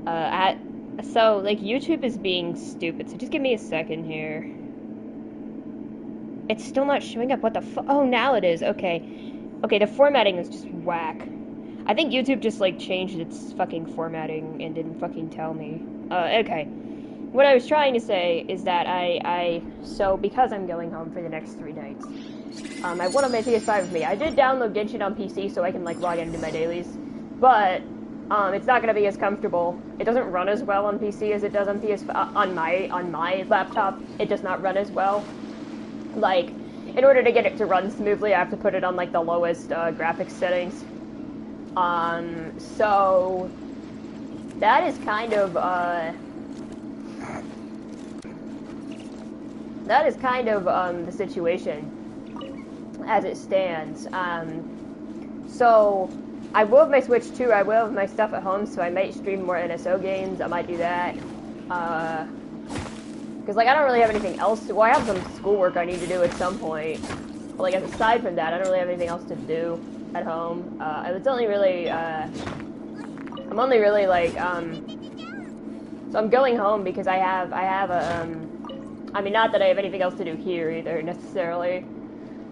So, like, YouTube is being stupid, so just give me a second here. It's still not showing up, what the oh, now it is, okay. Okay, the formatting is just whack. I think YouTube just, like, changed its fucking formatting and didn't fucking tell me. Okay. What I was trying to say is that so, because I'm going home for the next 3 nights, I want to make PS5 with me. I did download Genshin on PC so I can, like, log into my dailies, but it's not going to be as comfortable. It doesn't run as well on PC as it does on on my laptop. It does not run as well. Like, in order to get it to run smoothly, I have to put it on, like, the lowest graphics settings. So that is kind of the situation as it stands. So I will have my Switch too. I will have my stuff at home, so I might stream more NSO games. I might do that. Because, like, I don't really have anything else to... Well, I have some schoolwork I need to do at some point. But, like, aside from that, I don't really have anything else to do at home. It's only really, I'm only really, like, so I'm going home because I have a, I mean, not that I have anything else to do here either, necessarily.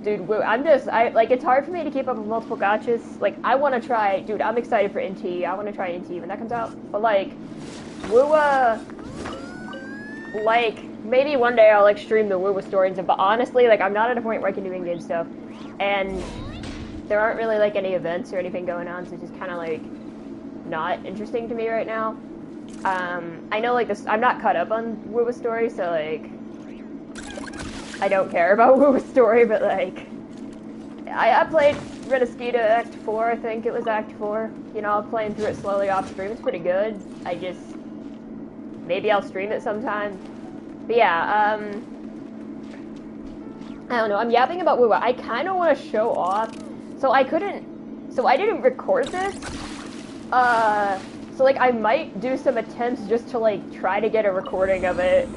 Dude, like, it's hard for me to keep up with multiple gachas. Like, I want to try... Dude, I'm excited for NT. I want to try NT when that comes out. But, like, like, maybe one day I'll, like, stream the Woowa story and stuff, but honestly, like, I'm not at a point where I can do in-game stuff, and there aren't really, like, any events or anything going on, so it's just kind of, like, not interesting to me right now. I know, like, I'm not caught up on Woowa story, so, like, I don't care about Woowa story, but, like, I played Renasquita Act 4, I think it was Act 4, you know, I'm playing through it slowly off stream, it's pretty good. Maybe I'll stream it sometime. But yeah, I don't know, I'm yapping about Woowa. I kind of want to show off. So I didn't record this. So, like, I might do some attempts just to, like, try to get a recording of it.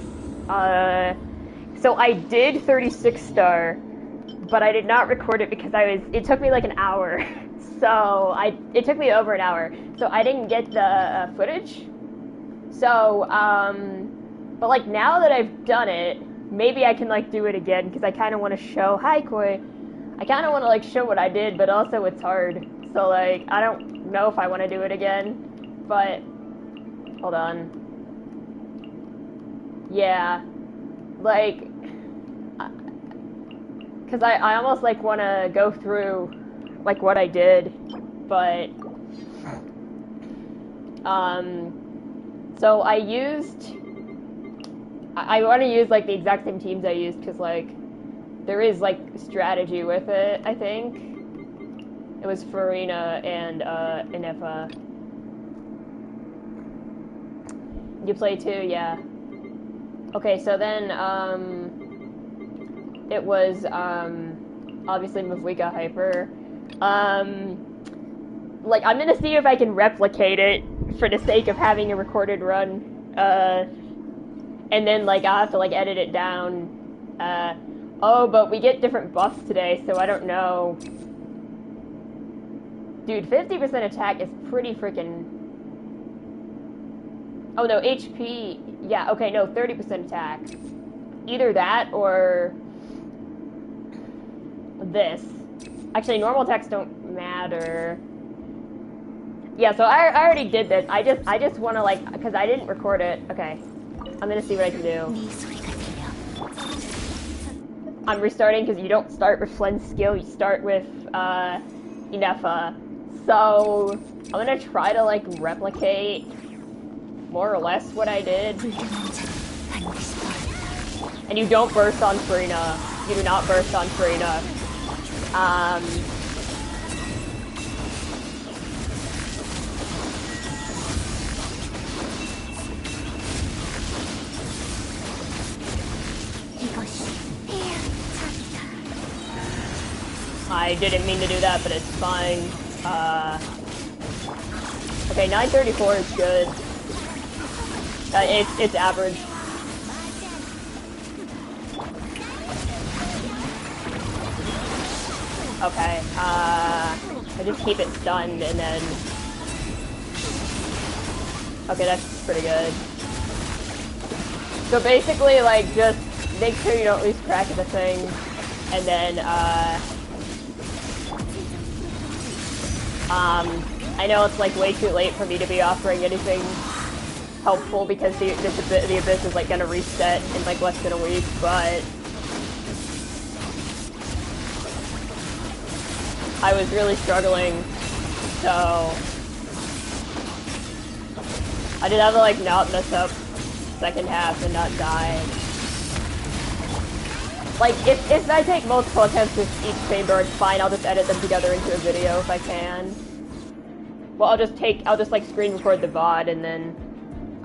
So I did 36 star, but I did not record it because it took me, like, an hour. So, it took me over an hour. So I didn't get the footage. So, but, like, now that I've done it, maybe I can, like, do it again, because I kind of want to show, hi, Koi, I kind of want to, like, show what I did, but also it's hard, so, like, I don't know if I want to do it again, but, hold on, yeah, like, because I almost, like, want to go through, like, what I did, but, so I want to use, like, the exact same teams I used, because, like, there is, like, strategy with it, I think. It was Farina and, Inefa. You play too? Yeah. Okay, so then, it was, obviously Mavwika Hyper. Like, I'm gonna see if I can replicate it for the sake of having a recorded run, and then, like, I'll have to, like, edit it down. Oh, but we get different buffs today, so I don't know. Dude, 50% attack is pretty freaking... Oh, no, HP... Yeah, okay, no, 30% attack. Either that, or... this. Actually, normal attacks don't matter. Yeah, so I already did this. I just want to, like... Because I didn't record it. Okay. I'm gonna see what I can do. I'm restarting because you don't start with Flynn's skill, you start with, Inefa. So, I'm gonna try to, like, replicate more or less what I did. And you don't burst on Farina. You do not burst on Farina. I didn't mean to do that, but it's fine. Okay, 934 is good. It's average. Okay, I just keep it stunned and then... Okay, that's pretty good. So basically, like, just make sure you don't lose track of the thing, and then, I know it's, like, way too late for me to be offering anything helpful because the Abyss is, like, gonna reset in, like, less than a week, but I was really struggling, so I did have to, like, not mess up second half and not die. Like, if I take multiple attempts with each chamber, it's fine, I'll just edit them together into a video if I can. Well, I'll just, like, screen record the VOD, and then...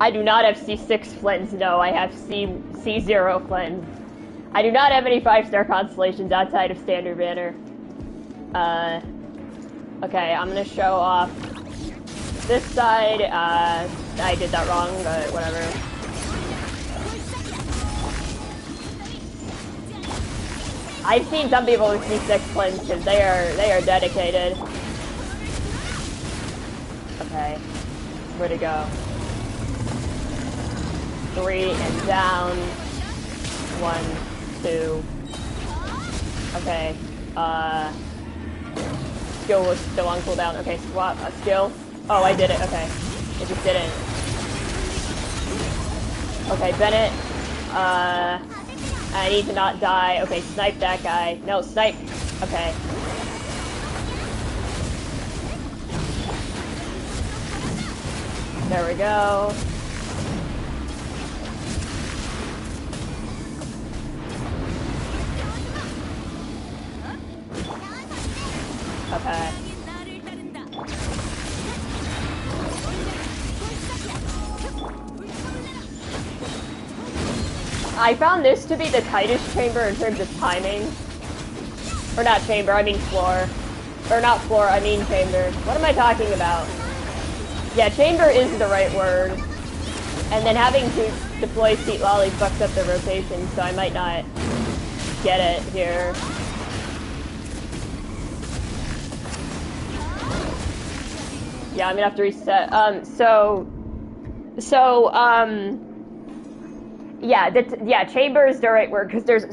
I do not have C6 Flins, no, I have C0 Flins. I do not have any 5-star constellations outside of Standard Banner. Okay, I'm gonna show off this side. I did that wrong, but whatever. I've seen some people with C6 Flins because they are dedicated. Okay, where to go? 3 and down. 1, 2. Okay. Skill was still on cooldown. Okay, swap a skill. Oh, I did it. Okay, it just didn't. Okay, Bennett. I need to not die. Okay, snipe that guy. No, snipe. Okay. There we go. Okay. I found this to be the tightest chamber in terms of timing. Or not chamber, I mean floor. Or not floor, I mean chamber. What am I talking about? Yeah, chamber is the right word. And then having to deploy Seat Lolly fucks up the rotation, so I might not get it here. Yeah, I'm gonna have to reset. Yeah, chamber is the right word, because there's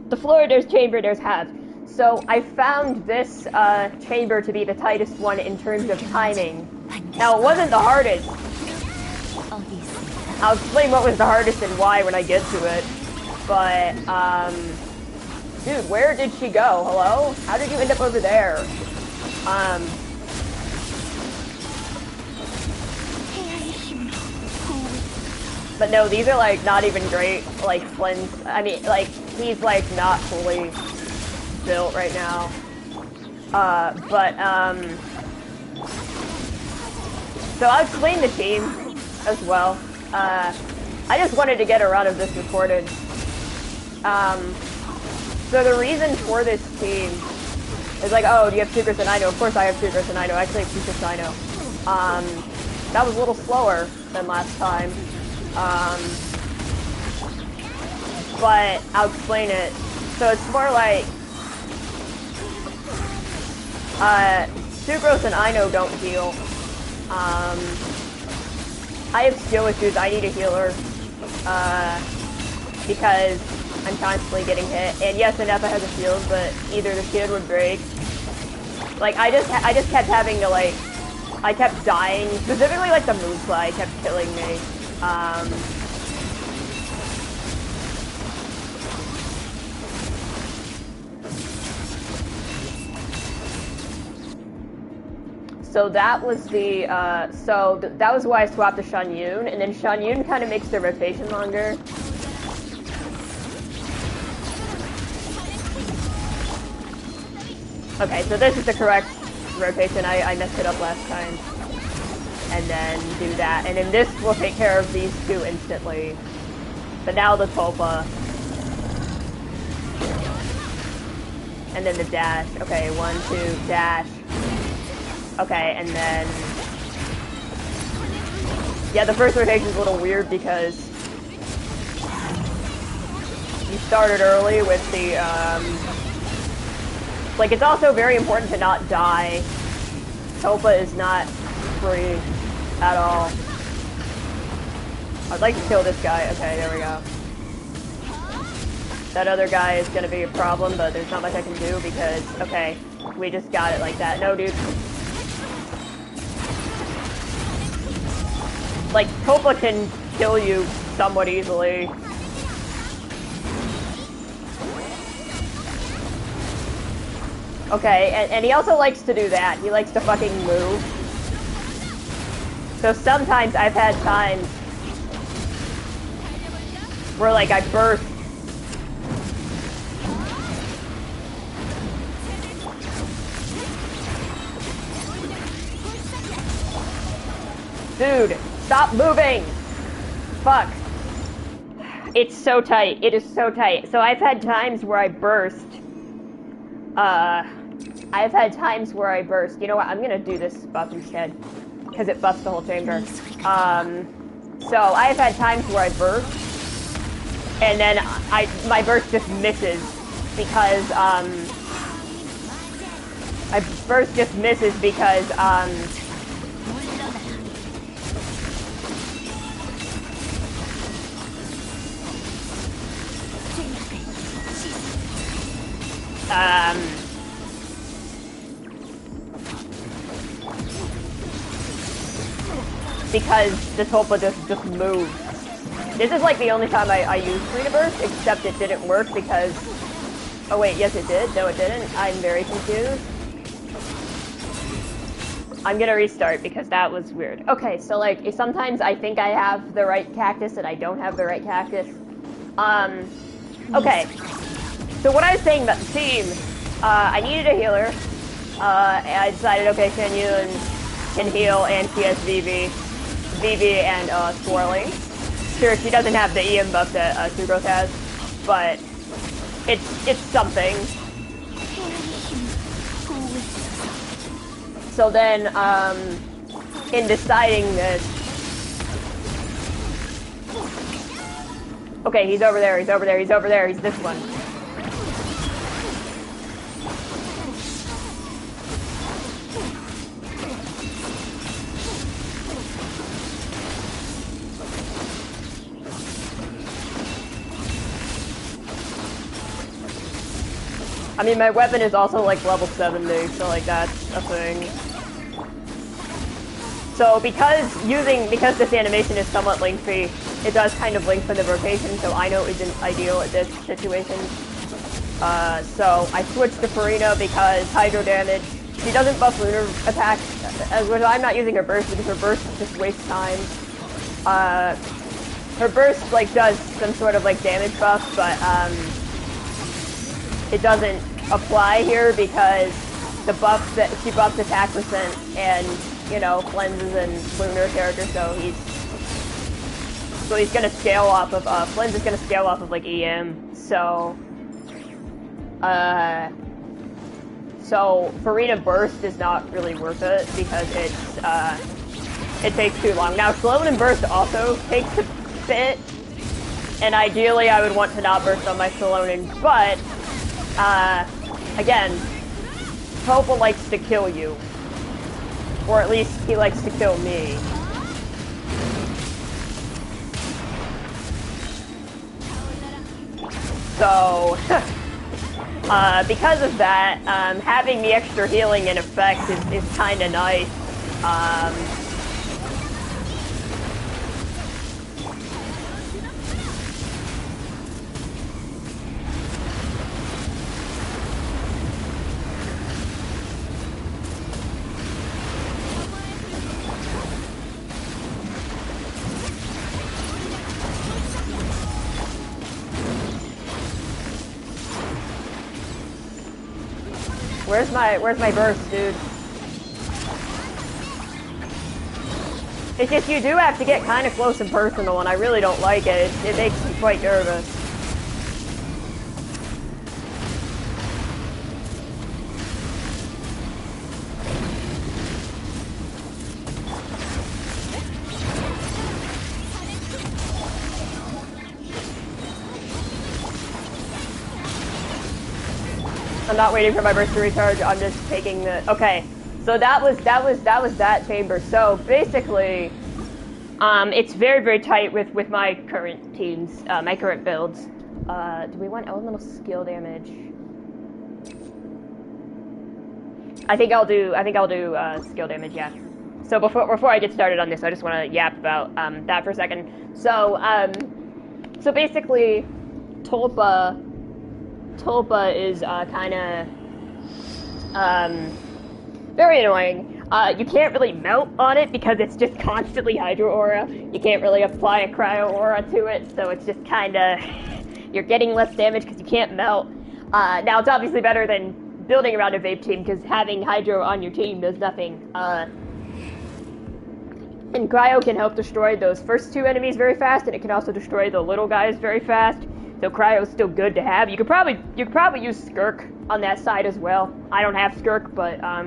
the floor, there's chamber, there's halves. So I found this chamber to be the tightest one in terms of timing. Now, it wasn't the hardest. I'll explain what was the hardest and why when I get to it. But, dude, where did she go? Hello? How did you end up over there? But no, these are, like, not even great, like, Flint's. I mean, like, he's, like, not fully built right now. So I'll explain the team as well. I just wanted to get a run of this recorded. So the reason for this team is like, oh, do you have Sucrose and Ino? Of course I have Sucrose and Ino. Actually, I have Sucrose Ino. That was a little slower than last time. But I'll explain it. So it's more like, Sucrose and Ino don't heal. I have skill issues, I need a healer, because I'm constantly getting hit. And yes, Inepa has a shield, but either the shield would break. Like, I just kept having to, like, I kept dying. Specifically, like, the moonfly kept killing me. So that was the, that was why I swapped to Shan Yun, and then Shan Yun kind of makes the rotation longer. Okay, so this is the correct rotation. I messed it up last time. And then do that, and then this will take care of these two instantly. But now the Tulpa. And then the dash. Okay, 1, 2, dash. Okay, and then... Yeah, the first rotation is a little weird because... you started early with the, Like, it's also very important to not die. Tulpa is not free at all. I'd like to kill this guy. Okay, there we go. That other guy is gonna be a problem, but there's not much I can do because, okay, we just got it like that. No, dude. Like, Topa can kill you somewhat easily. Okay, and he also likes to do that. He likes to fucking move. So sometimes I've had times where, like, I burst. Dude, stop moving! Fuck. It's so tight. It is so tight. So I've had times where I burst. I've had times where I burst. You know what? I'm gonna do this buff instead. Because it buffs the whole chamber. So I've had times where I burst. And then my burst just misses. Because, my burst just misses because, because the Tulpa just moved. This is like the only time I used Free to Burst, except it didn't work because... Oh wait, yes it did. No it didn't. I'm very confused. I'm gonna restart because that was weird. Okay, so like, sometimes I think I have the right cactus and I don't have the right cactus. Okay. So what I was saying about the team, I needed a healer. I decided, okay, Shen can heal and she has Vivi and Swirling. Sure, she doesn't have the EM buff that Sugroth has, but it's something. So then, in deciding this, okay, he's over there, he's over there, he's over there, he's this one. I mean, my weapon is also like level 70, so like that's a thing. So because this animation is somewhat lengthy, it does kind of lengthen the rotation, so I know it isn't ideal at this situation. So I switched to Farina because hydro damage. She doesn't buff lunar attacks, which I'm not using her burst because her burst just wastes time. Her burst like does some sort of like damage buff, but it doesn't apply here because the buffs that she buffs attack percent and, you know, cleanses and lunar character, so he's gonna scale off of Cleanse is gonna scale off of like EM. So Farina burst is not really worth it because it takes too long. Now Sloan and burst also takes a bit, and ideally I would want to not burst on my Salonin, but again, Topa likes to kill you. Or at least he likes to kill me. So, because of that, having the extra healing in effect is kinda nice. Where's my burst, dude? It's just you do have to get kind of close and personal, and I really don't like it. It makes me quite nervous. I'm not waiting for my burst to recharge, I'm just taking the... Okay, so that was that chamber. So basically, It's very, very tight with my current teams, my current builds. Do we want elemental skill damage? I think I'll do skill damage, yeah. So before I get started on this, I just want to yap about that for a second. So so basically, Tulpa is kind of very annoying. You can't really melt on it because it's just constantly Hydro Aura. You can't really apply a Cryo Aura to it, so it's just kind of you're getting less damage because you can't melt. Now it's obviously better than building around a vape team because having Hydro on your team does nothing. And Cryo can help destroy those first two enemies very fast, and it can also destroy the little guys very fast. So Cryo's still good to have. You could probably use Skirk on that side as well. I don't have Skirk, but I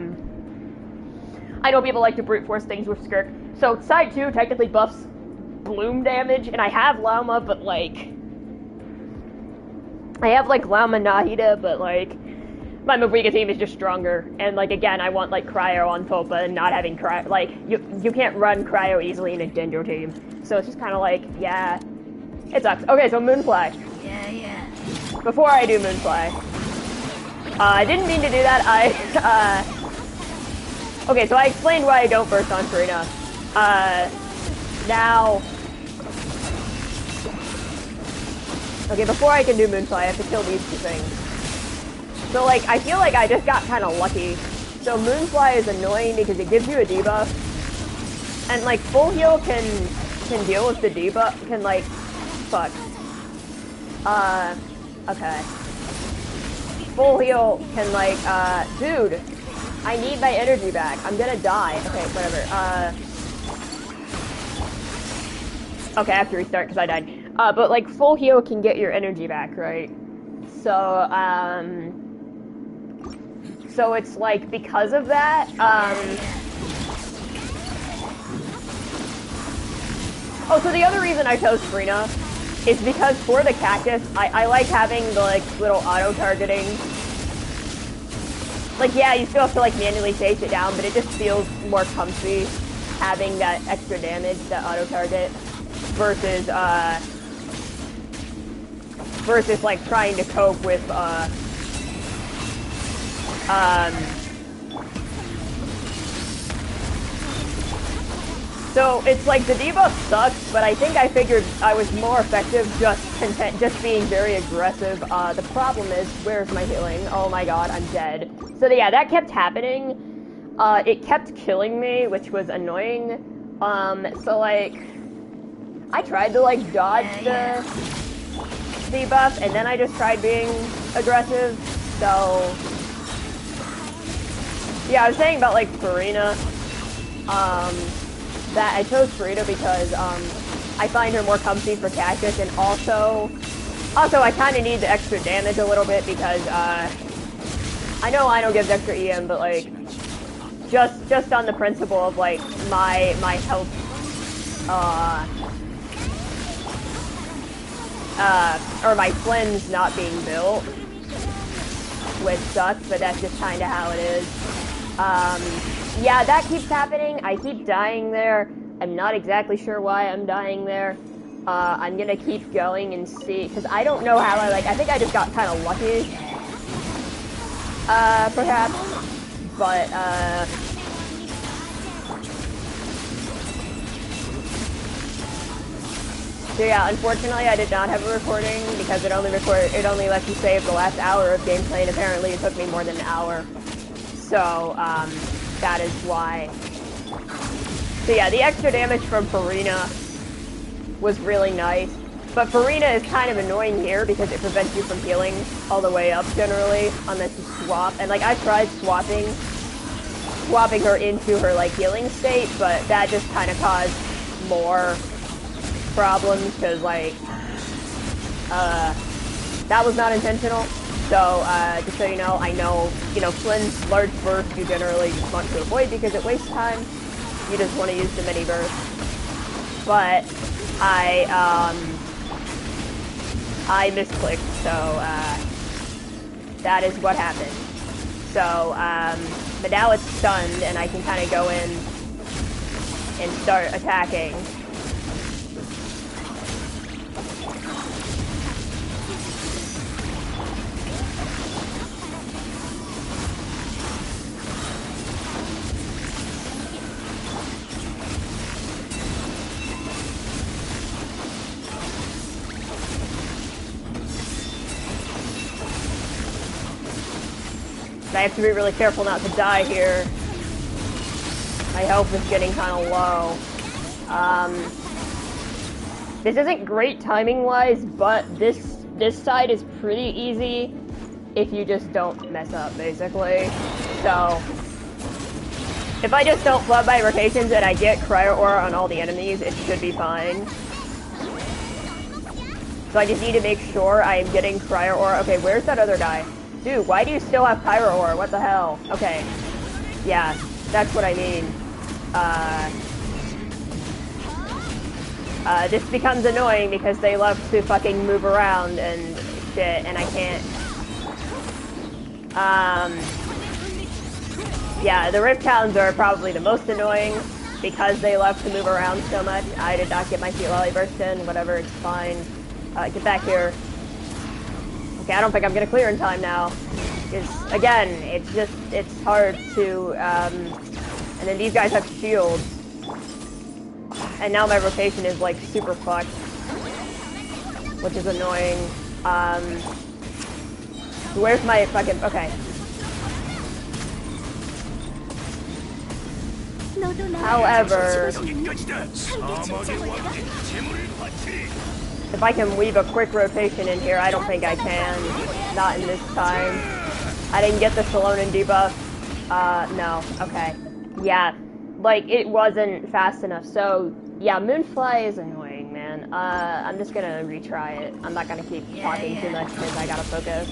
know people like to brute force things with Skirk. So side 2 technically buffs bloom damage, and I have Lauma, but like I have like Lauma Nahida, but like my Mavrika team is just stronger, and like again, I want like Cryo on Tulpa and not having Cryo. Like you can't run Cryo easily in a Dendro team, so it's just kind of like yeah, it sucks. Okay, so Moonfly. Yeah. Before I do Moonfly, I didn't mean to do that. Okay, so I explained why I don't burst on Farina. Now. Okay, before I can do Moonfly, I have to kill these two things. So, like, I feel like I just got kind of lucky. So Moonfly is annoying because it gives you a debuff. And, like, full heal can deal with the debuff, can, like, fuck. Okay. Full heal can, like, dude, I need my energy back. I'm gonna die. Okay, whatever. Okay, I have to restart because I died. But, like, full heal can get your energy back, right? So, so it's like, because of that, oh, so the other reason I chose Farina is because for the cactus, I like having the, like, little auto-targeting. Like, yeah, you still have to, like, manually chase it down, but it just feels more comfy having that extra damage, that auto-target, versus, versus, like, trying to cope with, so it's like the debuff sucks, but I think I figured I was more effective just being very aggressive. The problem is, where's my healing? Oh my god, I'm dead. So yeah, that kept happening. It kept killing me, which was annoying. So like, I tried to like dodge the debuff, and then I just tried being aggressive. So yeah, I was saying about like Farina. That I chose Farina because I find her more comfy for cactus, and also I kind of need the extra damage a little bit because I know Ino gives extra EM, but like just on the principle of like my health or my Flynn's not being built, which sucks, but that's just kind of how it is. Yeah, that keeps happening. I keep dying there. I'm not exactly sure why I'm dying there. I'm gonna keep going and see, because I don't know how I think I just got kind of lucky. Perhaps. But, so yeah, unfortunately I did not have a recording because it only lets you save the last hour of gameplay, and apparently it took me more than an hour. So, that is why. So yeah, the extra damage from Farina was really nice. But Farina is kind of annoying here because it prevents you from healing all the way up generally, unless you swap. And like, I tried swapping her into her like healing state, but that just kind of caused more problems because like, that was not intentional. So, just so you know, I know, Flynn's large burst you generally just want to avoid because it wastes time. You just want to use the mini burst. But, I misclicked, so, that is what happened. So, but now it's stunned, and I can kind of go in and start attacking. I have to be really careful not to die here. My health is getting kind of low. This isn't great timing-wise, but this side is pretty easy if you just don't mess up, basically. So, if I just don't flood my rotations and I get Cryo Aura on all the enemies, it should be fine. So I just need to make sure I am getting Cryo Aura. Okay, where's that other guy? Dude, why do you still have Pyro Aura? What the hell? Okay. Yeah, that's what I mean. This becomes annoying because they love to fucking move around and shit, and I can't. Yeah, the Rift Hounds are probably the most annoying because they love to move around so much. I did not get my Heat Lolly burst in. Whatever, it's fine. Get back here. Okay, I don't think I'm gonna clear in time now. Because, again, it's hard to, and then these guys have shields. And now my rotation is, like, super fucked. Which is annoying. Where's my fucking, okay. However, if I can weave a quick rotation in here, I don't think I can. Not in this time. I didn't get the Salonin debuff. No. Okay. Yeah. Like, it wasn't fast enough. So, yeah, Moonfly is annoying, man. I'm just gonna retry it. I'm not gonna keep talking too much because I gotta focus.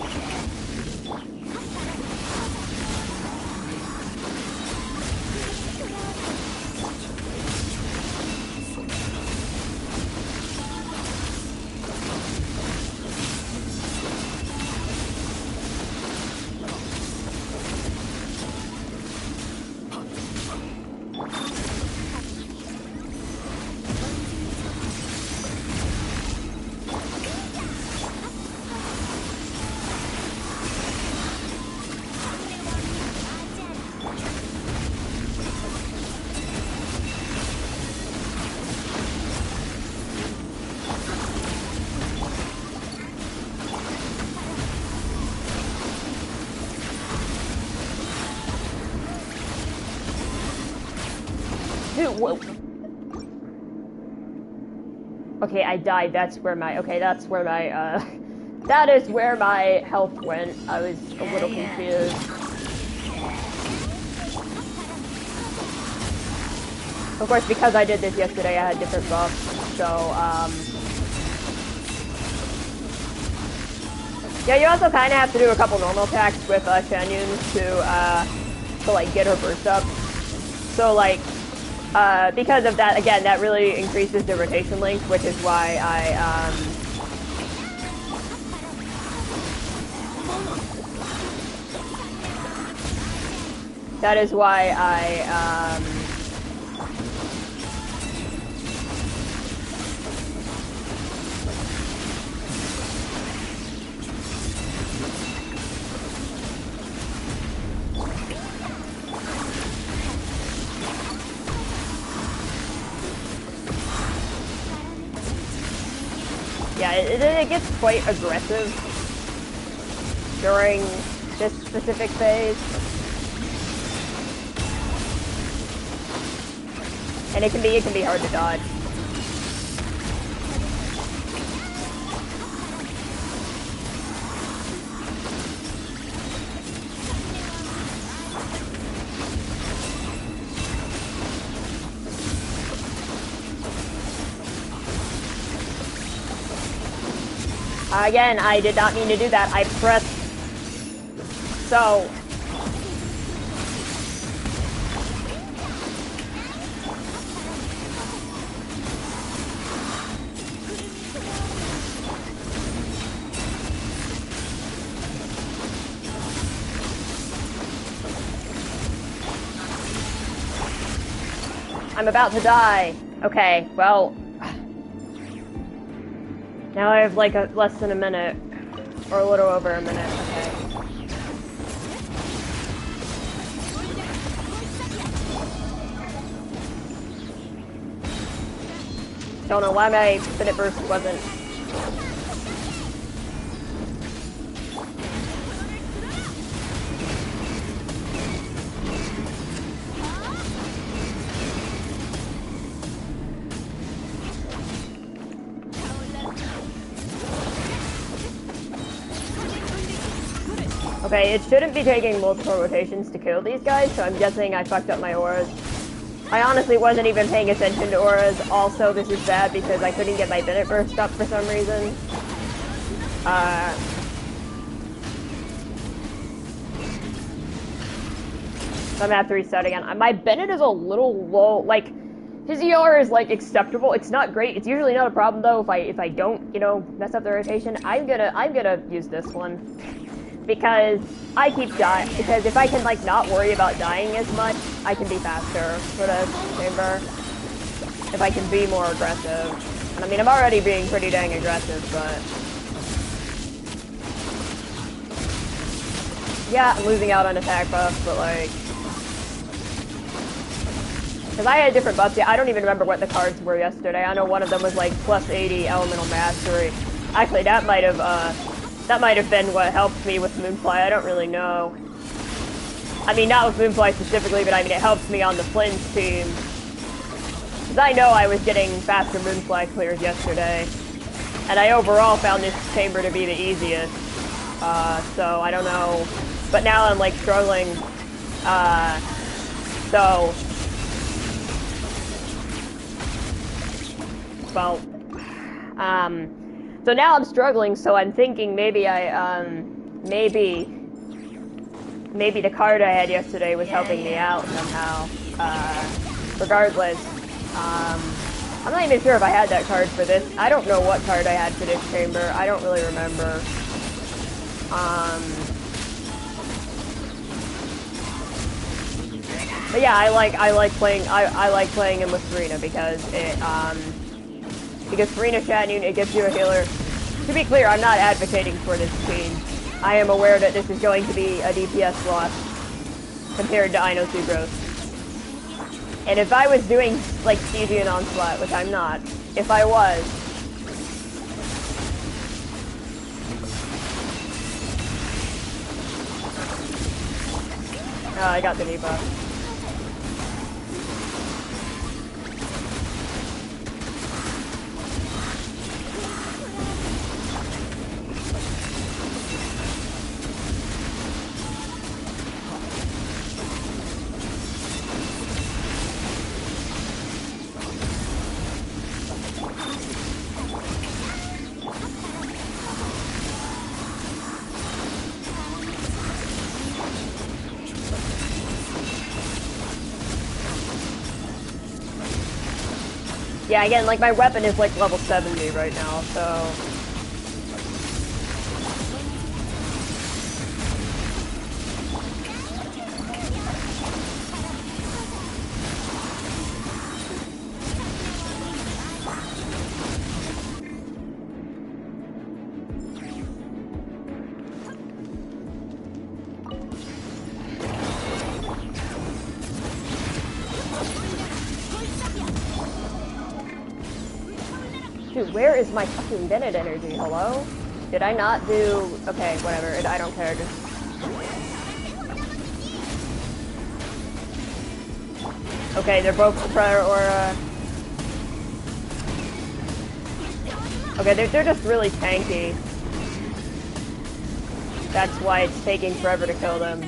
Dude, whoa. Okay, I died. That's where my, that is where my health went. I was a little confused. Of course, because I did this yesterday, I had different buffs, so, yeah, you also kind of have to do a couple normal attacks with, Shanyun to, like, get her burst up. So, like, because of that, again, that really increases the rotation length, which is why that is why yeah, it gets quite aggressive during this specific phase. And it can be hard to dodge. Again, I did not mean to do that. I pressed so. I'm about to die. Okay, well. Now I have like less than a minute, or a little over a minute, okay. Don't know why my Infinite Burst wasn't. Okay, it shouldn't be taking multiple rotations to kill these guys, so I'm guessing I fucked up my auras. I honestly wasn't even paying attention to auras. Also, this is bad because I couldn't get my Bennett burst up for some reason. So I'm gonna have to reset again. My Bennett is a little low. Like, his ER is like acceptable. It's not great. It's usually not a problem though if I don't, you know, mess up the rotation. I'm gonna use this one because I keep dying. Because if I can like not worry about dying as much, I can be faster for this chamber. If I can be more aggressive. And I mean, I'm already being pretty dang aggressive, but yeah, I'm losing out on attack buffs, but like. Because I had different buffs. Yeah, I don't even remember what the cards were yesterday. I know one of them was like plus 80 elemental mastery. Actually, that might have been what helped me with Moonfly. I don't really know. I mean, not with Moonfly specifically, but I mean it helps me on the Flynn's team. Because I know I was getting faster Moonfly clears yesterday, and I overall found this chamber to be the easiest. So I don't know, but now I'm like struggling. So. Well, so now I'm struggling, so I'm thinking maybe maybe the card I had yesterday was helping me out somehow. Regardless, I'm not even sure if I had that card for this. I don't know what card I had for this chamber. I don't really remember. But yeah, I like playing him with Serena because Serena Shatnoon, it gives you a healer. To be clear, I'm not advocating for this team. I am aware that this is going to be a DPS loss compared to Ino Sucrose. And if I was doing like Stygian Onslaught, which I'm not, if I was, oh, I got the debuff. Yeah, again, like my weapon is like level 70 right now, so. Dude, where is my fucking Bennett energy? Hello? Did I not do... Okay, whatever. I don't care. Just... Okay, they're both Predator Aura. Okay, they're just really tanky. That's why it's taking forever to kill them.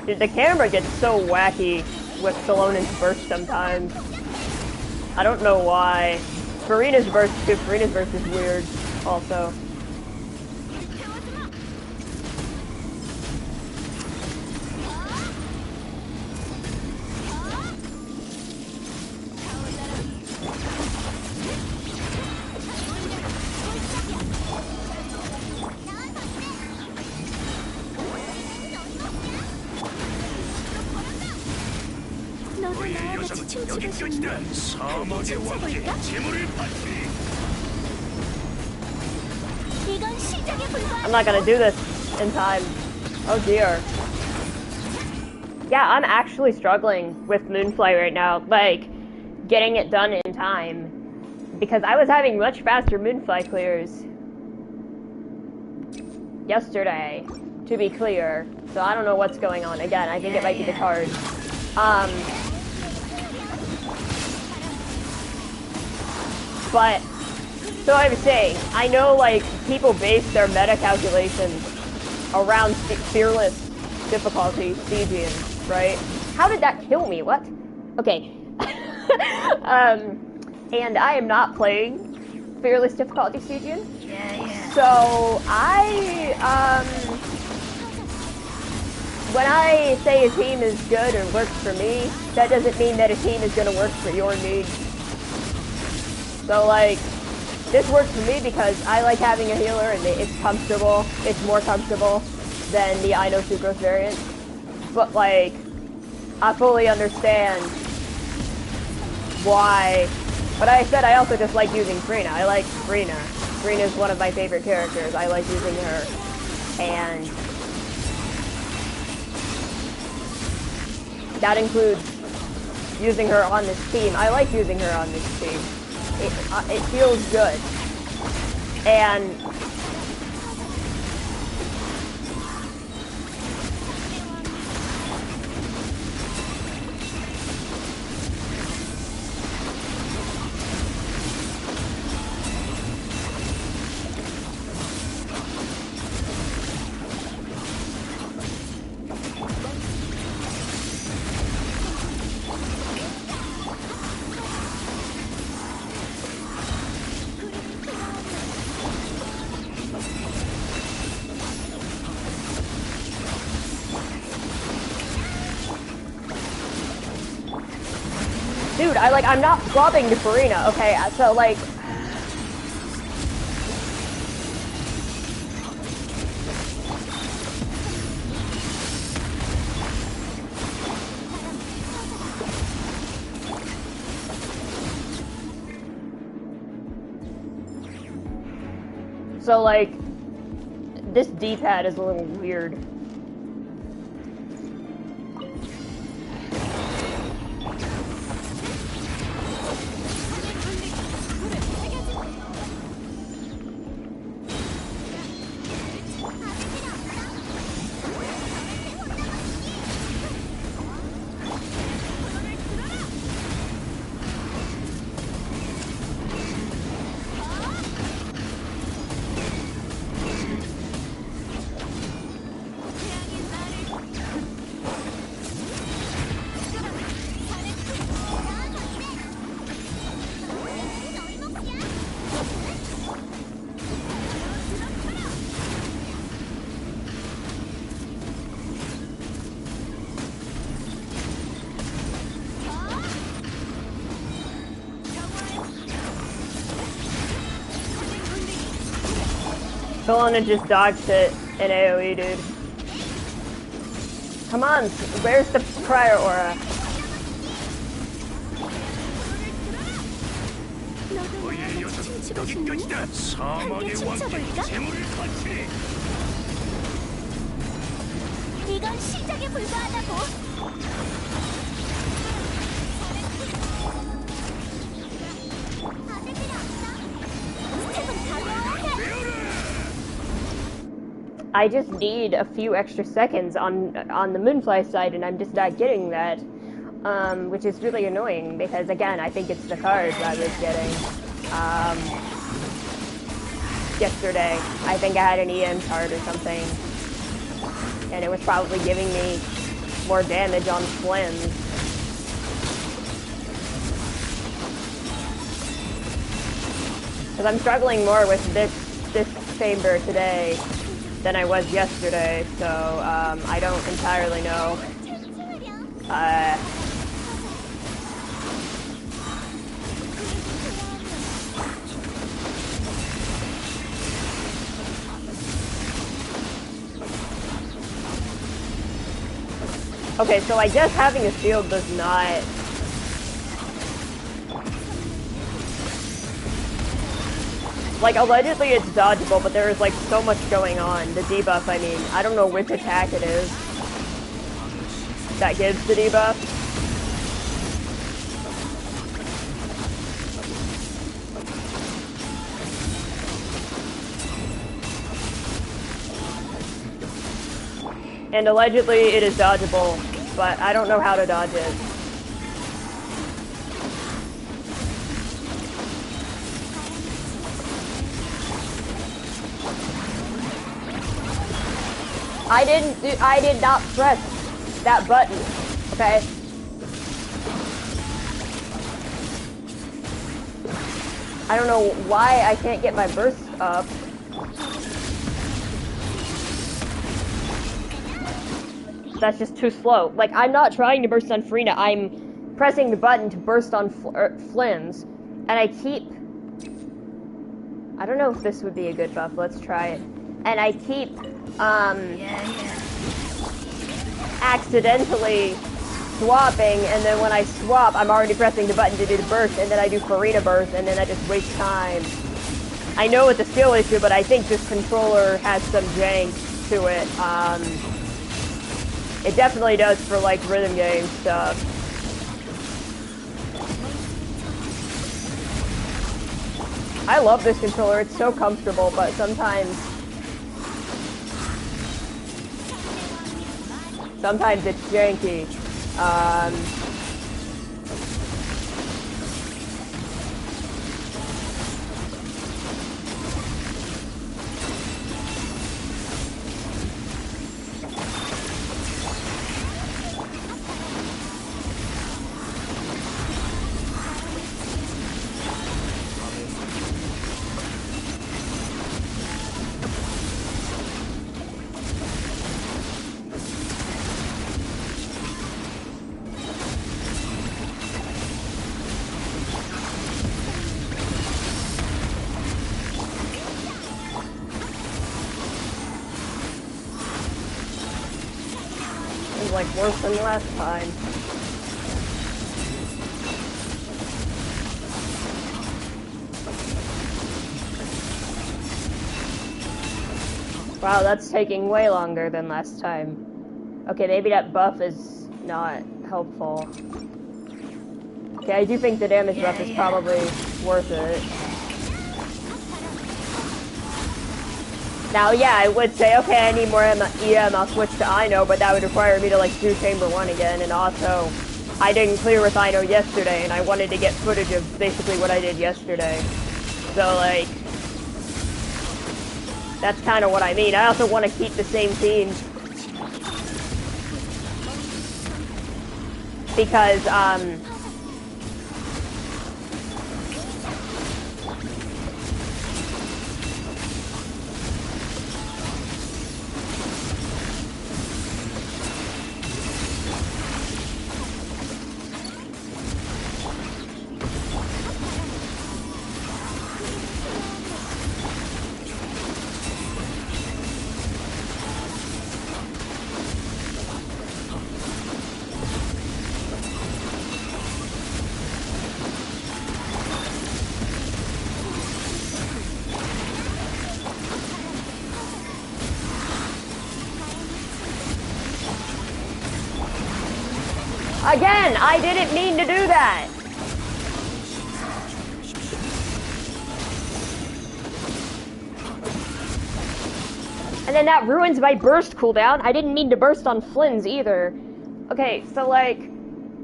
Dude, the camera gets so wacky with Salonin's burst sometimes. I don't know why. Farina's burst too. Farina's burst is weird also. I'm not gonna do this in time. Oh dear. Yeah, I'm actually struggling with Moonfly right now, like, getting it done in time. Because I was having much faster Moonfly clears yesterday, to be clear. So I don't know what's going on. Again, I think it might be the card. But So I was saying, I know like people base their meta calculations around fearless difficulty Stygian, right? How did that kill me? What? Okay. And I am not playing fearless difficulty Stygian. So when I say a team is good and works for me, that doesn't mean that a team is gonna work for your needs. So like, this works for me because I like having a healer and it's comfortable. It's more comfortable than the I know Sucrose variant. But like, I fully understand why. But I said I also just like using Frina. I like Frina. Frina is one of my favorite characters. I like using her. And that includes using her on this team. I like using her on this team. It feels good. And dude, I'm not swapping to Farina, okay? So, like... So, like, this D-pad is a little weird. Solana just dodged it in AoE, dude. Come on, where's the prior aura? I just need a few extra seconds on the Moonfly side, and I'm just not getting that, which is really annoying, because again, I think it's the cards I was getting, yesterday. I think I had an EM card or something, and it was probably giving me more damage on Slims. Because I'm struggling more with this chamber today than I was yesterday, so I don't entirely know. Okay, so I guess having a shield does not... Like, allegedly it's dodgeable, but there is, like, so much going on. The debuff, I mean, I don't know which attack it is that gives the debuff. And allegedly it is dodgeable, but I don't know how to dodge it. I did not press that button, okay? I don't know why I can't get my burst up. That's just too slow. Like, I'm not trying to burst on Farina, I'm pressing the button to burst on Flynn's, and I keep... I don't know if this would be a good buff, let's try it. And I keep, accidentally swapping, and then when I swap, I'm already pressing the button to do the burst, and then I do Farina burst, and then I just waste time. I know it's a skill issue, but I think this controller has some jank to it. It definitely does for, like, rhythm game stuff. I love this controller, it's so comfortable, but sometimes it's janky. Like worse than last time. Wow, that's taking way longer than last time. Okay, maybe that buff is not helpful. Okay, I do think the damage buff is probably worth it. Now, yeah, I would say, okay, I need more EM, I'll switch to Ino, but that would require me to, like, do Chamber 1 again, and also, I didn't clear with Ino yesterday, and I wanted to get footage of basically what I did yesterday. So, like, that's kind of what I mean. I also want to keep the same team. Because, again, I didn't mean to do that! And then that ruins my burst cooldown. I didn't mean to burst on Flynn's either. Okay, so like...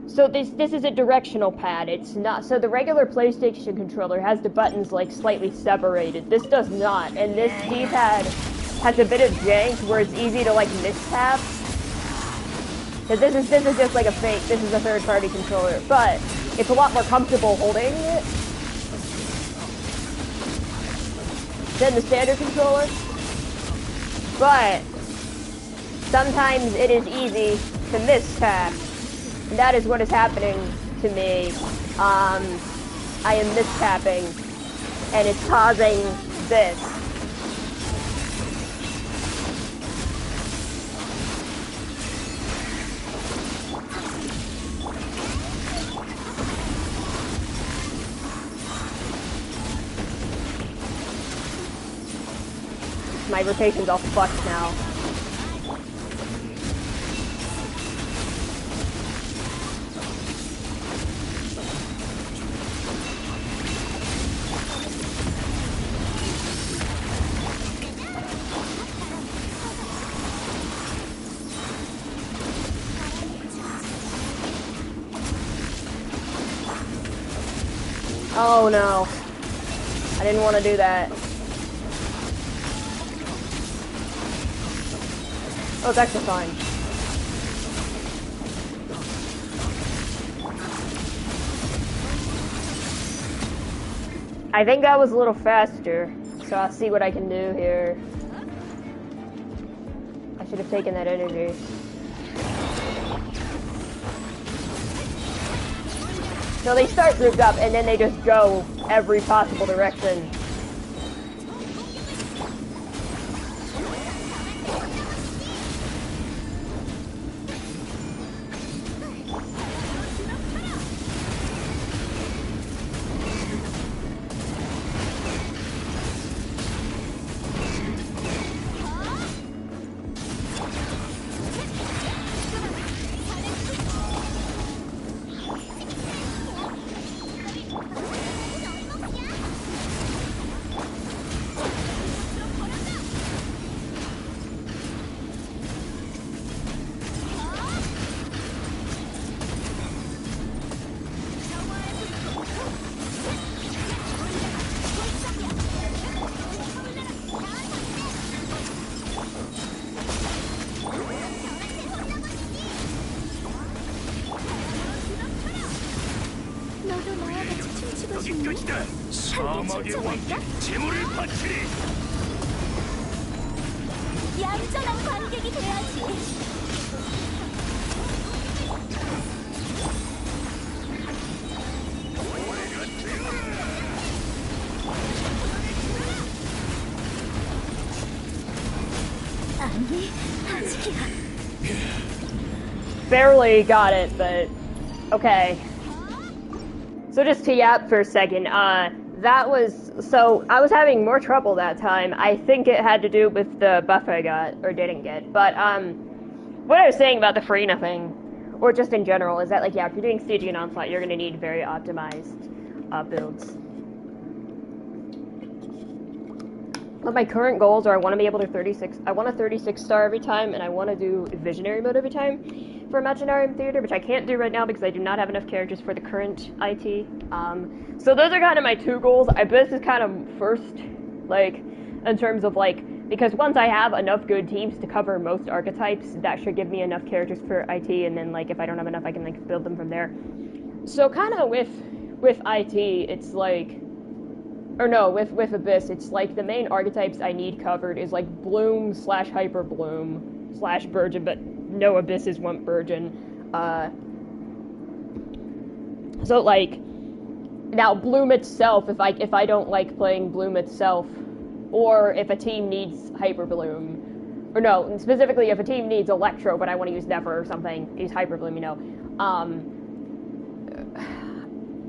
So this is a directional pad. It's not... So the regular PlayStation controller has the buttons, like, slightly separated. This does not. And this D-pad has a bit of jank where it's easy to, like, mistap. Because this is just like a fake, this is a third-party controller, but it's a lot more comfortable holding it than the standard controller. But sometimes it is easy to mistap, and that is what is happening to me. I am mistapping, and it's causing this. My rotation's all fucked now. Oh no. I didn't want to do that. Oh, it's actually fine. I think that was a little faster, so I'll see what I can do here. I should have taken that energy. So they start grouped up, and then they just go every possible direction. 여기까지다. 사막의 왕께 재물을 바치리. 얌전한 관객이 돼야지. 아니, 아직이야. Barely got it, but okay. So just to yap for a second, that was, so I was having more trouble that time. I think it had to do with the buff I got, or didn't get, but, what I was saying about the Farina thing, or just in general, is that, like, yeah, if you're doing Stygian Onslaught, you're gonna need very optimized, builds. But my current goals are I want to be able to 36, I want a 36 star every time, and I want to do Visionary mode every time for Imaginarium Theater, which I can't do right now because I do not have enough characters for the current IT. So those are kind of my two goals. This is kind of first, like, in terms of, like, because once I have enough good teams to cover most archetypes, that should give me enough characters for IT, and then, like, if I don't have enough, I can, like, build them from there. So kind of with IT, it's like, or no, with Abyss, it's like the main archetypes I need covered is like Bloom / Hyper Bloom / Burgeon, but no Abysses want Burgeon. So like, now Bloom itself, if I don't like playing Bloom itself, or if a team needs Hyper Bloom, or no, specifically if a team needs Electro, but I want to use Never or something, use Hyper Bloom, you know.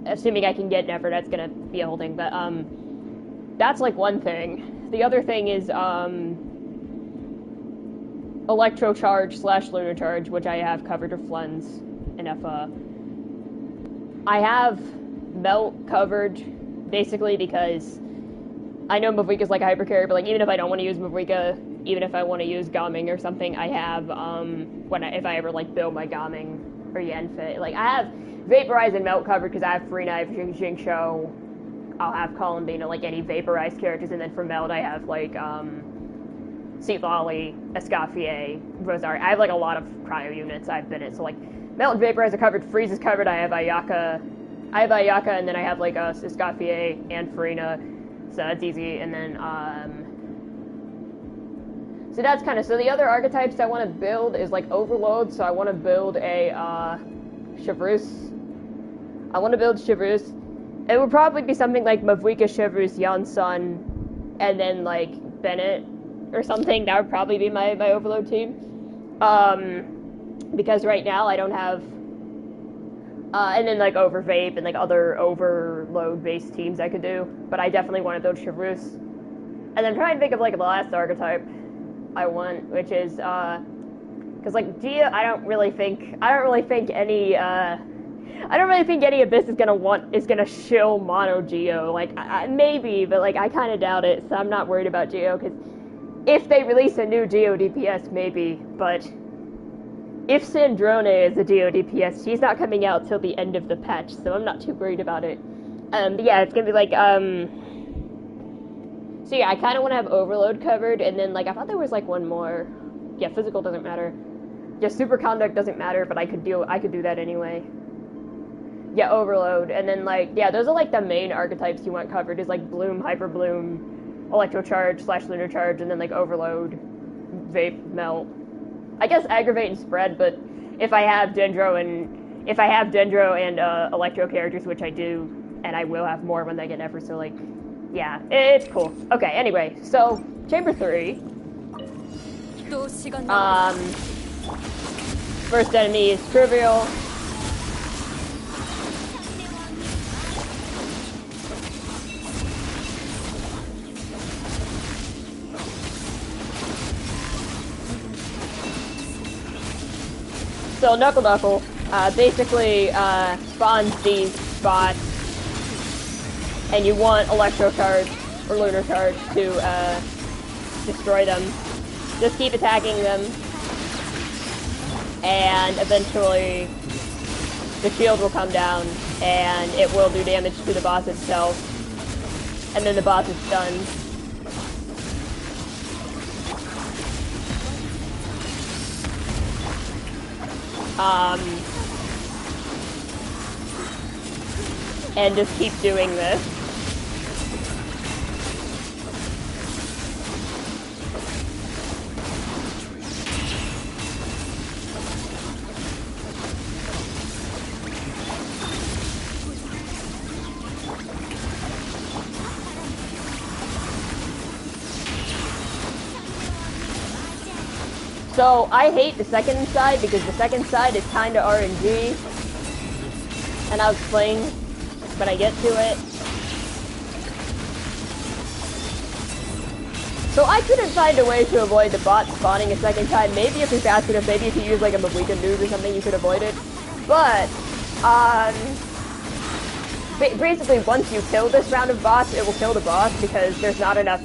Assuming I can get Never, that's gonna be a whole thing, but that's like one thing. The other thing is Electro Charge / Lunar Charge, which I have covered with Flens, and if I have Melt covered basically because I know Mavuika's like a hyper carry, but like even if I don't want to use Mavuika, even if I want to use Gaming or something, I have if I ever like build my Gaming or Yenfit, like I have Vaporize and Melt covered because I have Free Knife, Jingshou, I'll have Columbine, like any Vaporized characters, and then for Meld I have like Seat Lolly, Escoffier, Rosari. I have like a lot of cryo units I've been in, so like Melt and Vaporize are covered, Freeze is covered, I have Ayaka, and then I have like Escoffier and Farina, so that's easy, and then so that's kind of, so the other archetypes I want to build is like Overload, so I want to build a Chevreuse. I want to build Chevreuse. It would probably be something like Mavuika, Chevreuse, Yansun, and then like Bennett or something. That would probably be my Overload team. Because right now I don't have, and then like Overvape and like other Overload based teams I could do. But I definitely want to build Chevreuse. And then try and think of like the last archetype I want, which is because like Gia, I don't really think any Abyss is gonna shill mono Geo. Like maybe, but like I kind of doubt it. So I'm not worried about Geo because if they release a new Geo DPS, maybe. But if Sandrone is a Geo DPS, she's not coming out till the end of the patch, so I'm not too worried about it. But yeah, it's gonna be like So yeah, I kind of want to have Overload covered, and then like I thought there was like one more. yeah, physical doesn't matter. Yeah, super conduct doesn't matter, but I could do that anyway. Yeah, overload, and then like, yeah, those are like the main archetypes you want covered, is like bloom, hyper bloom, electrocharge / lunar charge, and then like overload, vape, melt. I guess aggravate and spread, but if I have Dendro and Electro characters, which I do, and I will have more when they get Nefer, so like, yeah, it's cool. Okay, anyway, so Chamber 3. First enemy is Trivial. So Knuckle basically spawns these spots, and you want Electro Charge or Lunar Charge to destroy them. Just keep attacking them, and eventually the shield will come down, and it will do damage to the boss itself, and then the boss is stunned. And just keep doing this. So I hate the second side because the second side is kind of RNG, and I'll explain when I get to it. So I couldn't find a way to avoid the bot spawning a second time. Maybe if you're fast enough, maybe if you use like a Mabuika noob or something, you could avoid it. But basically, once you kill this round of bots, it will kill the boss because there's not enough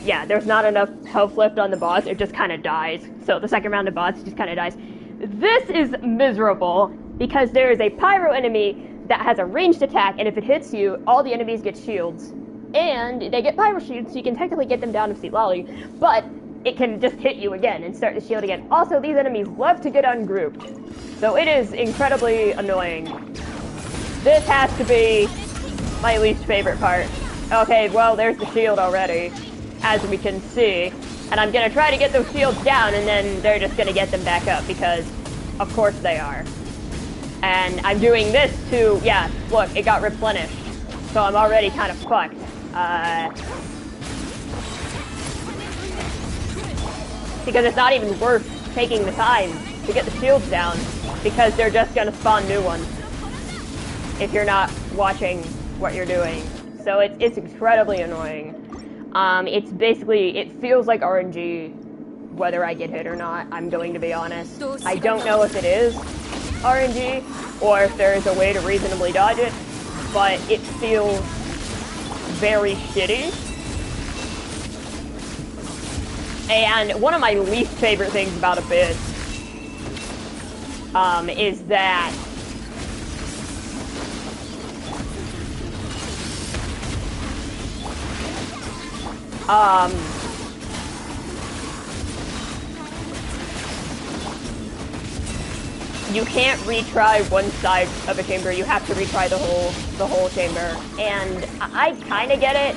health left on the boss. It just kind of dies. So the second round of bots just kind of dies. This is miserable because there is a pyro enemy that has a ranged attack, and if it hits you, all the enemies get shields. And they get pyro shields, so you can technically get them down to Seat Lolly, but it can just hit you again and start the shield again. Also, these enemies love to get ungrouped, so it is incredibly annoying. This has to be my least favorite part. Okay, well, there's the shield already, as we can see. And I'm gonna try to get those shields down, and then they're just gonna get them back up, because of course they are. And I'm doing this to, yeah, look, it got replenished. So I'm already kind of fucked. Because it's not even worth taking the time to get the shields down, because they're just gonna spawn new ones if you're not watching what you're doing. So it's incredibly annoying. It's basically, it feels like RNG whether I get hit or not, I'm going to be honest. I don't know if it is RNG or if there is a way to reasonably dodge it, but it feels very shitty. And one of my least favorite things about Abyss is that you can't retry one side of a chamber. You have to retry the whole chamber. And I kind of get it,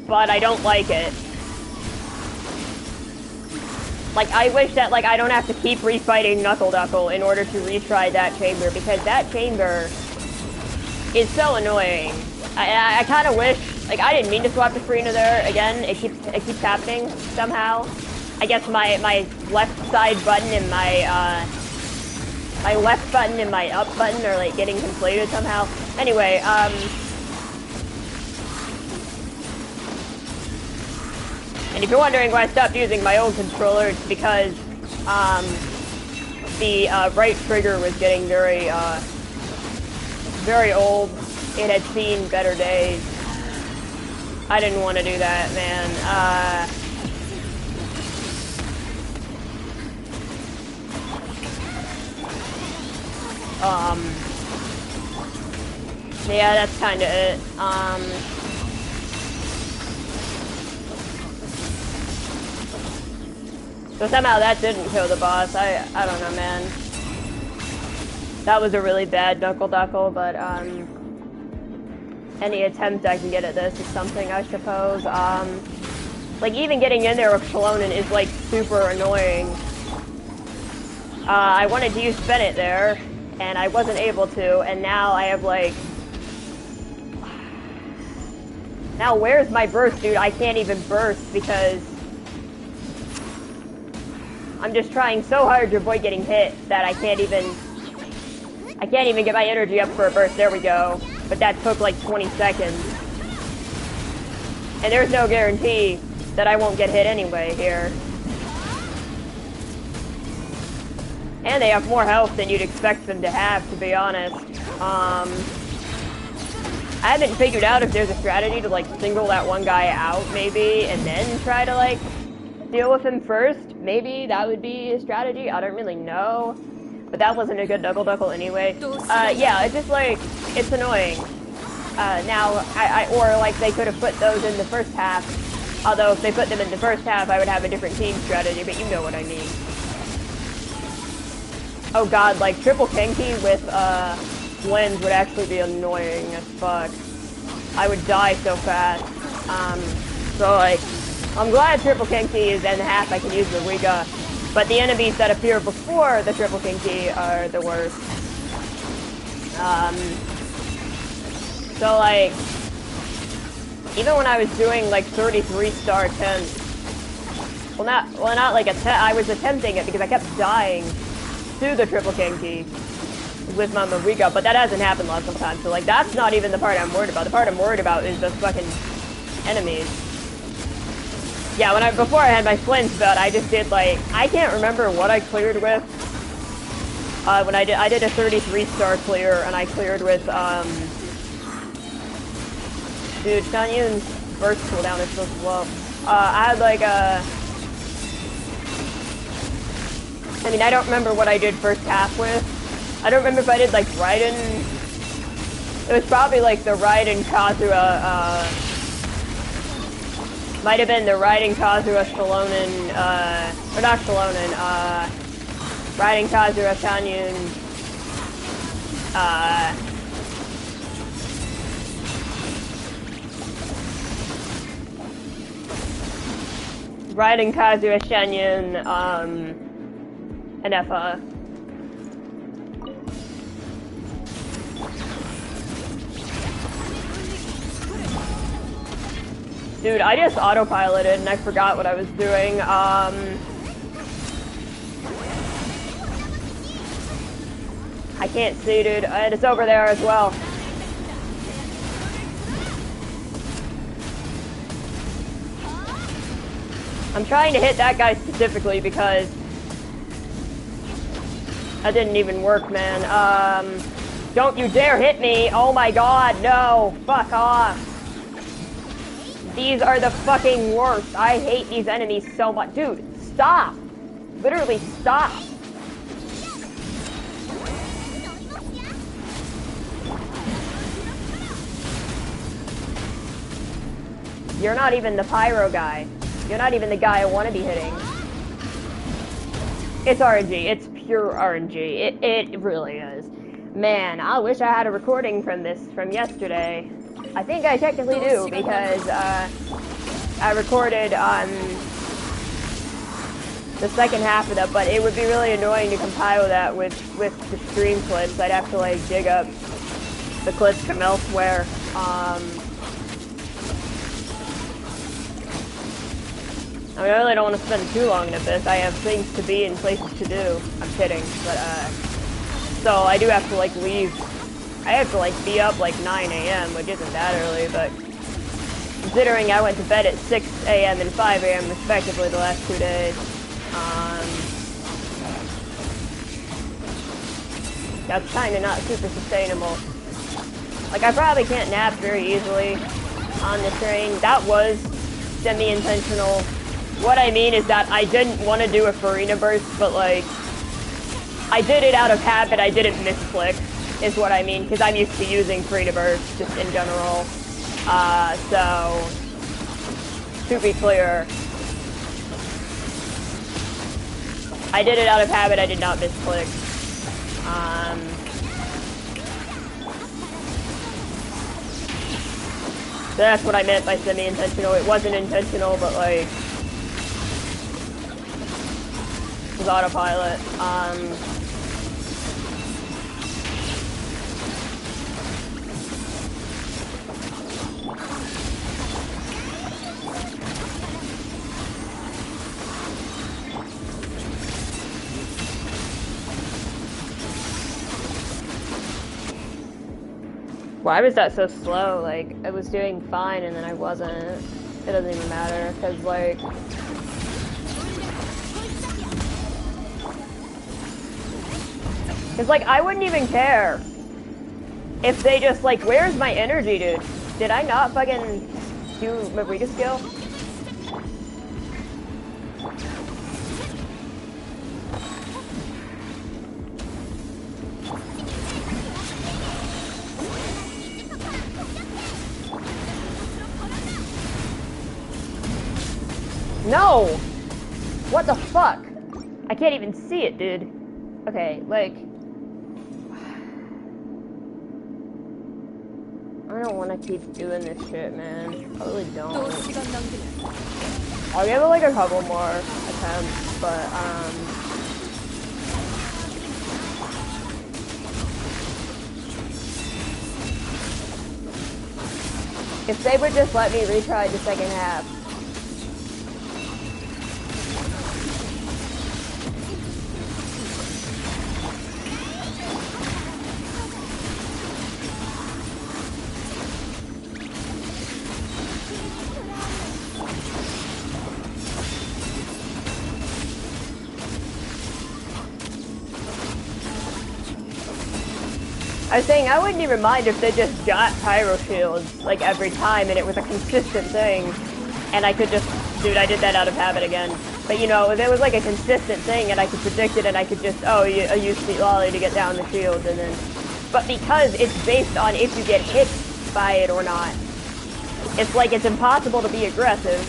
but I don't like it. Like, I wish that, like, I don't have to keep refighting Knuckle in order to retry that chamber, because that chamber is so annoying. I kind of wish, like, I didn't mean to swap to Farina there again. It keeps happening somehow. I guess my left side button and my left button and my up button are, like, getting conflated somehow. Anyway, and if you're wondering why I stopped using my old controller, it's because, the, right trigger was getting very, very old. It had seen better days. I didn't want to do that, man. Yeah, that's kind of it. So somehow that didn't kill the boss. I don't know, man. That was a really bad knuckle, but any attempt I can get at this is something, I suppose. Like, even getting in there with Shallonen is, like, super annoying. I wanted to use Bennett there, and I wasn't able to, and now I have, like... Now, where's my burst, dude? I can't even burst, because... I'm just trying so hard to avoid getting hit that I can't even get my energy up for a burst. There we go. But that took like 20 seconds. And there's no guarantee that I won't get hit anyway here. And they have more health than you'd expect them to have, to be honest. I haven't figured out if there's a strategy to like single that one guy out maybe and then try to like deal with him first. Maybe that would be a strategy. I don't really know. But that wasn't a good double anyway. Yeah, it's just like, it's annoying. Now, or like they could have put those in the first half. Although if they put them in the first half, I would have a different team strategy, but you know what I mean. Oh god, like triple Kenki with, Lens would actually be annoying as fuck. I would die so fast. So like, I'm glad triple Kenki is in half I can use the Riga, but the enemies that appear before the triple Kenki are the worst. So like, even when I was doing like 33-star attempts, well not like I was attempting it because I kept dying to the triple Kenki with my Mariga, but that hasn't happened lots of times, so like that's not even the part I'm worried about. The part I'm worried about is the fucking enemies. Yeah, before I had my Flint's belt, I just did like, I can't remember what I cleared with. When I did a 33-star clear, and I cleared with, dude, Shanyun's burst cooldown is so slow. I had like I mean, I don't remember what I did first half with. I don't remember if I did like Raiden. It was probably like the Raiden Kazuha, might have been the Raiden Kazuha Shallonen, or not Shallonen, Raiden Kazuha Shanyun, Raiden Kazuha Shanyun, and Effa. Dude, I just autopiloted and I forgot what I was doing. I can't see, dude. And it's over there as well. I'm trying to hit that guy specifically because that didn't even work, man. Don't you dare hit me! Oh my god, no! Fuck off! These are the fucking worst. I hate these enemies so much. Dude, stop! Literally stop! You're not even the pyro guy. You're not even the guy I want to be hitting. It's RNG. It's pure RNG. It really is. Man, I wish I had a recording from yesterday. I think I technically do, because I recorded on the second half of that, but it would be really annoying to compile that with the stream clips. I'd have to like dig up the clips from elsewhere. I mean, I really don't want to spend too long at this. I have things to be and places to do. I'm kidding, but so I do have to like leave. I have to like be up like 9 a.m., which isn't that early, but considering I went to bed at 6 a.m. and 5 a.m. respectively the last 2 days, that's kind of not super sustainable. Like, I probably can't nap very easily on the train. That was semi-intentional. What I mean is that I didn't want to do a Farina burst, but like, I did it out of habit. I didn't misclick, is what I mean, because I'm used to using Farina burst just in general. So, to be clear, I did it out of habit, I did not misclick. So that's what I meant by semi-intentional. It wasn't intentional, but like, it was autopilot. Why was that so slow? Like, I was doing fine and then I wasn't. It doesn't even matter, because, like... Because, like, I wouldn't even care if they just, like, where's my energy, dude? Did I not fucking do Mabrika skill? No! What the fuck? I can't even see it, dude. Okay, like... I don't want to keep doing this shit, man. I really don't. I'll give it like a couple more attempts, but, if they would just let me retry the second half. I was saying I wouldn't even mind if they just got pyro shields like every time and it was a consistent thing, and I could just, dude, I did that out of habit again. But you know, if it was like a consistent thing and I could predict it and I could just, oh, you use Sweet Lolly to get down the shield and then, but because it's based on if you get hit by it or not, it's like it's impossible to be aggressive,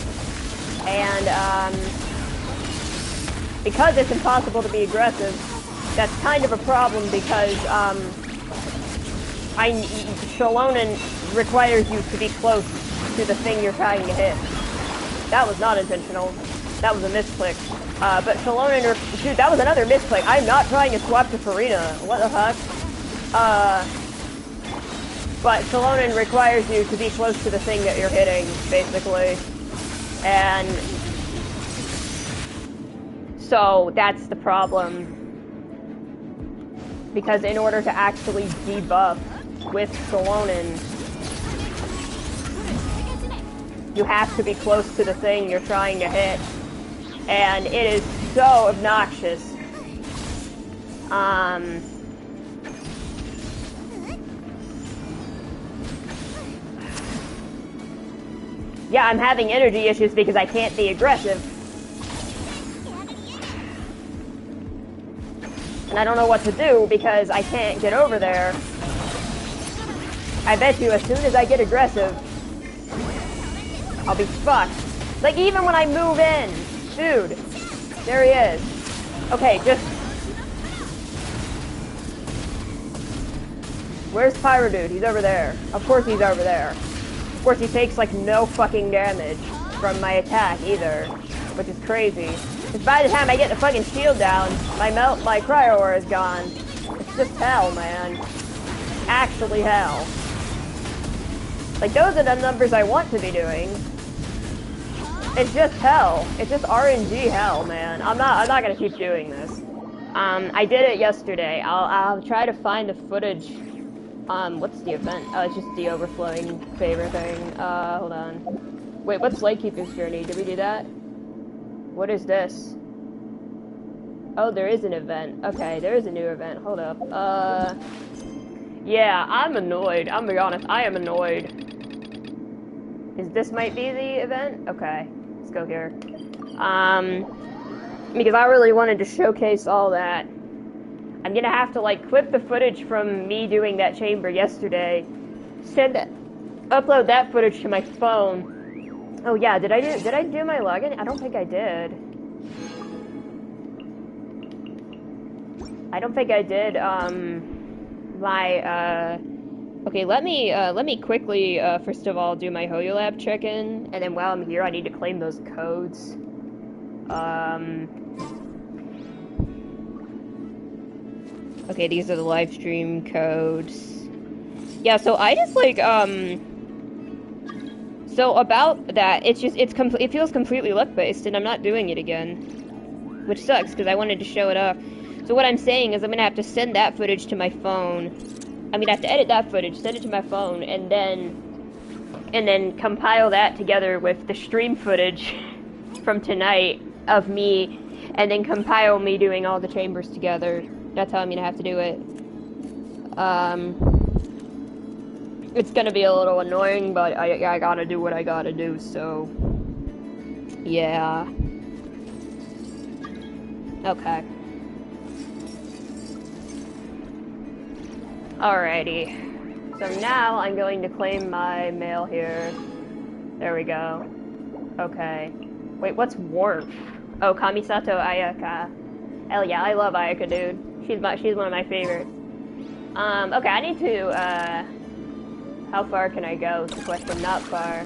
and because it's impossible to be aggressive, that's kind of a problem because Shalonen requires you to be close to the thing you're trying to hit. That was not intentional. That was a misclick. But Shalonen, dude, that was another misclick. I'm not trying to swap to Farina. What the heck? But Shalonen requires you to be close to the thing that you're hitting, basically. And so that's the problem. Because in order to actually debuff with Shalonen, you have to be close to the thing you're trying to hit. And it is so obnoxious. Yeah, I'm having energy issues because I can't be aggressive. And I don't know what to do because I can't get over there. I bet you as soon as I get aggressive, I'll be fucked. Like even when I move in, dude, there he is. Okay, just... Where's Pyro Dude? He's over there. Of course he's over there. Of course he takes like no fucking damage from my attack either, which is crazy. Because by the time I get the fucking shield down, my cryo aura is gone. It's just hell, man. Actually hell. Like those are the numbers I want to be doing. It's just hell. It's just RNG hell, man. I'm not gonna keep doing this. I did it yesterday. I'll try to find the footage. What's the event? Oh, it's just the overflowing favor thing. Hold on. Wait, what's Lightkeeper's Journey? Did we do that? What is this? Oh, there is an event. Okay, there is a new event. Hold up. Yeah, I'm annoyed. I'm gonna be honest, I am annoyed. This might be the event? Okay, let's go here. Because I really wanted to showcase all that. I'm gonna have to, like, clip the footage from me doing that chamber yesterday, upload that footage to my phone. Oh yeah, did I do my login? I don't think I did. I don't think I did, okay, let me quickly, first of all, do my Hoyo Lab check-in, and then while I'm here, I need to claim those codes. Okay, these are the live stream codes. Yeah, so I just, like, so about that, it feels completely luck-based, and I'm not doing it again. Which sucks, because I wanted to show it off. So what I'm saying is I'm gonna have to send that footage to my phone. I'm gonna have to edit that footage, send it to my phone, and then compile that together with the stream footage from tonight of me, and then compile me doing all the chambers together. That's how I'm gonna have to do it. It's gonna be a little annoying, but I gotta do what I gotta do, so... yeah. Okay. Alrighty. So now I'm going to claim my mail here. There we go. Okay. Wait, what's warmth? Oh, Kamisato Ayaka. Hell yeah, I love Ayaka, dude. She's one of my favorites. Okay, I need to, how far can I go? It's a question, not far.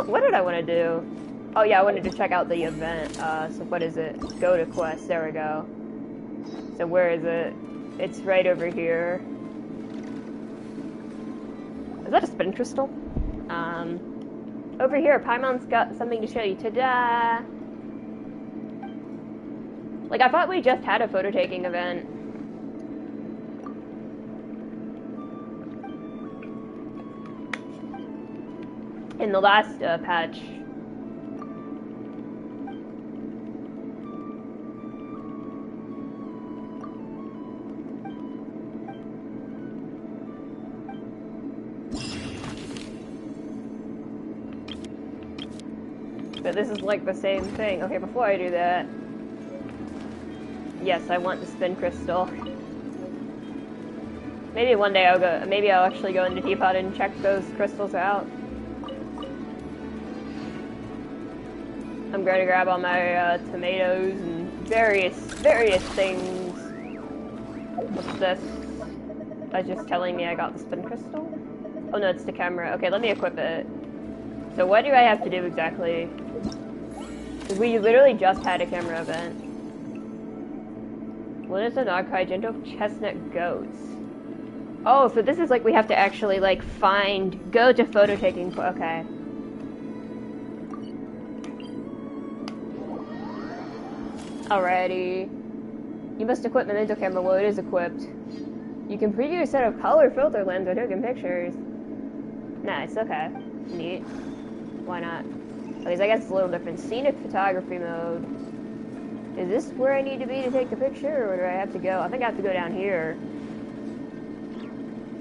What did I want to do? Oh yeah, I wanted to check out the event. So what is it? Go to quest, there we go. So where is it? It's right over here. Is that a spin crystal? Over here, Paimon's got something to show you. Ta-da! Like, I thought we just had a photo taking event. In the last patch. But this is like the same thing. Okay, before I do that... yes, I want the spin crystal. Maybe one day maybe I'll actually go into Teapot and check those crystals out. I'm going to grab all my tomatoes and various things. What's this? That's just telling me I got the spin crystal? Oh no, it's the camera. Okay, let me equip it. So what do I have to do exactly? We literally just had a camera event. Linus and Archive, gentle chestnut goats. Oh, so this is like we have to actually like go to photo taking. Okay. Alrighty. You must equip Memento camera. Well, it is equipped. You can preview a set of color filter lens or taking pictures. Nice, okay. Neat. Why not? Okay, so I guess it's a little different. Scenic photography mode. Is this where I need to be to take the picture, or where do I have to go? I think I have to go down here.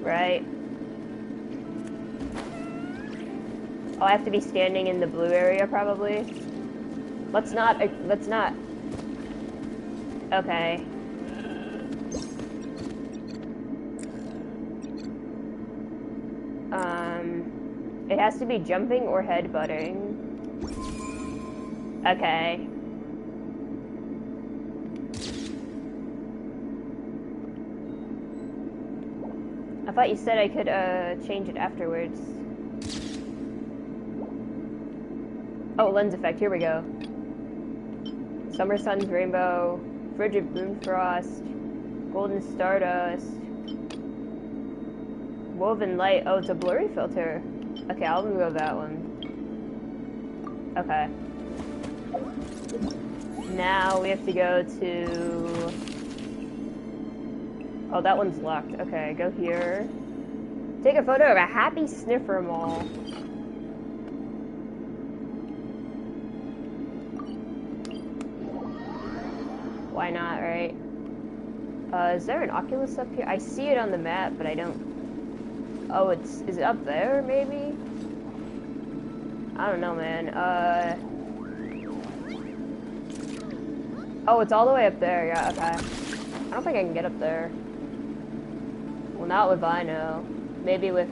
Right? Oh, I have to be standing in the blue area, probably. Let's not... okay. It has to be jumping or headbutting. Okay. I thought you said I could, change it afterwards. Oh, lens effect, here we go. Summer Sun's Rainbow, Frigid Moonfrost, Golden Stardust, Woven Light. Oh, it's a blurry filter. Okay, I'll remove that one. Okay. Now we have to go to... oh, that one's locked. Okay, go here. Take a photo of a happy sniffer mole. Why not, right? Is there an Oculus up here? I see it on the map, but I don't... oh, is it up there, maybe? I don't know, man. Oh, it's all the way up there, yeah, okay. I don't think I can get up there. Well, not with Vino. Maybe with,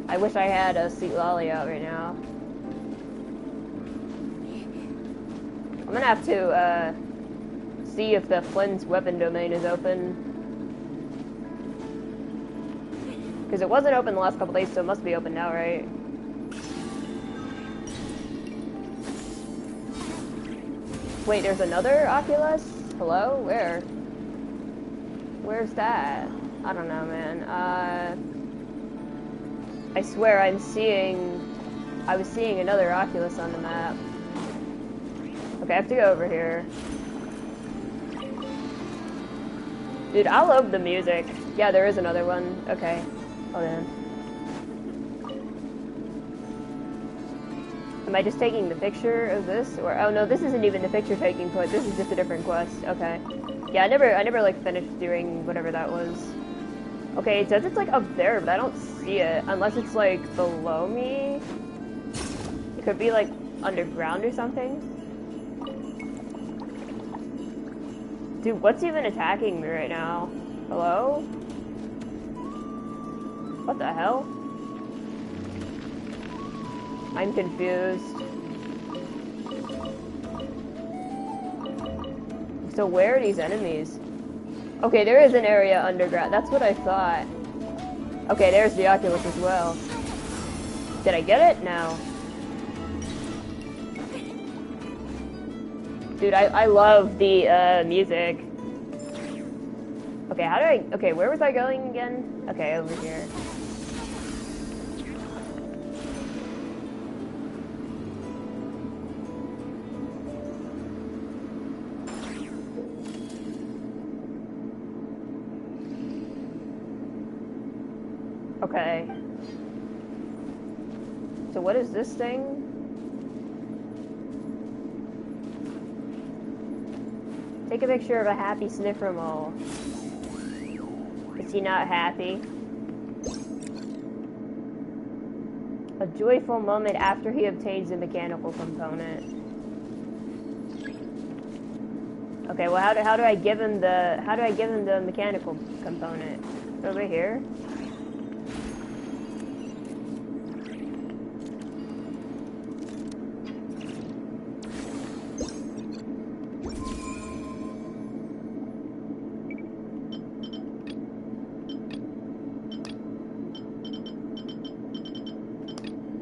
I wish I had a Sweet Lolly out right now. I'm gonna have to, see if the Flynn's weapon domain is open. Because it wasn't open the last couple days, so it must be open now, right? Wait, there's another Oculus? Hello? Where? Where's that? I don't know, man. I swear I was seeing another Oculus on the map. Okay, I have to go over here. Dude, I love the music. Yeah, there is another one. Okay. Hold on. Am I just taking the picture of this? Or, oh no, this isn't even the picture taking point. This is just a different quest. Okay. Yeah, I never like finished doing whatever that was. Okay, it says it's like up there, but I don't see it. Unless it's like below me. It could be like underground or something. Dude, what's even attacking me right now? Hello? What the hell? I'm confused. So where are these enemies? Okay, there is an area underground. That's what I thought. Okay, there's the Oculus as well. Did I get it? No. Dude, I love the music. Okay, how do I... Okay, where was I going again? Okay, over here. Okay. So what is this thing? Take a picture of a happy sniffer mole. Is he not happy? A joyful moment after he obtains the mechanical component. Okay, well how do I give him the mechanical component? Over here?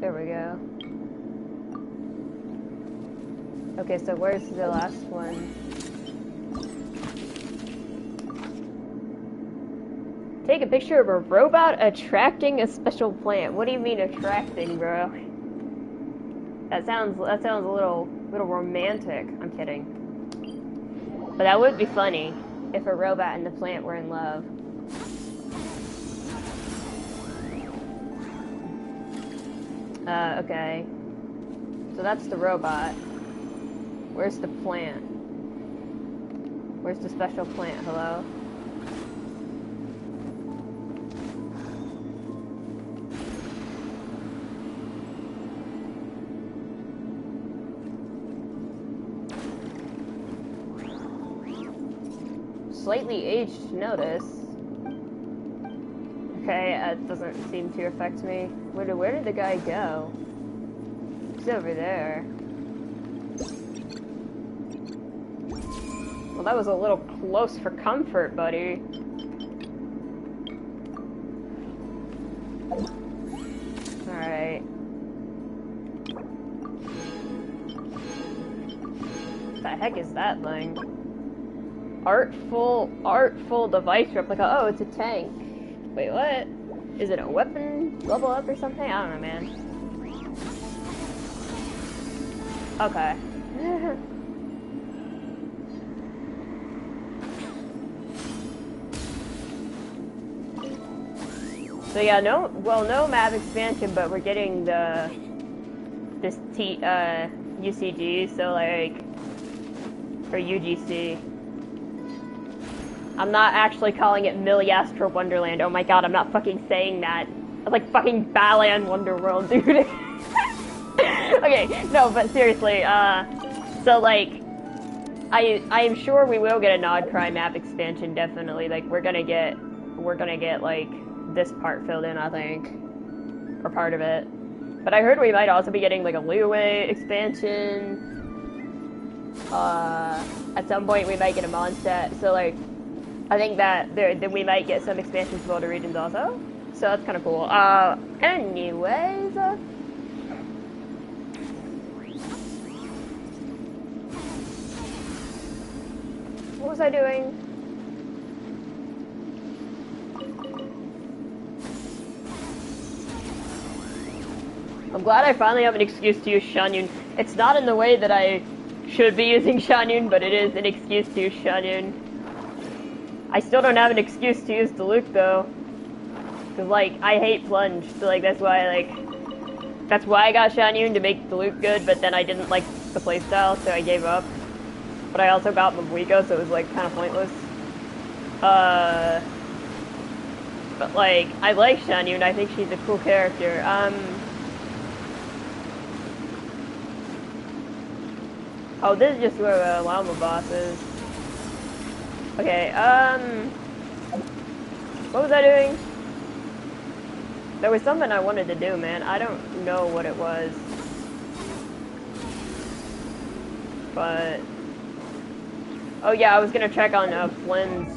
There we go. Okay, so where's the last one? Take a picture of a robot attracting a special plant. What do you mean attracting, bro? That sounds a little romantic. I'm kidding. But that would be funny if a robot and the plant were in love. Okay. So that's the robot. Where's the plant? Where's the special plant? Hello? Slightly aged notice. Okay, that doesn't seem to affect me. Where did the guy go? He's over there. Well, that was a little close for comfort, buddy. Alright. What the heck is that thing? Artful device replica. Oh, it's a tank. Wait, what? Is it a weapon level up or something? I don't know, man. Okay. So yeah, no map expansion, but we're getting this UCG, so like, or UGC. I'm not actually calling it Milliastra Wonderland. Oh my god, I'm not fucking saying that. It's like fucking Balan Wonderworld, dude. Okay, no, but seriously, so like, I am sure we will get a Nod Cry map expansion, definitely. Like, we're gonna get like this part filled in, I think, or part of it. But I heard we might also be getting like a Liyue expansion. At some point we might get a Mondstadt, so like, I think that we might get some expansions to older regions also. So that's kind of cool. Anyways. What was I doing? I'm glad I finally have an excuse to use Shanyun. It's not in the way that I should be using Shanyun, but it is an excuse to use Shanyun. I still don't have an excuse to use Diluc though. Cause like, I hate Plunge, so like that's why I got Shanyun to make Diluc good, but then I didn't like the playstyle, so I gave up. But I also got Mabuiko, so it was like kind of pointless. But like, I like Shanyun, I think she's a cool character. Oh, this is just where the llama boss is. Okay, what was I doing? There was something I wanted to do, man. I don't know what it was. But... oh yeah, I was gonna check on, Flynn's...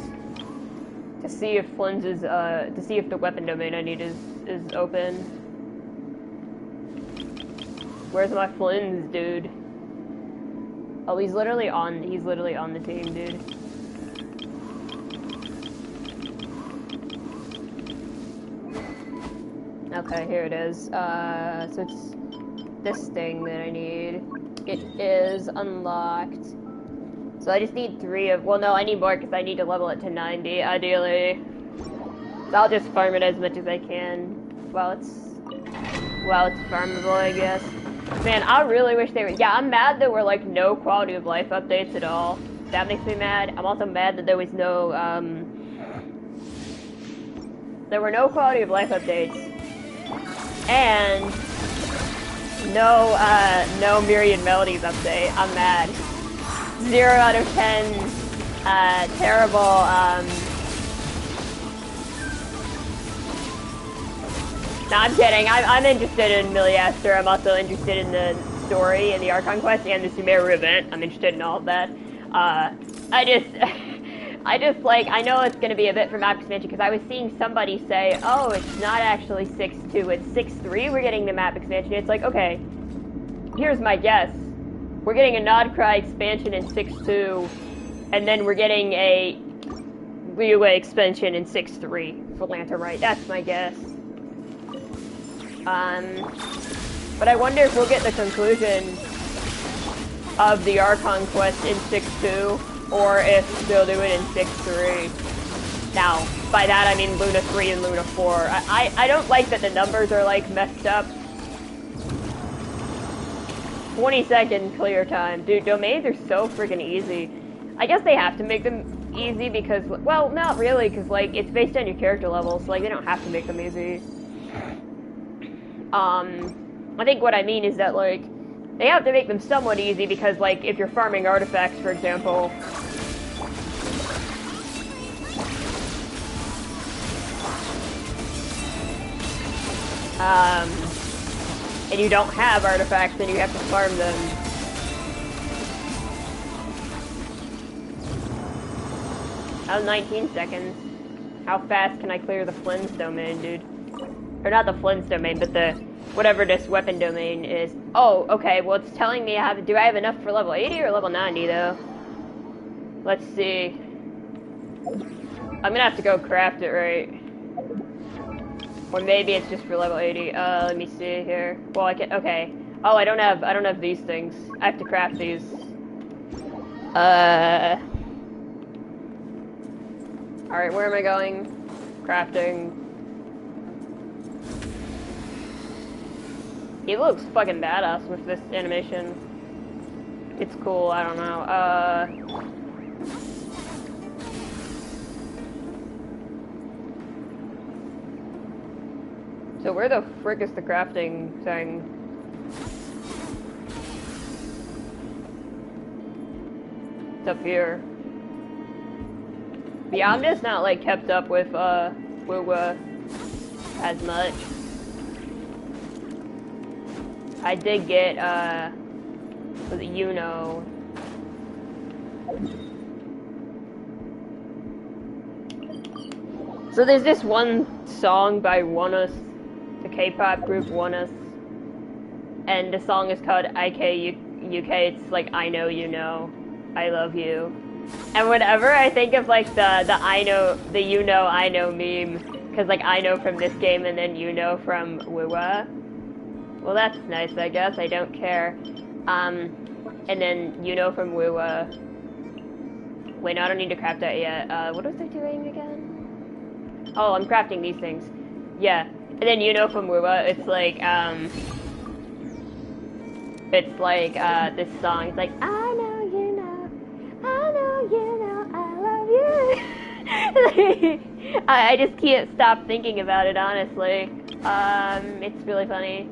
to see if Flynn's is, to see if the weapon domain I need is open. Where's my Flynn's, dude? Oh, he's literally on the team, dude. Okay, here it is. So it's this thing that I need. It is unlocked. So I just need 3 of, well no, I need more because I need to level it to 90, ideally. So I'll just farm it as much as I can while it's farmable, I guess. Man, I really wish they were, yeah, I'm mad there were like no quality of life updates at all. That makes me mad. I'm also mad that there was no, there were no quality of life updates. And no Myriad Melodies update. I'm mad. 0 out of 10, terrible, no, I'm kidding. I'm interested in Miliaster. I'm also interested in the story and the Archon quest and the Sumeru event. I'm interested in all of that. I just like, I know it's going to be a bit for map expansion because I was seeing somebody say, oh, it's not actually 6.2, it's 6.3 we're getting the map expansion. It's like, okay, here's my guess. We're getting a Nodcry expansion in 6.2, and then we're getting a Liyue expansion in 6.3 for Lanterite. That's my guess. But I wonder if we'll get the conclusion of the Archon quest in 6.2, or if they'll do it in 6.3. Now, by that I mean Luna 3 and Luna 4. I don't like that the numbers are like messed up. 20-second clear time. Dude, domains are so freaking easy. I guess they have to make them easy because, well, not really, because like it's based on your character level, so like they don't have to make them easy. I think what I mean is that, like, they have to make them somewhat easy because, like, if you're farming artifacts, for example, and you don't have artifacts, then you have to farm them. That was 19 seconds. How fast can I clear the Flynn's domain, dude? Or not the Flynn's domain, but the whatever this weapon domain is. Oh, okay, well it's telling me do I have enough for level 80 or level 90 though? Let's see. I'm gonna have to go craft it, right? Or maybe it's just for level 80. Let me see here. Well, I can, okay. Oh, I don't have these things. I have to craft these. Alright, where am I going? Crafting. He looks fucking badass with this animation. It's cool, I don't know. So where the frick is the crafting thing? It's up here. Yeah, I'm just not like kept up with WoW as much. I did get was it So there's this one song by ONEUS, the K-pop group ONEUS, and the song is called UK. It's like I know you know, I love you. And whenever I think of like the I know, the you know I know meme, because like I know from this game and then you know from WUWA. Well, that's nice, I guess. I don't care. And then you know from WUWA. Wait, no, I don't need to craft that yet. What was I doing again? Oh, I'm crafting these things. Yeah. And then you know from WUWA, it's like this song. It's like, I know you know, I know you know, I love you. I just can't stop thinking about it, honestly. It's really funny.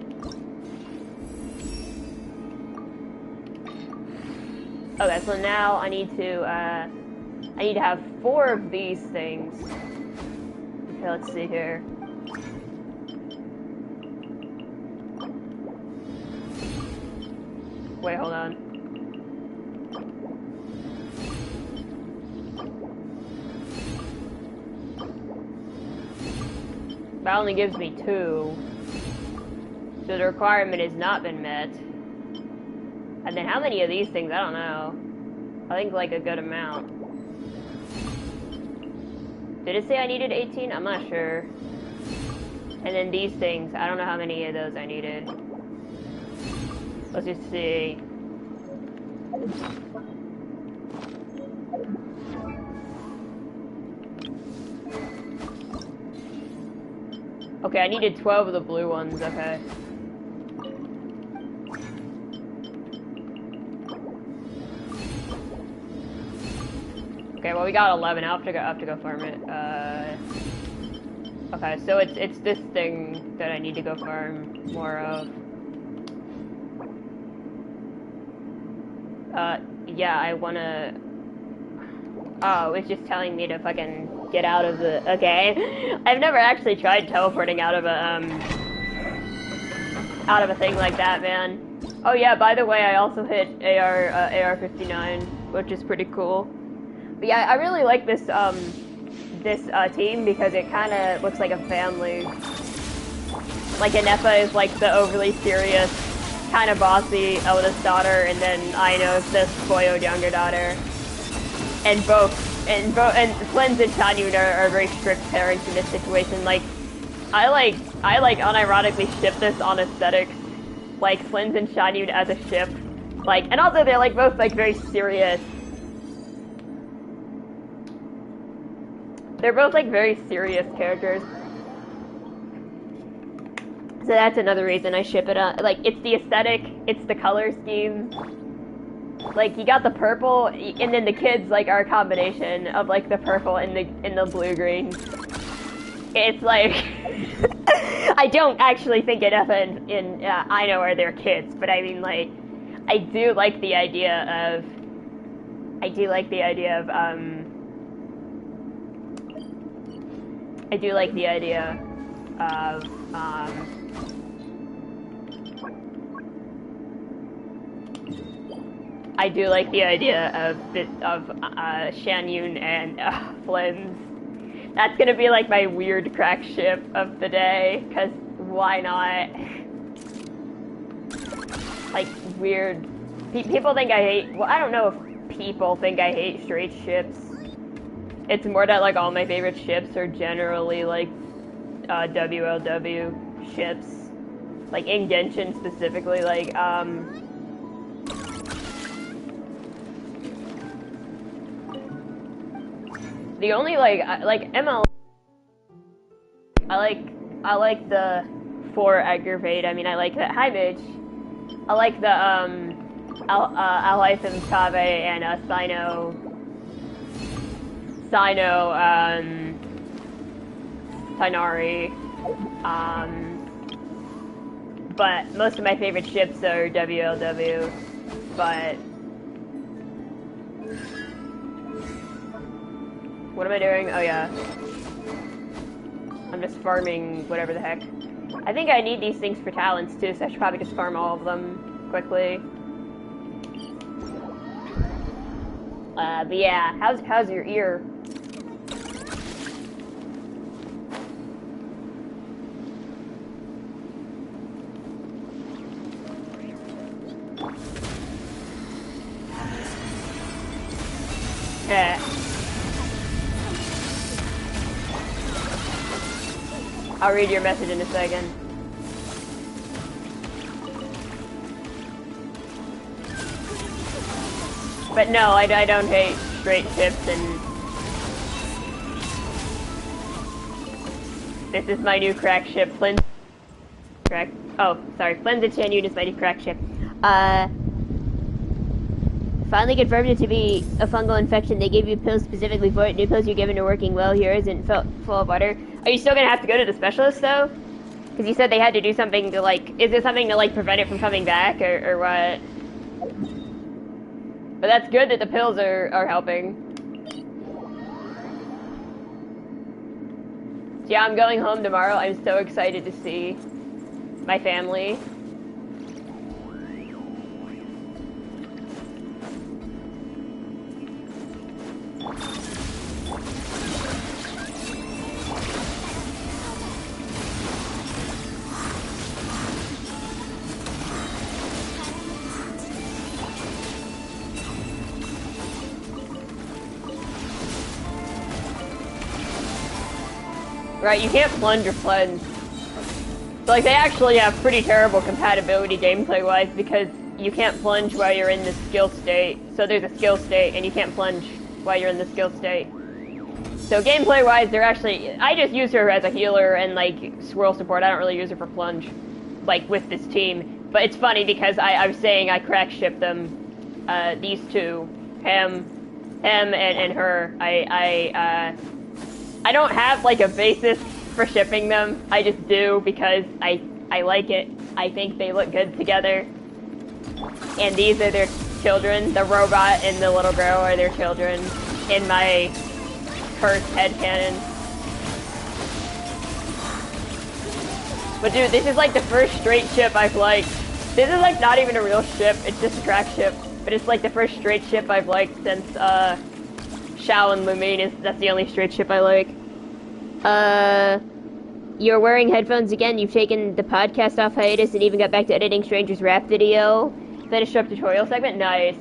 Okay, so now I need to have 4 of these things. Okay, let's see here. Wait, hold on. That only gives me 2. So the requirement has not been met. And then how many of these things? I don't know. I think like a good amount. Did it say I needed 18? I'm not sure. And then these things, I don't know how many of those I needed. Let's just see. Okay, I needed 12 of the blue ones, okay. Okay, well we got 11. I'll have to go farm it. Okay, so it's this thing that I need to go farm more of. Yeah, I wanna. Oh, it's just telling me to fucking get out of the. Okay, I've never actually tried teleporting out of a thing like that, man. Oh yeah, by the way, I also hit AR-59, which is pretty cool. But yeah, I really like this team because it kind of looks like a family. Like Anepa is like the overly serious, kind of bossy eldest daughter, and then Aino is the spoiled younger daughter. And Flins and Chanyun are very strict parents in this situation. Like, I unironically ship this on aesthetics, like Flins and Chanyun as a ship. Like, and also they're like both like very serious. They're both like very serious characters. So that's another reason I ship it on. Like, it's the aesthetic, it's the color scheme. Like, you got the purple, and then the kids like are a combination of like the purple and the blue-green. It's like I don't actually think enough in I know are their kids, but I mean like I do like the idea of I do like the idea of Shanyun and Flins. That's gonna be like my weird crack ship of the day, cause why not? Like weird. People think I hate. Well, I don't know if people think I hate straight ships. It's more that like all my favorite ships are generally like WLW ships. Like in Genshin specifically, like the only like ML. I like the 4 aggravate. I mean, I like the high mage. I like the Alhytham Tave and Sinari. But most of my favorite ships are WLW. But what am I doing? Oh yeah. I'm just farming whatever the heck. I think I need these things for talents too, so I should probably just farm all of them quickly. But yeah, how's your ear? Yeah. I'll read your message in a second. But no, I don't hate straight ships, and this is my new crack ship. Flynn's crack. Oh, sorry. Flynn's a Chan is my new crack ship. Finally confirmed it to be a fungal infection. They gave you pills specifically for it. New pills you're given are working well. Here isn't full of water. Are you still gonna have to go to the specialist though? Because you said they had to do something to like. Is there something to like prevent it from coming back, or what? But that's good that the pills are helping. So yeah, I'm going home tomorrow. I'm so excited to see my family. Right, you can't plunge or plunge. So, like, they actually have pretty terrible compatibility gameplay-wise because you can't plunge while you're in the skill state. So there's a skill state, and you can't plunge while you're in the skill state. So gameplay-wise, they're actually... I just use her as a healer and, like, swirl support. I don't really use her for plunge, like, with this team. But it's funny because I was saying I crack ship them, these two. Him and her. I don't have, like, a basis for shipping them. I just do because I like it. I think they look good together. And these are their children. The robot and the little girl are their children in my first headcanon. But dude, this is like the first straight ship I've liked. This is like not even a real ship. It's just a track ship. But it's like the first straight ship I've liked since, Shao and Lumine. That's the only straight ship I like. You're wearing headphones again. You've taken the podcast off hiatus and even got back to editing Stranger's rap video. Finished up tutorial segment. Nice.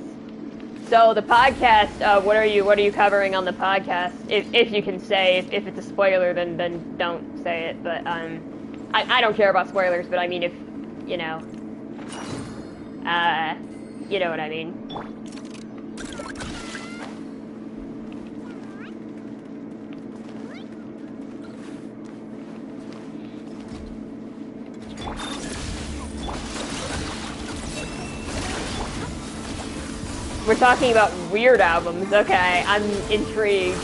So the podcast. What are you covering on the podcast? If you can say. If it's a spoiler, then don't say it. But I don't care about spoilers. But I mean, if you know, you know what I mean. We're talking about weird albums. Okay, I'm intrigued.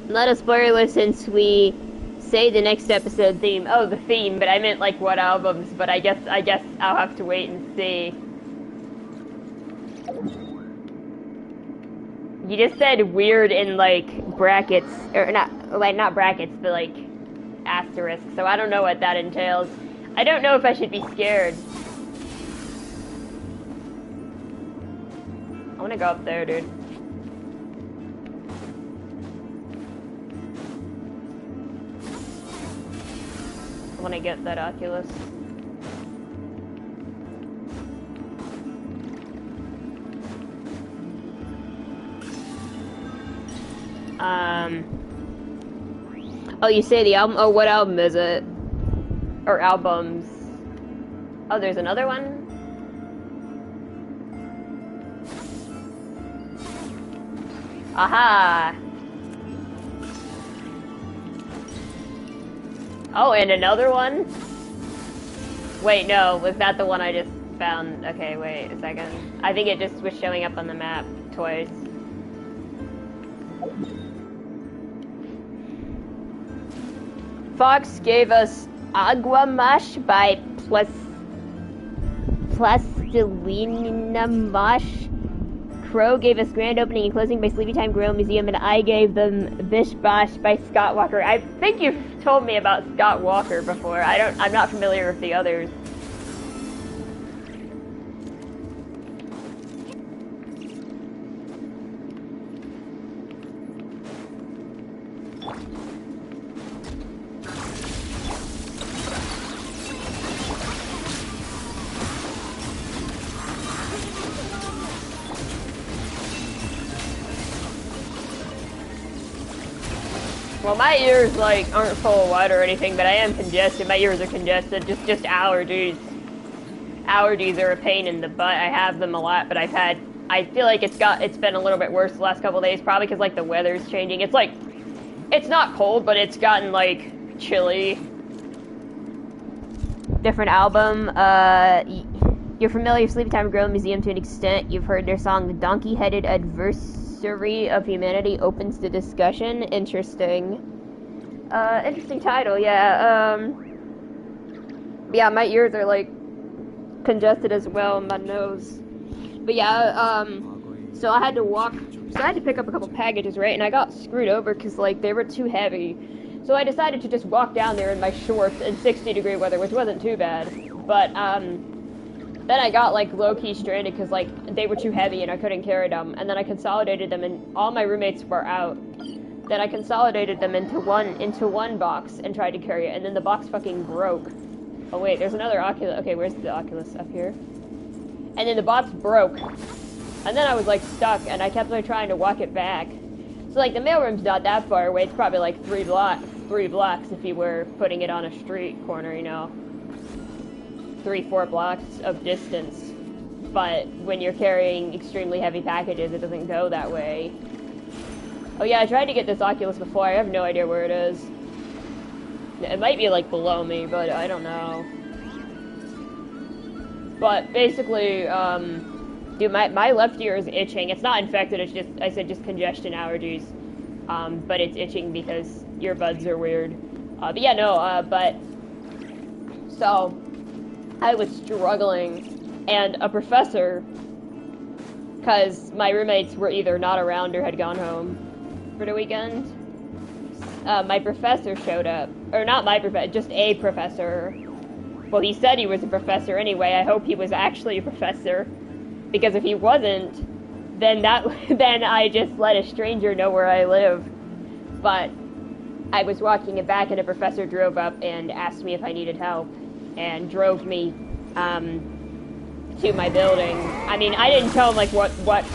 Not a spoiler since we say the next episode theme. Oh, the theme, but I meant like what albums, but I guess I'll have to wait and see. You just said weird in like brackets, or not brackets, but like asterisks, so I don't know what that entails. I don't know if I should be scared. I wanna go up there, dude. When I get that Oculus. Oh, you say the album? Oh, what album is it? Or albums? Oh, there's another one? Aha! Oh, and another one? Wait, no, was that the one I just found? Okay, wait a second. I think it just was showing up on the map twice. Fox gave us Agua Mash by Plus Selena Mosh. Crow gave us grand opening and closing by Sleepytime Grill Museum, and I gave them Bish Bosh by Scott Walker. I think you've told me about Scott Walker before. I'm not familiar with the others. Well, my ears, like, aren't full of water or anything, but I am congested. My ears are congested. Just allergies. Allergies are a pain in the butt. I have them a lot, but I feel like it's been a little bit worse the last couple of days, probably because, like, the weather's changing. It's, like, it's not cold, but it's gotten, like, chilly. Different album. You're familiar with Sleepytime Grill Museum to an extent. You've heard their song, The Donkey-Headed Adversary of Humanity Opens the Discussion. Interesting. Interesting title, yeah. Yeah, my ears are, like, congested as well, my nose. But yeah, so I had to pick up a couple packages, right? And I got screwed over because, like, they were too heavy. So I decided to just walk down there in my shorts in 60-degree weather, which wasn't too bad. But, then I got, like, low-key stranded because, like, they were too heavy and I couldn't carry them. And then I consolidated them, and all my roommates were out. Then I consolidated them into one box and tried to carry it, and then the box fucking broke. Oh wait, there's another Oculus. Okay, where's the Oculus? Up here. And then the box broke. And then I was, like, stuck, and I kept, like, trying to walk it back. So, like, the mailroom's not that far away. It's probably, like, 3 blocks if you were putting it on a street corner, you know. 3-4 blocks of distance, but when you're carrying extremely heavy packages, it doesn't go that way. Oh yeah, I tried to get this Oculus before. I have no idea where it is. It might be, like, below me, but I don't know. But basically, dude, my left ear is itching. It's not infected, it's just, I said, just congestion allergies. But it's itching because earbuds are weird. But yeah, no, but, so, I was struggling, and a professor, because my roommates were either not around or had gone home for the weekend, my professor showed up. Or not my professor, just a professor. Well, he said he was a professor anyway. I hope he was actually a professor, because if he wasn't, then then I just let a stranger know where I live. But I was walking it back, and a professor drove up and asked me if I needed help, and drove me to my building. I mean, I didn't tell him, like, what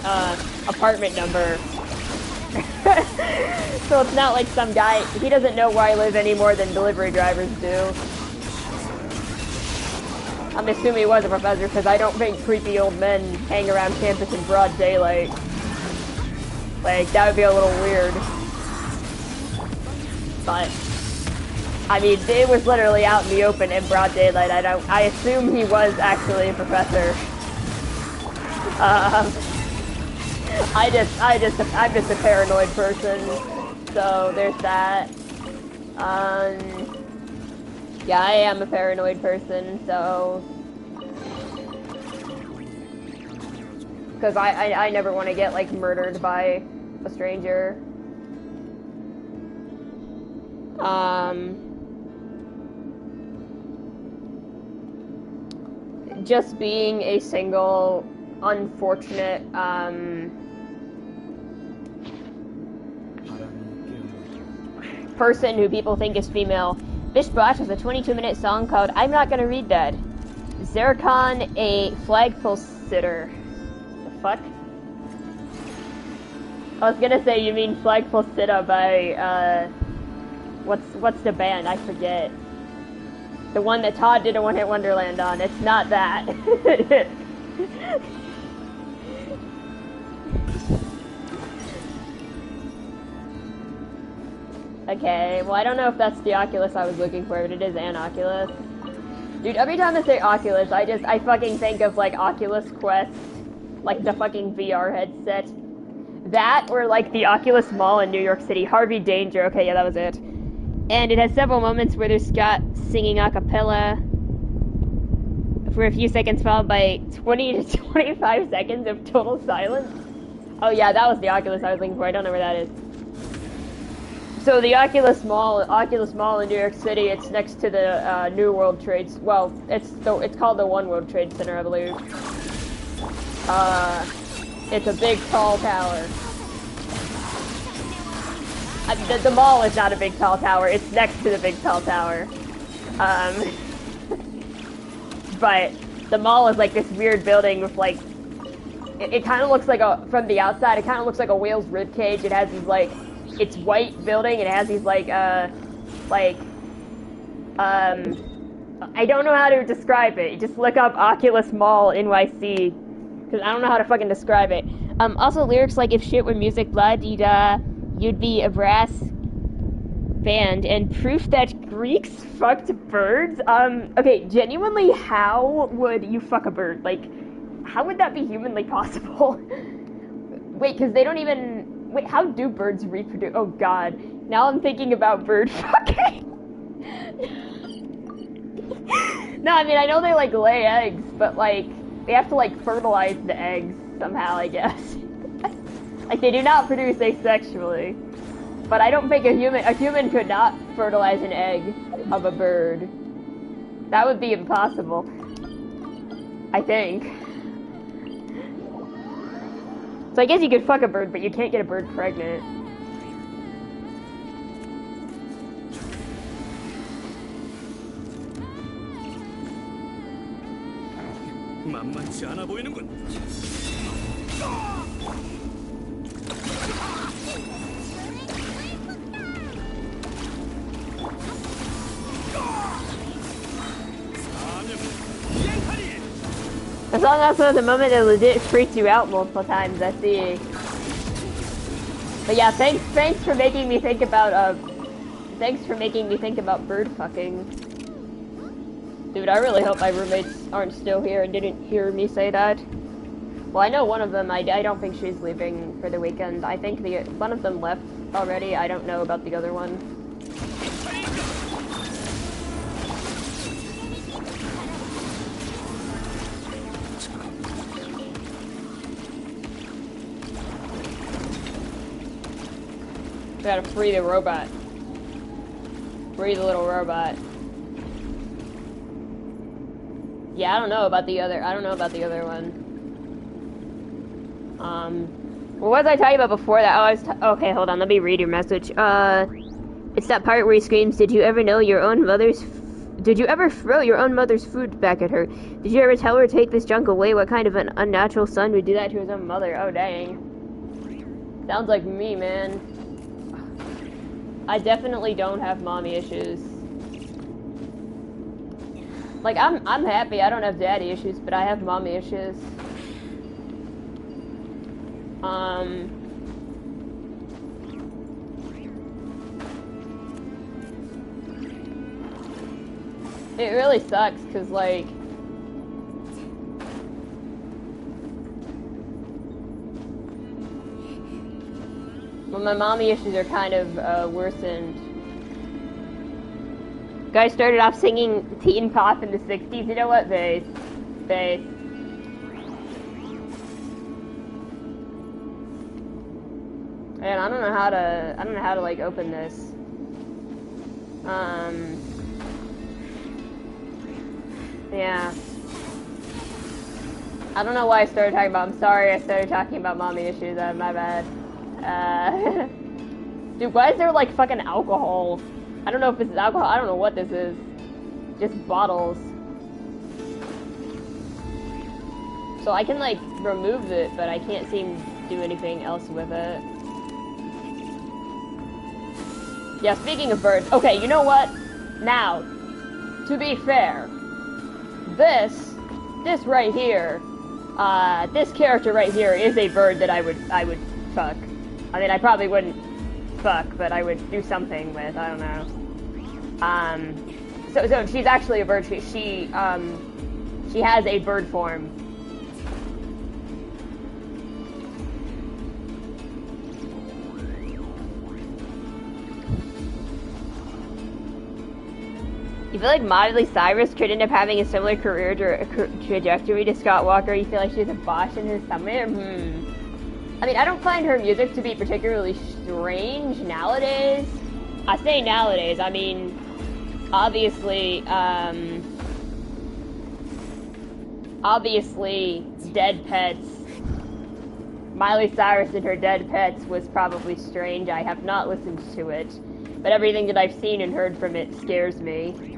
apartment number. So it's not like some guy, he doesn't know where I live any more than delivery drivers do. I'm assuming he was a professor, because I don't think creepy old men hang around campus in broad daylight. Like, that would be a little weird. But I mean, it was literally out in the open in broad daylight. I assume he was actually a professor. I'm just a paranoid person. So there's that. Yeah, I am a paranoid person, so. Because I never want to get, like, murdered by a stranger. Just being a single, unfortunate, person who people think is female. Bish Bosh has a 22-minute song called I'm Not Gonna Read That. Zerkon, a flagpole sitter. The fuck? I was gonna say, you mean Flagpole Sitta by, what's the band? I forget. The one that Todd did a One Hit Wonderland on. It's not that. Okay, well, I don't know if that's the Oculus I was looking for, but it is an Oculus. Dude, every time I say Oculus, I fucking think of, like, Oculus Quest. Like, the fucking VR headset. That, or, like, the Oculus Mall in New York City. Harvey Danger. Okay, yeah, that was it. And it has several moments where there's Scott singing a cappella. for a few seconds, followed by 20 to 25 seconds of total silence. Oh yeah, that was the Oculus I was looking for. I don't know where that is. So the Oculus Mall in New York City. It's next to the New World Trade. Well, it's called the One World Trade Center, I believe. It's a big, tall tower. The mall is not a big, tall tower. It's next to the big, tall tower. But the mall is like this weird building with like. It kind of looks like from the outside. It kind of looks like a whale's rib cage. It has these like. It's white building. It has these like I don't know how to describe it. Just look up Oculus Mall NYC, because I don't know how to fucking describe it. Also lyrics like if shit were music, blah dee da, you'd be a brass band, and proof that Greeks fucked birds. Okay, genuinely, how would you fuck a bird? Like, how would that be humanly possible? Wait, because they don't even. Wait, how do birds reproduce? Oh god. Now I'm thinking about bird fucking. No, I mean, I know they, like, lay eggs, but, like, they have to, like, fertilize the eggs somehow, I guess. Like, they do not produce asexually. But I don't think a human could not fertilize an egg of a bird. That would be impossible. I think. So I guess you could fuck a bird, but you can't get a bird pregnant. 만만치 않아 보이는군. As long as at the moment it legit freaks you out multiple times, I see. But yeah, thanks for making me think about bird fucking. Dude, I really hope my roommates aren't still here and didn't hear me say that. Well, I know one of them, I don't think she's leaving for the weekend. I think one of them left already. I don't know about the other one. We gotta free the robot. Free the little robot. Yeah, I don't know about the other one. What was I talking about before that? Oh, okay, hold on, let me read your message. It's that part where he screams, did you ever throw your own mother's food back at her? Did you ever tell her to take this junk away? What kind of an unnatural son would do that to his own mother? Oh, dang. Sounds like me, man. I definitely don't have mommy issues. Like, I'm happy I don't have daddy issues, but I have mommy issues. It really sucks, cause like, well, my mommy issues are kind of worsened. Guys started off singing teen pop in the 60s. You know what, bass? Bass. Man, I don't know how to like open this. Yeah. I don't know why I started talking about. I'm sorry, I started talking about mommy issues. My bad. Dude, why is there like fucking alcohol? I don't know if this is alcohol. I don't know what this is. Just bottles. So I can like remove it, but I can't seem to do anything else with it. Yeah, speaking of birds. Okay, you know what? Now, to be fair, this right here, this character right here is a bird that I would fuck. I mean, I probably wouldn't fuck, but I would do something with. I don't know. So she's actually a bird. She has a bird form. You feel like Miley Cyrus could end up having a similar career trajectory to Scott Walker? You feel like she's a Bosch in her summer? I mean, I don't find her music to be particularly strange nowadays. I say nowadays, I mean, obviously, Dead Pets. Miley Cyrus and her Dead Pets was probably strange. I have not listened to it, but everything that I've seen and heard from it scares me.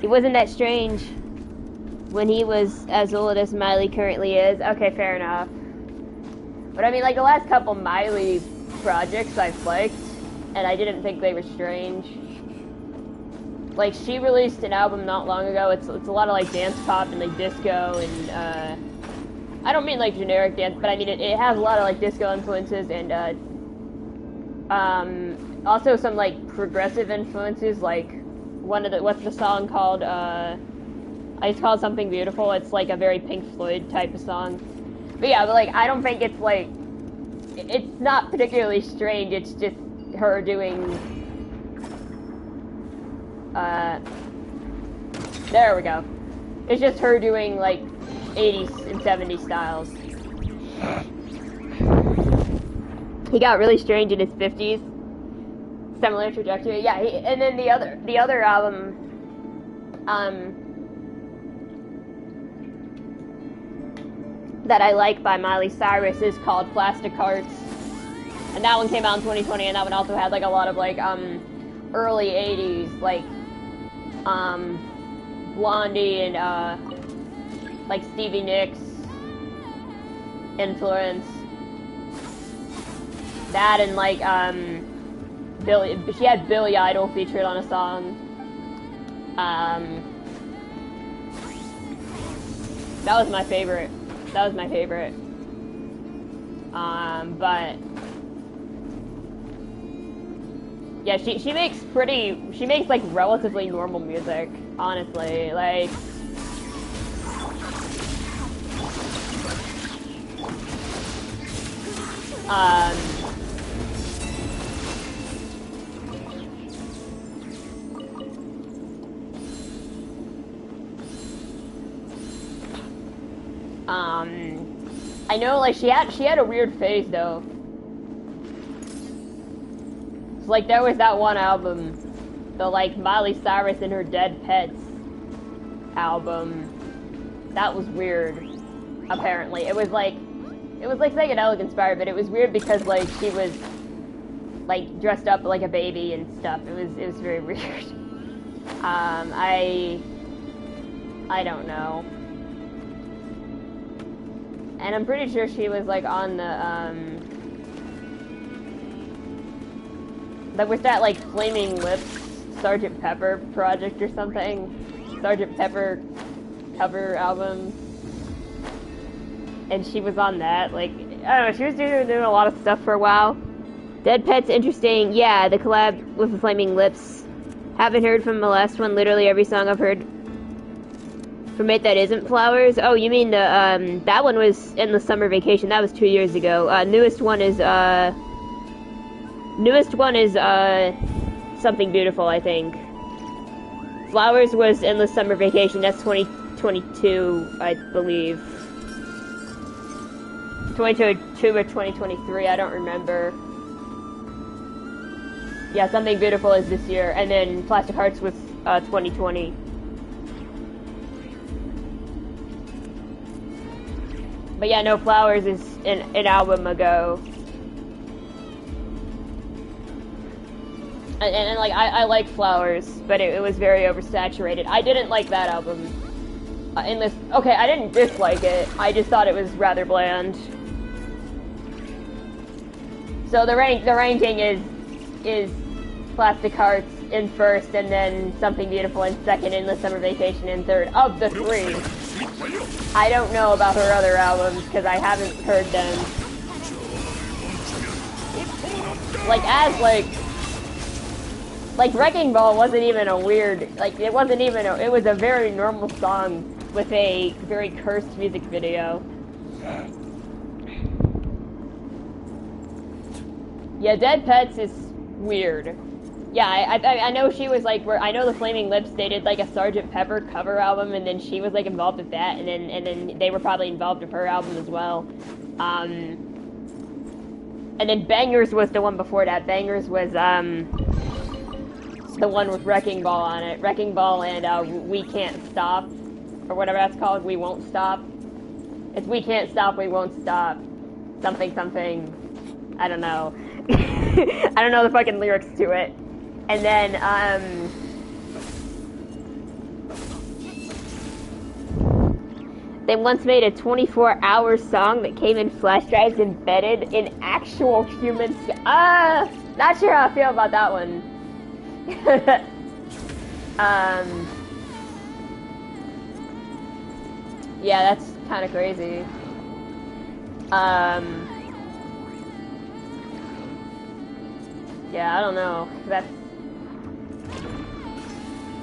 It wasn't that strange when he was as old as Miley currently is. Okay, fair enough. But I mean, like, the last couple Miley projects I've liked, and I didn't think they were strange. Like, she released an album not long ago. It's a lot of, like, dance pop and, like, disco and, I don't mean, like, generic dance, but I mean, it has a lot of, like, disco influences and, also some, like, progressive influences, like, what's the song called, it's called Something Beautiful. It's, like, a very Pink Floyd type of song. But yeah, but, like, I don't think it's, like, it's not particularly strange, it's just her doing, there we go. It's just her doing, like, 80s and 70s styles. He got really strange in his 50s. Similar trajectory. Yeah, and then the other album, that I like by Miley Cyrus is called Plastic Hearts. And that one came out in 2020, and that one also had, like, a lot of, like, early 80s, like, Blondie and, like, Stevie Nicks influence. That and, like, she had Billy Idol featured on a song. That was my favorite. But yeah, she makes like relatively normal music, honestly. Like, I know, like, she had a weird phase though. It's like there was that one album, the, like, Miley Cyrus and her Dead Pets album. That was weird. Apparently, it was like psychedelic inspired, but it was weird because, like, she was, like, dressed up like a baby and stuff. It was very weird. I don't know. And I'm pretty sure she was, like, on the, like, with that, like, Flaming Lips Sgt. Pepper project or something. Sgt. Pepper cover album. And she was on that, like, I don't know, she was doing a lot of stuff for a while. Dead Pet's interesting. Yeah, the collab with the Flaming Lips. Haven't heard from the last one. Literally every song I've heard from it that isn't Flowers. Oh, you mean the, that one was in the Summer Vacation. That was 2 years ago. Newest one is Something Beautiful, I think. Flowers was in the Summer Vacation. That's 2022, I believe. 2022 or 2023, I don't remember. Yeah, Something Beautiful is this year, and then Plastic Hearts was 2020. But yeah, no, Flowers is an album ago. And like, I like Flowers, but it was very oversaturated. I didn't like that album. Okay, I didn't dislike it. I just thought it was rather bland. So the ranking is Plastic Hearts in first, and then Something Beautiful in second, and the Summer Vacation in third. Of the three, I don't know about her other albums because I haven't heard them. Like Wrecking Ball wasn't even a weird, like, it was a very normal song with a very cursed music video. Yeah, Dead Pets is weird. Yeah, I know she was like, I know the Flaming Lips, they did like a Sgt. Pepper cover album, and then she was like involved with that, and then they were probably involved with her album as well. And then Bangers was the one before that. Bangers was the one with Wrecking Ball on it. Wrecking Ball and We Can't Stop, or whatever that's called. We Won't Stop. It's We Can't Stop, We Won't Stop. Something, something. I don't know. I don't know the fucking lyrics to it. And then, they once made a 24-hour song that came in flash drives embedded in actual human... not sure how I feel about that one. Yeah, that's kind of crazy. Yeah, I don't know.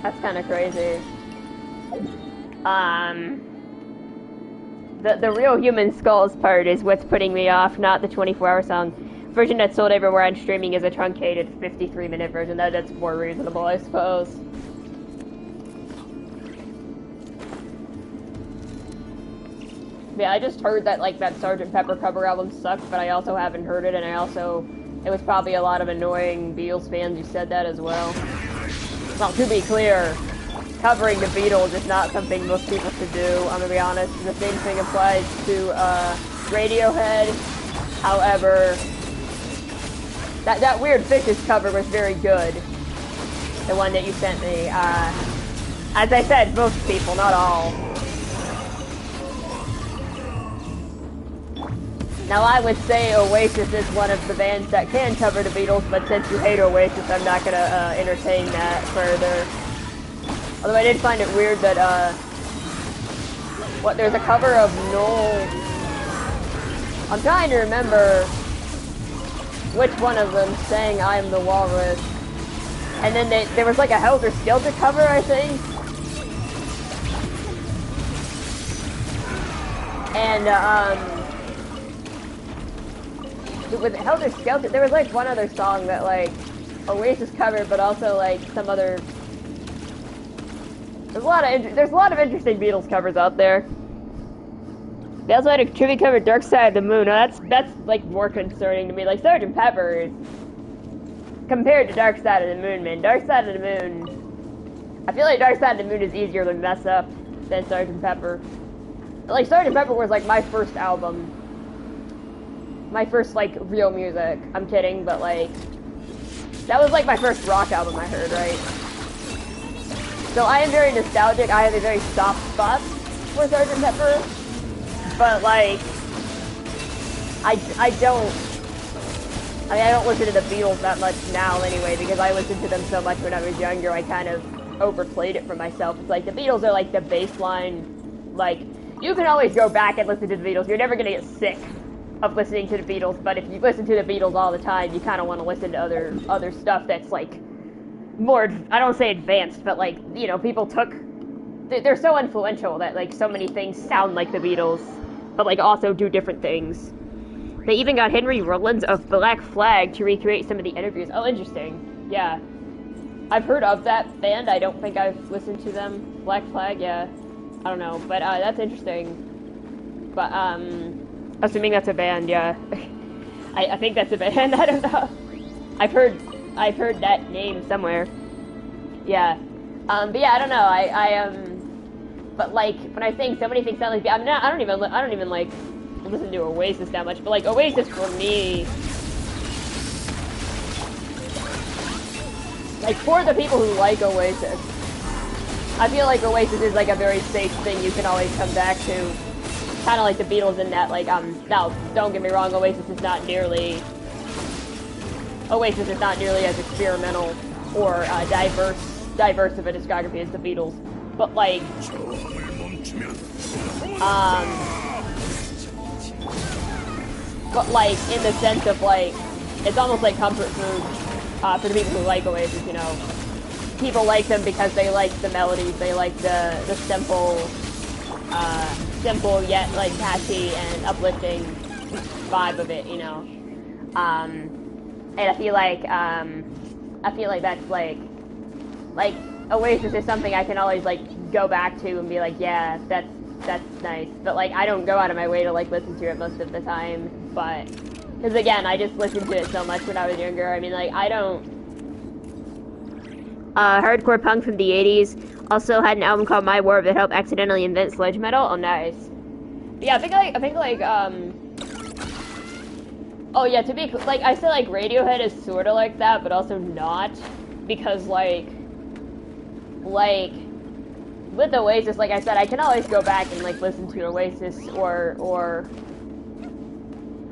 That's kind of crazy. The real human skulls part is what's putting me off, not the 24-hour song. Version that's sold everywhere on streaming is a truncated 53-minute version. That's more reasonable, I suppose. Yeah, I just heard that like that Sgt. Pepper cover album sucked, but I also haven't heard it, and it was probably a lot of annoying Beatles fans who said that as well. Well, to be clear, covering the Beatles is not something most people should do, I'm gonna be honest. The same thing applies to Radiohead. However, that Weird Fishes cover was very good. The one that you sent me. As I said, most people, not all. Now I would say Oasis is one of the bands that can cover the Beatles, but since you hate Oasis, I'm not gonna entertain that further. Although I did find it weird that, there's a cover of Noel. I'm trying to remember which one of them sang I Am the Walrus. And then there was like a Helter Skelter cover, I think. And, with Helter Skelter, there was like one other song that like Oasis covered, but also like some other. There's a lot of interesting Beatles covers out there. They also had a tribute cover, Dark Side of the Moon. Now that's like more concerning to me. Like Sgt. Pepper, compared to Dark Side of the Moon, man. Dark Side of the Moon. I feel like Dark Side of the Moon is easier to mess up than Sgt. Pepper. Like Sgt. Pepper was like my first album. My first, like, real music. I'm kidding, but, like, that was, like, my first rock album I heard, right? So I am very nostalgic. I have a very soft spot for Sgt. Pepper. But, like, I don't listen to the Beatles that much now anyway, because I listened to them so much when I was younger, I kind of overplayed it for myself. It's like, the Beatles are, like, the baseline, like, you can always go back and listen to the Beatles. You're never gonna get sick of listening to the Beatles, but if you listen to the Beatles all the time, you kind of want to listen to other stuff that's like more, I don't say advanced, but like, you know, people they're so influential that like so many things sound like the Beatles, but like also do different things. They even got Henry Rollins of Black Flag to recreate some of the interviews. Oh, interesting. Yeah. I've heard of that band. I don't think I've listened to them. Black Flag, yeah. I don't know, but that's interesting. But, assuming that's a band, yeah. I think that's a band, I don't know. I've heard that name somewhere. Yeah. But yeah, I don't know, but like, when I think so many things sound like, I don't even like, listen to Oasis that much, but like, Oasis for me, like, for the people who like Oasis, I feel like Oasis is like a very safe thing you can always come back to. Kind of like the Beatles in that, like, now, don't get me wrong, Oasis is not nearly as experimental or diverse of a discography as the Beatles, but like, in the sense of like, it's almost like comfort food for the people who like Oasis, you know. People like them because they like the melodies, they like the simple yet like catchy and uplifting vibe of it, you know. And I feel like I feel like that's like Oasis is something I can always like go back to and be like, yeah, that's nice. But like I don't go out of my way to like listen to it most of the time. But because again, I just listened to it so much when I was younger. I mean, like I don't. Hardcore punk from the 80s also had an album called My War that helped accidentally invent sludge metal. Oh, nice. But yeah, I think like oh yeah, to be like I feel like Radiohead is sort of like that, but also not, because like with Oasis, like I said, I can always go back and like listen to Oasis or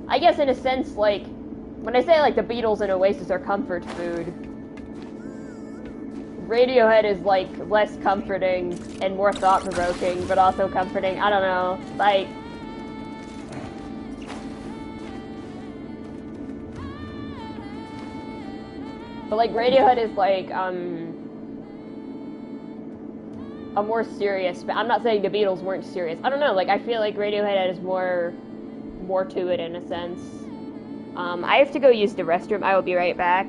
I guess in a sense, like when I say like the Beatles and Oasis are comfort food, Radiohead is like less comforting and more thought-provoking, but also comforting. I don't know, like. But like Radiohead is like a more serious. I'm not saying the Beatles weren't serious. I don't know. Like I feel like Radiohead has more to it in a sense. I have to go use the restroom. I will be right back.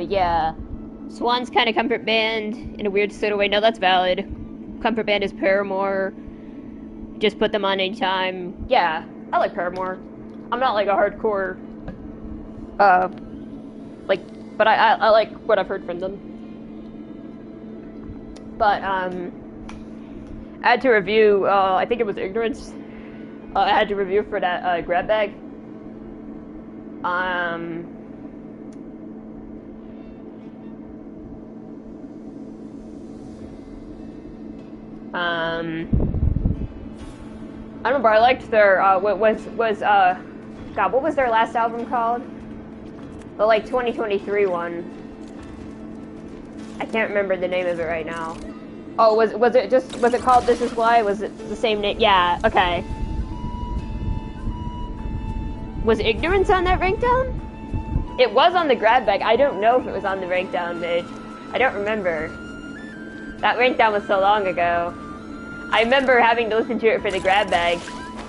Yeah. Swan's kind of comfort band in a weird sort of way. No, that's valid. Comfort band is Paramore. Just put them on anytime. Yeah, I like Paramore. I'm not like a hardcore, like, but I like what I've heard from them. But, I had to review, I think it was Ignorance. I had to review for that, grab bag. I remember I liked their, God, what was their last album called? The, like, 2023 one. I can't remember the name of it right now. Oh, was it called This Is Why? Was it the same name? Yeah, okay. Was Ignorance on that ringtone? It was on the grab bag. I don't know if it was on the ringtone, bitch. I don't remember. That ringtone was so long ago. I remember having to listen to it for the grab bag.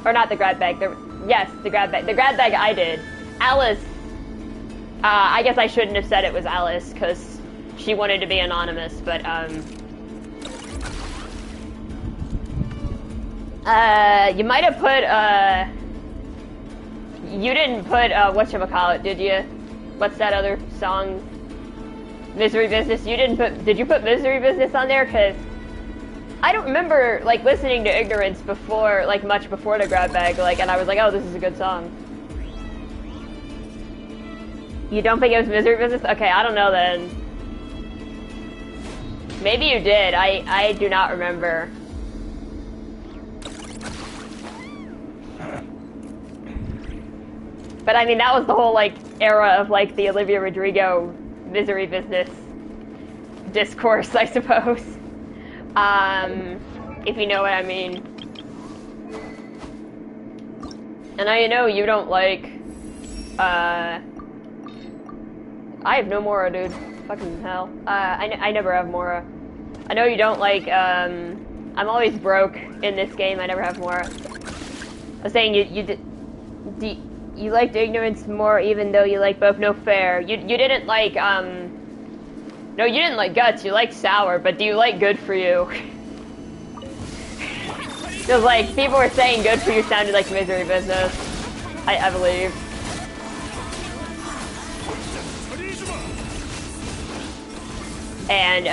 Or not the grab bag, yes, the grab bag. The grab bag I did. Alice, I guess I shouldn't have said it was Alice, because she wanted to be anonymous, but, you might have put, You didn't put, whatchamacallit, did you? What's that other song? Misery Business? You didn't put, did you put Misery Business on there? Cause I don't remember, like, listening to Ignorance before, like, much before the grab bag, like, and I was like, oh, this is a good song. You don't think it was Misery Business? Okay, I don't know then. Maybe you did. I do not remember. But I mean, that was the whole, like, era of, like, the Olivia Rodrigo Misery Business discourse, I suppose. If you know what I mean. And I know you don't like, I have no Mora, dude. Fucking hell. I never have Mora. I know you don't like, I'm always broke in this game. I never have Mora. I was saying you liked Ignorance more even though you like both. No fair. You didn't like, no, you didn't like Guts. You liked Sour, but do you like Good For You? Because, like, people were saying Good For You sounded like Misery Business. I believe. And,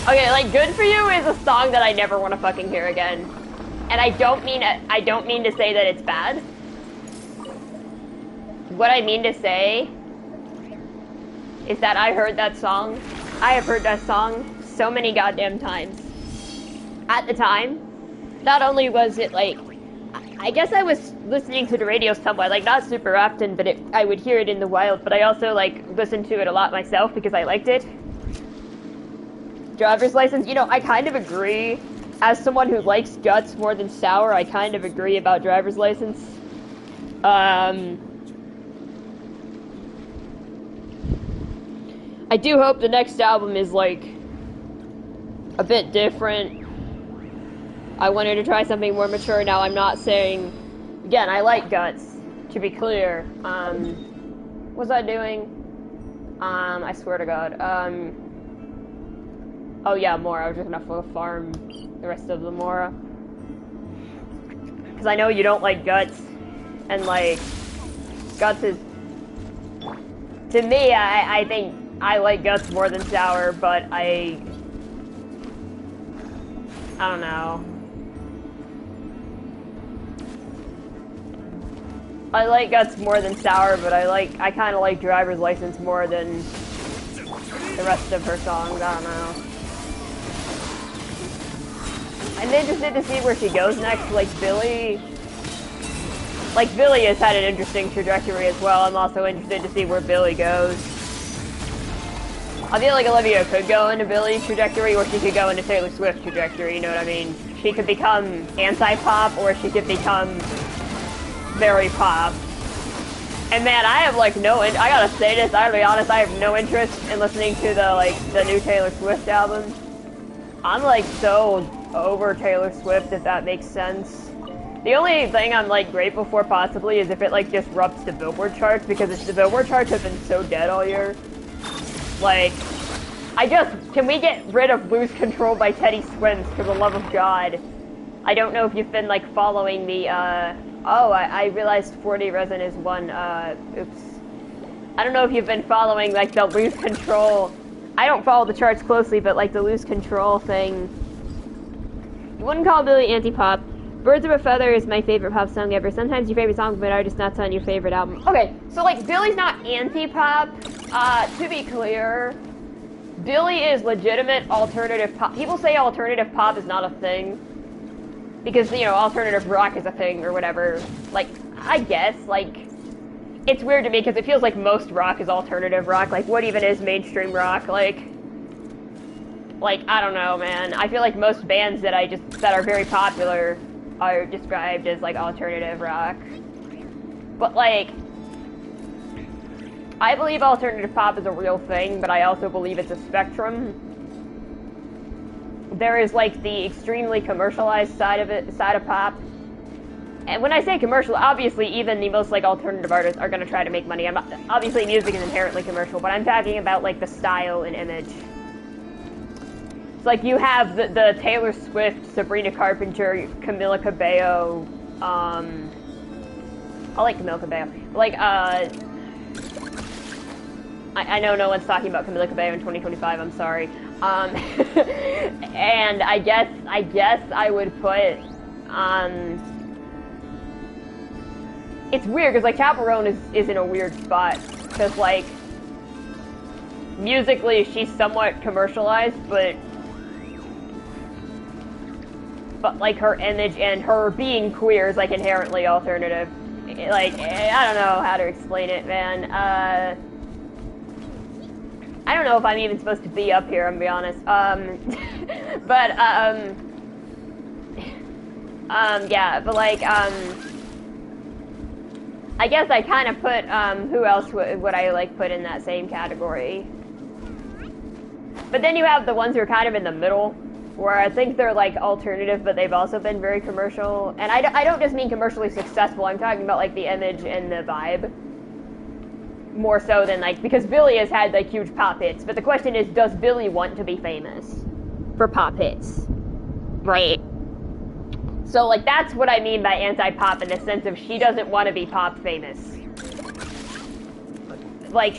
okay, like, Good For You is a song that I never want to fucking hear again. And I don't mean to say that it's bad. What I mean to say is that I heard that song. I have heard that song so many goddamn times. At the time, not only was it like, I guess I was listening to the radio somewhat, like not super often, but I would hear it in the wild, but I also like listened to it a lot myself because I liked it. Driver's License, you know, I kind of agree. As someone who likes Guts more than Sour, I kind of agree about Driver's License. I do hope the next album is, like, a bit different. I wanted to try something more mature. Now, I'm not saying... Again, I like Guts, to be clear. What was I doing? I swear to God. Oh yeah, Mora. I was just gonna farm the rest of the Mora. Because I know you don't like Guts. And, like, Guts is... To me, I think... I like Guts more than Sour, but I don't know. I like Guts more than Sour, but I kind of like Driver's License more than the rest of her songs. I don't know. I'm interested to see where she goes next. Like Billy has had an interesting trajectory as well. I'm also interested to see where Billy goes. I feel like Olivia could go into Billy's trajectory, or she could go into Taylor Swift's trajectory, you know what I mean? She could become anti-pop, or she could become very pop. And man, I have like I gotta say this, I gotta be honest, I have no interest in listening to the new Taylor Swift album. I'm like so over Taylor Swift, if that makes sense. The only thing I'm like grateful for possibly is if it like disrupts the Billboard charts, because the Billboard charts have been so dead all year. Like, can we get rid of Lose Control by Teddy Swims, for the love of God? I don't know if you've been, like, following the, I realized 40 Resin is one, oops. I don't know if you've been following, like, the Lose Control, I don't follow the charts closely, but, like, the Lose Control thing. You wouldn't call Billy anti-pop. Birds of a Feather is my favorite pop song ever. Sometimes your favorite song, but artist not on your favorite album. Okay, so like Billy's not anti-pop. To be clear, Billy is legitimate alternative pop. People say alternative pop is not a thing because, you know, alternative rock is a thing or whatever. Like, I guess, like, it's weird to me because it feels like most rock is alternative rock. Like, what even is mainstream rock? Like, I don't know, man. I feel like most bands that are very popular are described as, like, alternative rock. But, like, I believe alternative pop is a real thing, but I also believe it's a spectrum. There is, like, the extremely commercialized side of pop. And when I say commercial, obviously even the most, like, alternative artists are gonna try to make money. Obviously music is inherently commercial, but I'm talking about, like, the style and image. It's like you have the Taylor Swift, Sabrina Carpenter, Camila Cabello. I like Camila Cabello. Like I know no one's talking about Camila Cabello in 2025. I'm sorry. And I guess I would put. It's weird because like Chaperone is in a weird spot because like musically she's somewhat commercialized, but like her image and her being queer is like inherently alternative. Like I don't know how to explain it, man. I don't know if I'm even supposed to be up here, I'm gonna be honest. But yeah, but like I guess I kind of put who else would I like put in that same category? But then you have the ones who are kind of in the middle, where I think they're like alternative, but they've also been very commercial. And I don't just mean commercially successful. I'm talking about like the image and the vibe, more so than like, because Billie has had like huge pop hits. But the question is, does Billie want to be famous for pop hits? Right. So, like, that's what I mean by anti-pop in the sense of she doesn't want to be pop famous. Like,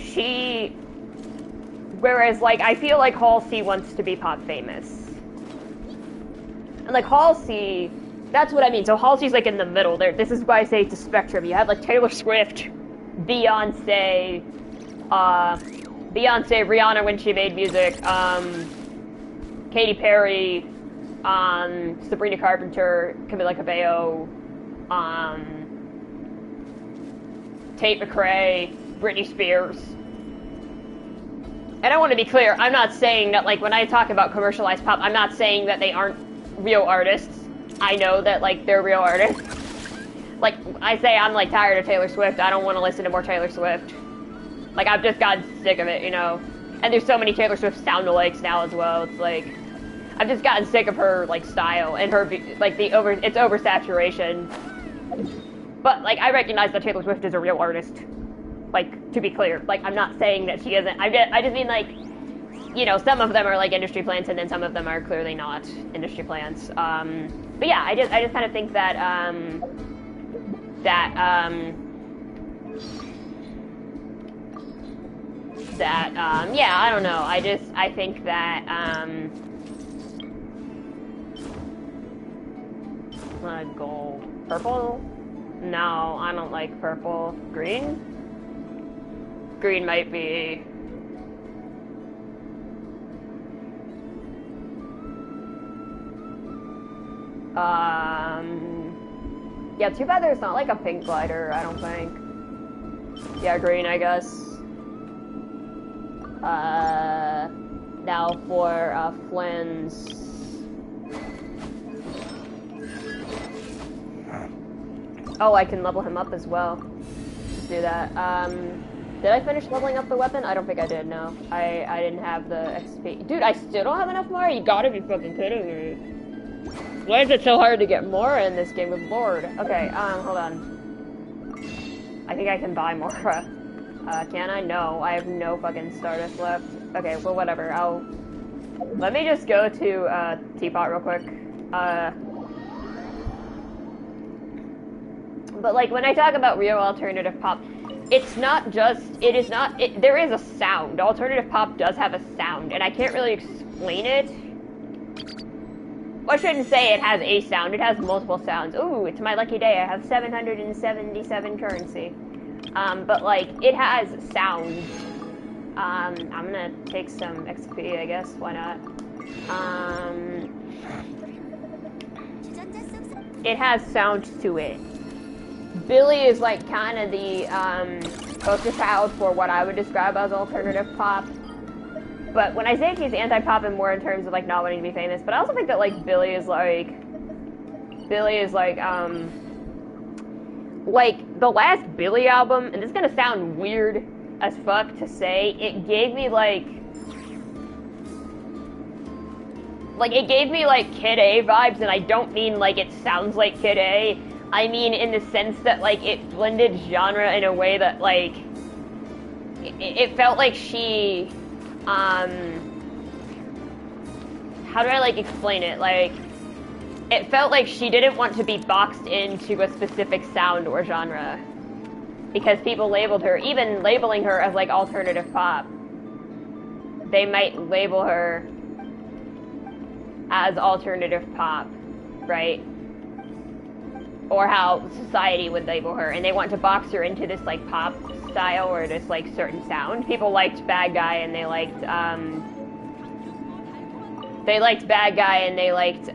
whereas, like, I feel like Halsey wants to be pop famous. And, like, Halsey, that's what I mean. So Halsey's, like, in the middle there. This is why I say it's a spectrum. You have, like, Taylor Swift, Beyonce, Rihanna when she made music, Katy Perry, Sabrina Carpenter, Camila Cabello, Tate McRae, Britney Spears. And I want to be clear, I'm not saying that, like, when I talk about commercialized pop, I'm not saying that they aren't real artists. I know that, like, they're real artists. Like, I say I'm, like, tired of Taylor Swift. I don't want to listen to more Taylor Swift. Like, I've just gotten sick of it, you know? And there's so many Taylor Swift sound-alikes now as well. It's like, I've just gotten sick of her, like, style and her, like, it's oversaturation. But, like, I recognize that Taylor Swift is a real artist. Like, to be clear. Like, I'm not saying that she isn't. I just mean, like, you know, some of them are, like, industry plants and then some of them are clearly not industry plants. But yeah, I just kind of think that, yeah, I don't know. I think that, gold. Purple? No, I don't like purple. Green? Green might be... Yeah, too bad there's not like a pink glider, I don't think. Yeah, green, I guess. Now for, Flynn's... Oh, I can level him up as well. Let's do that. Did I finish leveling up the weapon? I don't think I did, no. I didn't have the XP. Dude, I still don't have enough more? You gotta be fucking kidding me. Why is it so hard to get more in this game of Lord? Okay, hold on. I think I can buy more. Can I? No, I have no fucking Stardust left. Okay, well, whatever. Let me just go to, Teapot real quick. But, like, when I talk about real alternative pop, it's not just, there is a sound. Alternative pop does have a sound, and I can't really explain it. Well, I shouldn't say it has a sound, it has multiple sounds. Ooh, it's my lucky day, I have 777 currency. But, like, it has sounds. I'm gonna take some XP, I guess, why not? It has sounds to it. Billie is, like, kind of the, poster child for what I would describe as alternative pop. But when I say she's anti-pop and more in terms of, like, not wanting to be famous, but I also think that, like, Billie is, like, the last Billie album, and this is gonna sound weird as fuck to say, it gave me, like, it gave me, like, Kid A vibes, and I don't mean, like, it sounds like Kid A. I mean in the sense that, like, it blended genre in a way that, like, it felt like she, how do I like explain it? Like, it felt like she didn't want to be boxed into a specific sound or genre. Because people labeled her, even labeling her as like alternative pop. They might label her as alternative pop, right? Or how society would label her, and they want to box her into this like pop style or this like certain sound. People liked Bad Guy and they liked Bad Guy and they liked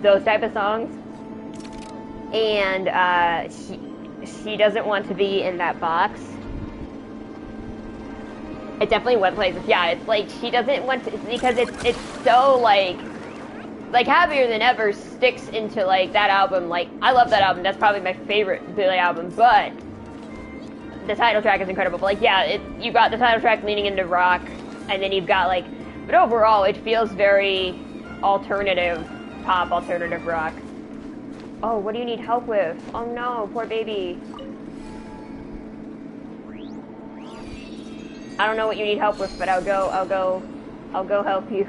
those type of songs. And she doesn't want to be in that box. It definitely went places. Yeah, it's like she doesn't want to, because it's so like Happier Than Ever sticks into like that album. Like, I love that album. That's probably my favorite Billie album. But the title track is incredible. But like, yeah, you got the title track leaning into rock, and then you've got like, but overall it feels very alternative pop, alternative rock. Oh, what do you need help with? Oh no, poor baby. I don't know what you need help with, but I'll go help you.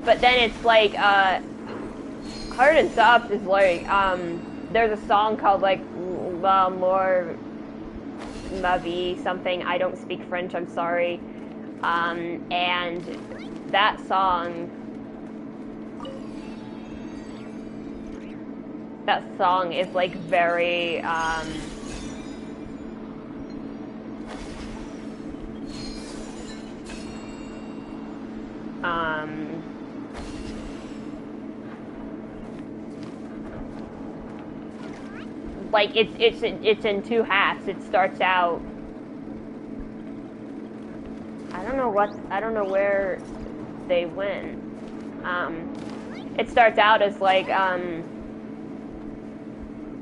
But then it's like, Hard and Soft is like, there's a song called like, La More Ma Vie, something, I don't speak French, I'm sorry. And that song is like very like it's in two halves. It starts out, I don't know where they went. It starts out as like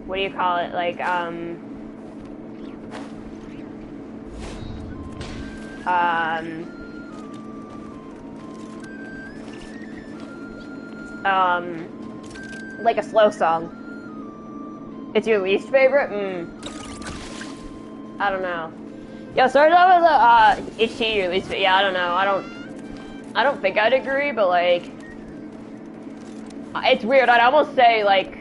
what do you call it? Like like a slow song. It's your least favorite? I don't know. Yo, starts out with it's she your least favorite. Yeah, I don't know. I don't think I'd agree, but like, it's weird. I'd almost say like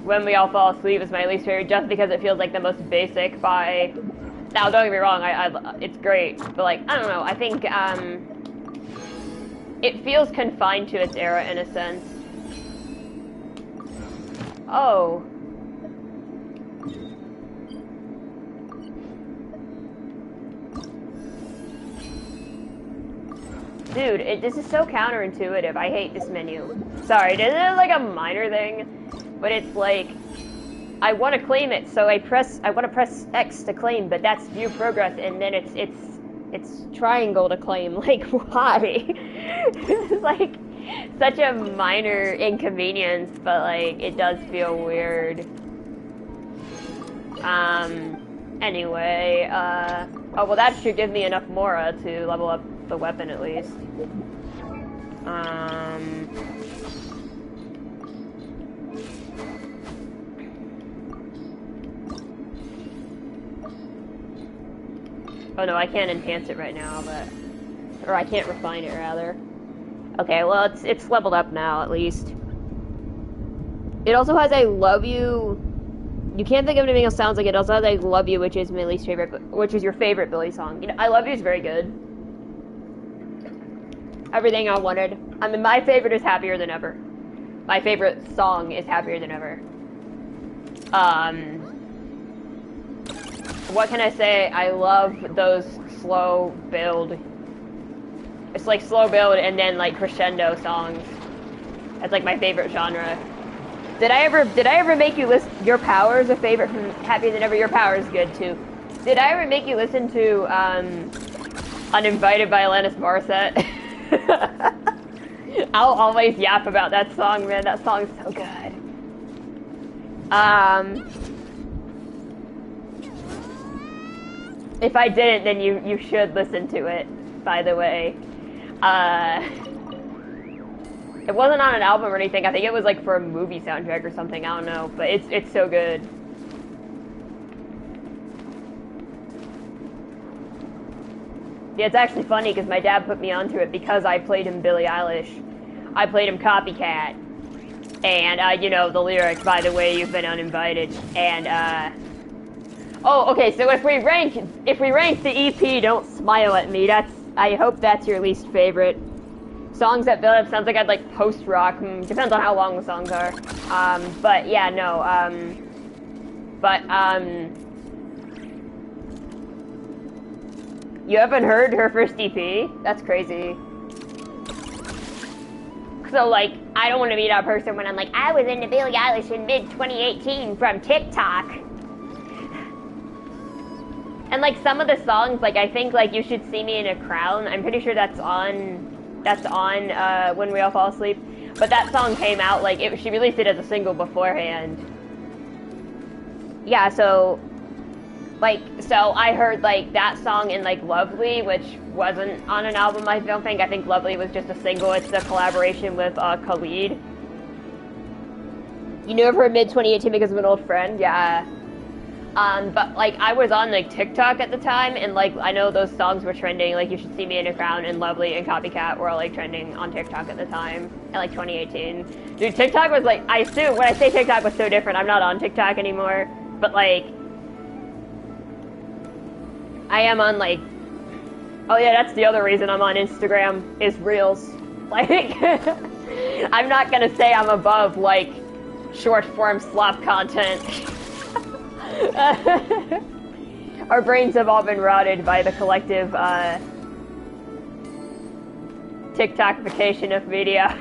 When We All Fall Asleep is my least favorite, just because it feels like the most basic by. Now, don't get me wrong. It's great, but like, I don't know. I think it feels confined to its era in a sense. Oh. Dude, this is so counterintuitive. I hate this menu. Sorry, this is like a minor thing, but it's like, I want to claim it, so I want to press X to claim, but that's view progress, and then it's triangle to claim. Like, why? It's like such a minor inconvenience, but like, it does feel weird. Anyway, oh, well, that should give me enough Mora to level up the weapon at least. Oh no, I can't enhance it right now, or I can't refine it rather. Okay, well, it's leveled up now at least. It also has I Love You. You can't think of anything else sounds like it. Also has I Love You, which is my least favorite, which is your favorite Billie song. You know, I Love You is very good. Everything I wanted. I mean, my favorite is Happier Than Ever. My favorite song is Happier Than Ever. What can I say? I love those slow build. It's like slow build and then like crescendo songs. That's like my favorite genre. Did I ever make you listen? Your Power is a favorite from Happier Than Ever. Your Power is good too. Did I ever make you listen to Uninvited by Alanis Morissette? I'll always yap about that song, man. That song's so good. If I didn't, then you should listen to it, by the way. It wasn't on an album or anything. I think it was like for a movie soundtrack or something. I don't know, but it's so good. Yeah, it's actually funny because my dad put me onto it because I played him Billie Eilish. I played him Copycat. And, you know, the lyric, by the way, you've been uninvited. And, oh, okay, so if we rank the EP, Don't Smile at Me, I hope that's your least favorite. Songs that build up sounds like I'd like post-rock, depends on how long the songs are. But, yeah, no, you haven't heard her first EP? That's crazy. So, like, I don't want to be that person when I'm like, I was into Billie Eilish in mid-2018 from TikTok. And, like, some of the songs, like, I think, like, You Should See Me in a Crown, I'm pretty sure that's on When We All Fall Asleep. But that song came out, like, she released it as a single beforehand. Yeah, so... Like, so I heard, like, that song in, like, Lovely, which wasn't on an album, I don't think. I think Lovely was just a single. It's a collaboration with, Khalid. You knew of her mid-2018 because of an old friend? Yeah. But, like, I was on, like, TikTok at the time, and, like, I know those songs were trending. Like, You Should See Me in a Crown and Lovely and Copycat were all, like, trending on TikTok at the time, in, like, 2018. Dude, TikTok was, like, I assume, when I say TikTok was so different, I'm not on TikTok anymore, but, like... I am on, like... Oh yeah, that's the other reason I'm on Instagram, is Reels. Like, I'm not gonna say I'm above, like, short-form slop content. Our brains have all been rotted by the collective, TikTokification of media.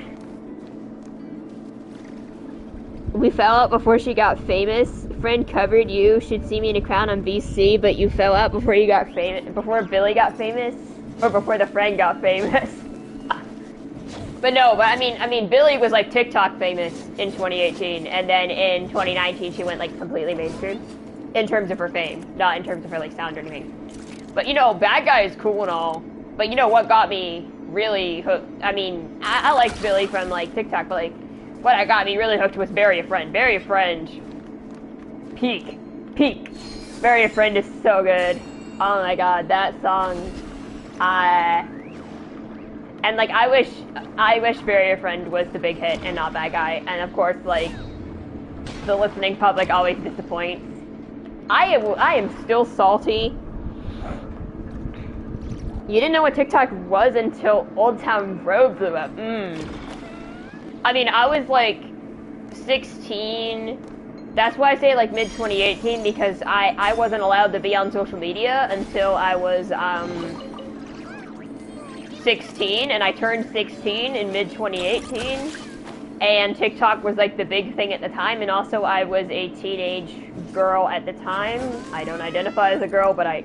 We fell out before she got famous. Friend covered You Should See Me in a Crown on VC, but you fell out before you got famous. Before Billy got famous, or before the friend got famous. But no, but I mean, Billy was like TikTok famous in 2018, and then in 2019 she went like completely mainstream in terms of her fame, not in terms of her like sound or anything. But you know, Bad Guy is cool and all. But you know what got me really hooked? I mean, I liked Billy from like TikTok, but like. What got me really hooked was Bury a Friend. Bury a Friend. Peak. Bury a Friend is so good. Oh my god, that song. And like, I wish Bury a Friend was the big hit and not Bad Guy. And of course, like, the listening public always disappoints. I am still salty. You didn't know what TikTok was until Old Town Road blew up. I mean, I was like 16. That's why I say like mid-2018, because I wasn't allowed to be on social media until I was 16, and I turned 16 in mid-2018. And TikTok was like the big thing at the time, and also I was a teenage girl at the time. I don't identify as a girl, but I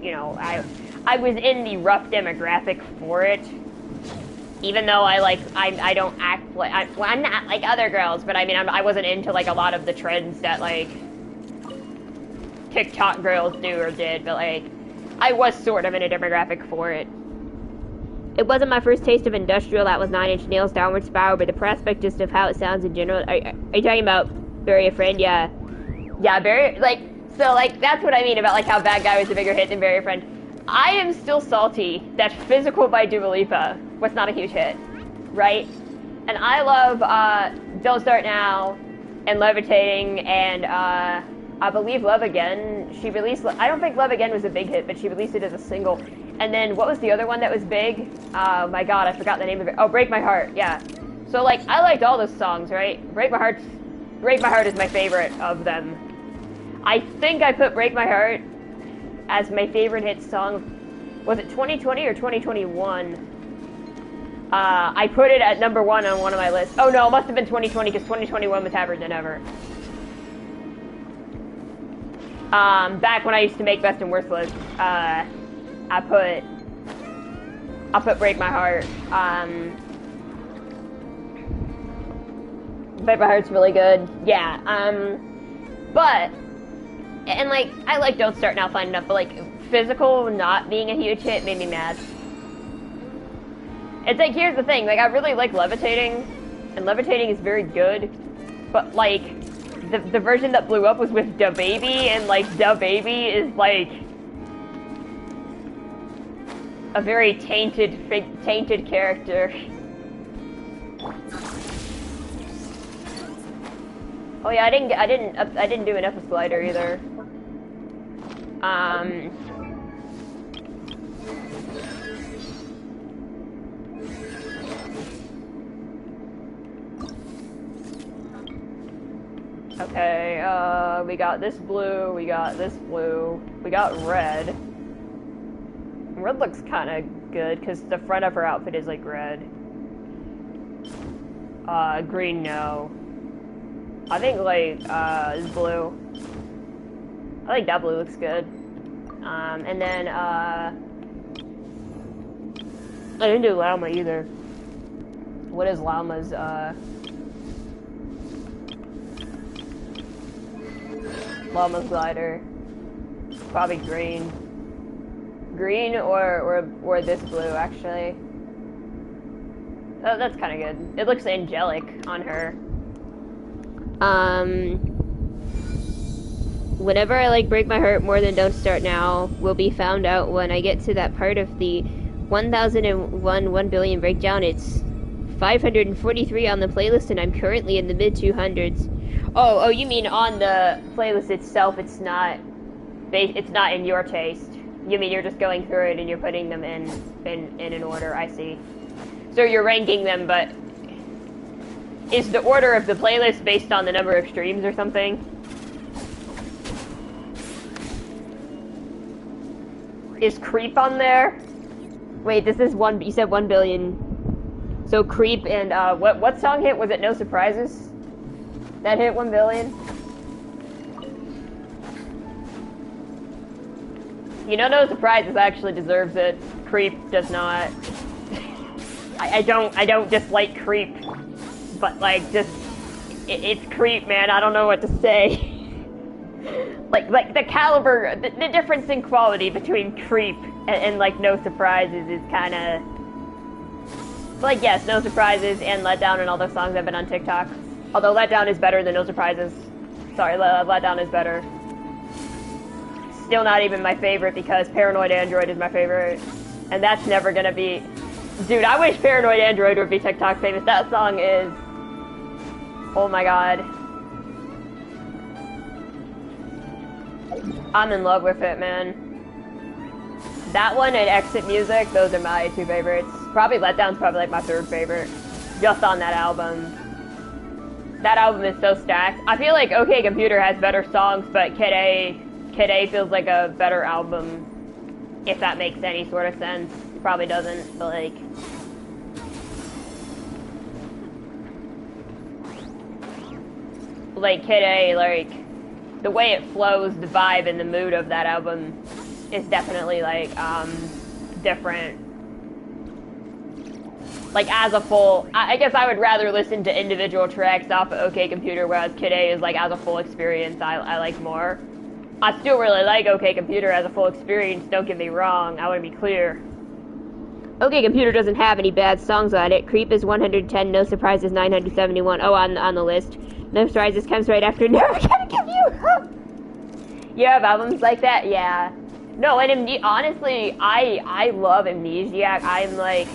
was in the rough demographic for it. Even though I don't act like, I'm not like other girls, but I mean, I wasn't into like a lot of the trends that like TikTok girls do or did, but like, I was sort of in a demographic for it. It wasn't my first taste of industrial, that was 9 Inch Nails, Downward Spiral, but the prospect just of how it sounds in general. Are you talking about Bury a Friend? Yeah. Yeah, so like, that's what I mean about like how Bad Guy was a bigger hit than Bury a Friend. I am still salty that Physical by Dua Lipa was not a huge hit, right? And I love Don't Start Now and Levitating and I believe Love Again. She released, I don't think Love Again was a big hit, but she released it as a single. And then what was the other one that was big? Oh my god, I forgot the name of it. Oh, Break My Heart, yeah. So like, I liked all those songs, right? Break My Heart is my favorite of them. I think I put Break My Heart as my favorite hit song. Was it 2020 or 2021? I put it at number 1 on one of my lists. Oh no, it must have been 2020 because 2021 was Happier Than Ever. Back when I used to make best and worst lists, I put Break My Heart. Break My Heart's really good. Yeah. But and like, I like Don't Start Now fine enough, but like Physical not being a huge hit made me mad. It's like, here's the thing, like I really like Levitating, And levitating is very good, but like the version that blew up was with Da Baby, and like Da Baby is like a very tainted character. Oh yeah, I didn't do an Epis glider either. Okay, we got this blue, we got this blue, we got red. Red looks kind of good, because the front of her outfit is like red. Green, no. I think like, this blue. I think that blue looks good. And then, I didn't do Llama either. What is Llama's, Llama's glider? Probably green. Green or this blue, actually. Oh, that's kind of good. It looks angelic on her. Whenever I like break my heart more than Don't Start Now will be found out when I get to that part of the 1001 1 billion breakdown. It's 543 on the playlist, and I'm currently in the mid 200s. Oh, you mean on the playlist itself? It's not in your taste. You mean you're just going through it and you're putting them in an order? I see. So you're ranking them, but is the order of the playlist based on the number of streams or something? Is Creep on there? Wait, this is you said 1 billion. So Creep and, what song hit? Was it No Surprises? That hit 1 billion? You know, No Surprises actually deserves it. Creep does not. I don't dislike Creep. But, like, just, it's Creep, man. I don't know what to say. like the caliber, the difference in quality between Creep and like, No Surprises is kind of... Like, yes, No Surprises and Letdown and all those songs have been on TikTok. Although Letdown is better than No Surprises. Sorry, Letdown is better. Still not even my favorite because Paranoid Android is my favorite. And that's never gonna be... Dude, I wish Paranoid Android would be TikTok famous. That song is... Oh my god. I'm in love with it, man. That one and Exit Music, those are my two favorites. Probably Letdown's probably like my third favorite. Just on that album. That album is so stacked. I feel like OK Computer has better songs, but Kid A feels like a better album. If that makes any sort of sense. Probably doesn't, but like... Like Kid A, like... The way it flows, the vibe and the mood of that album is definitely like, different. Like as a full, I guess I would rather listen to individual tracks off of OK Computer, whereas Kid A is like as a full experience, I like more. I still really like OK Computer as a full experience, don't get me wrong, I want to be clear. OK Computer doesn't have any bad songs on it. Creep is 110, No Surprises 971. Oh, on the list. No Surprises comes right after Never Gonna Give You Up. You have albums like that? Yeah. No, and honestly, I love Amnesiac. I'm like,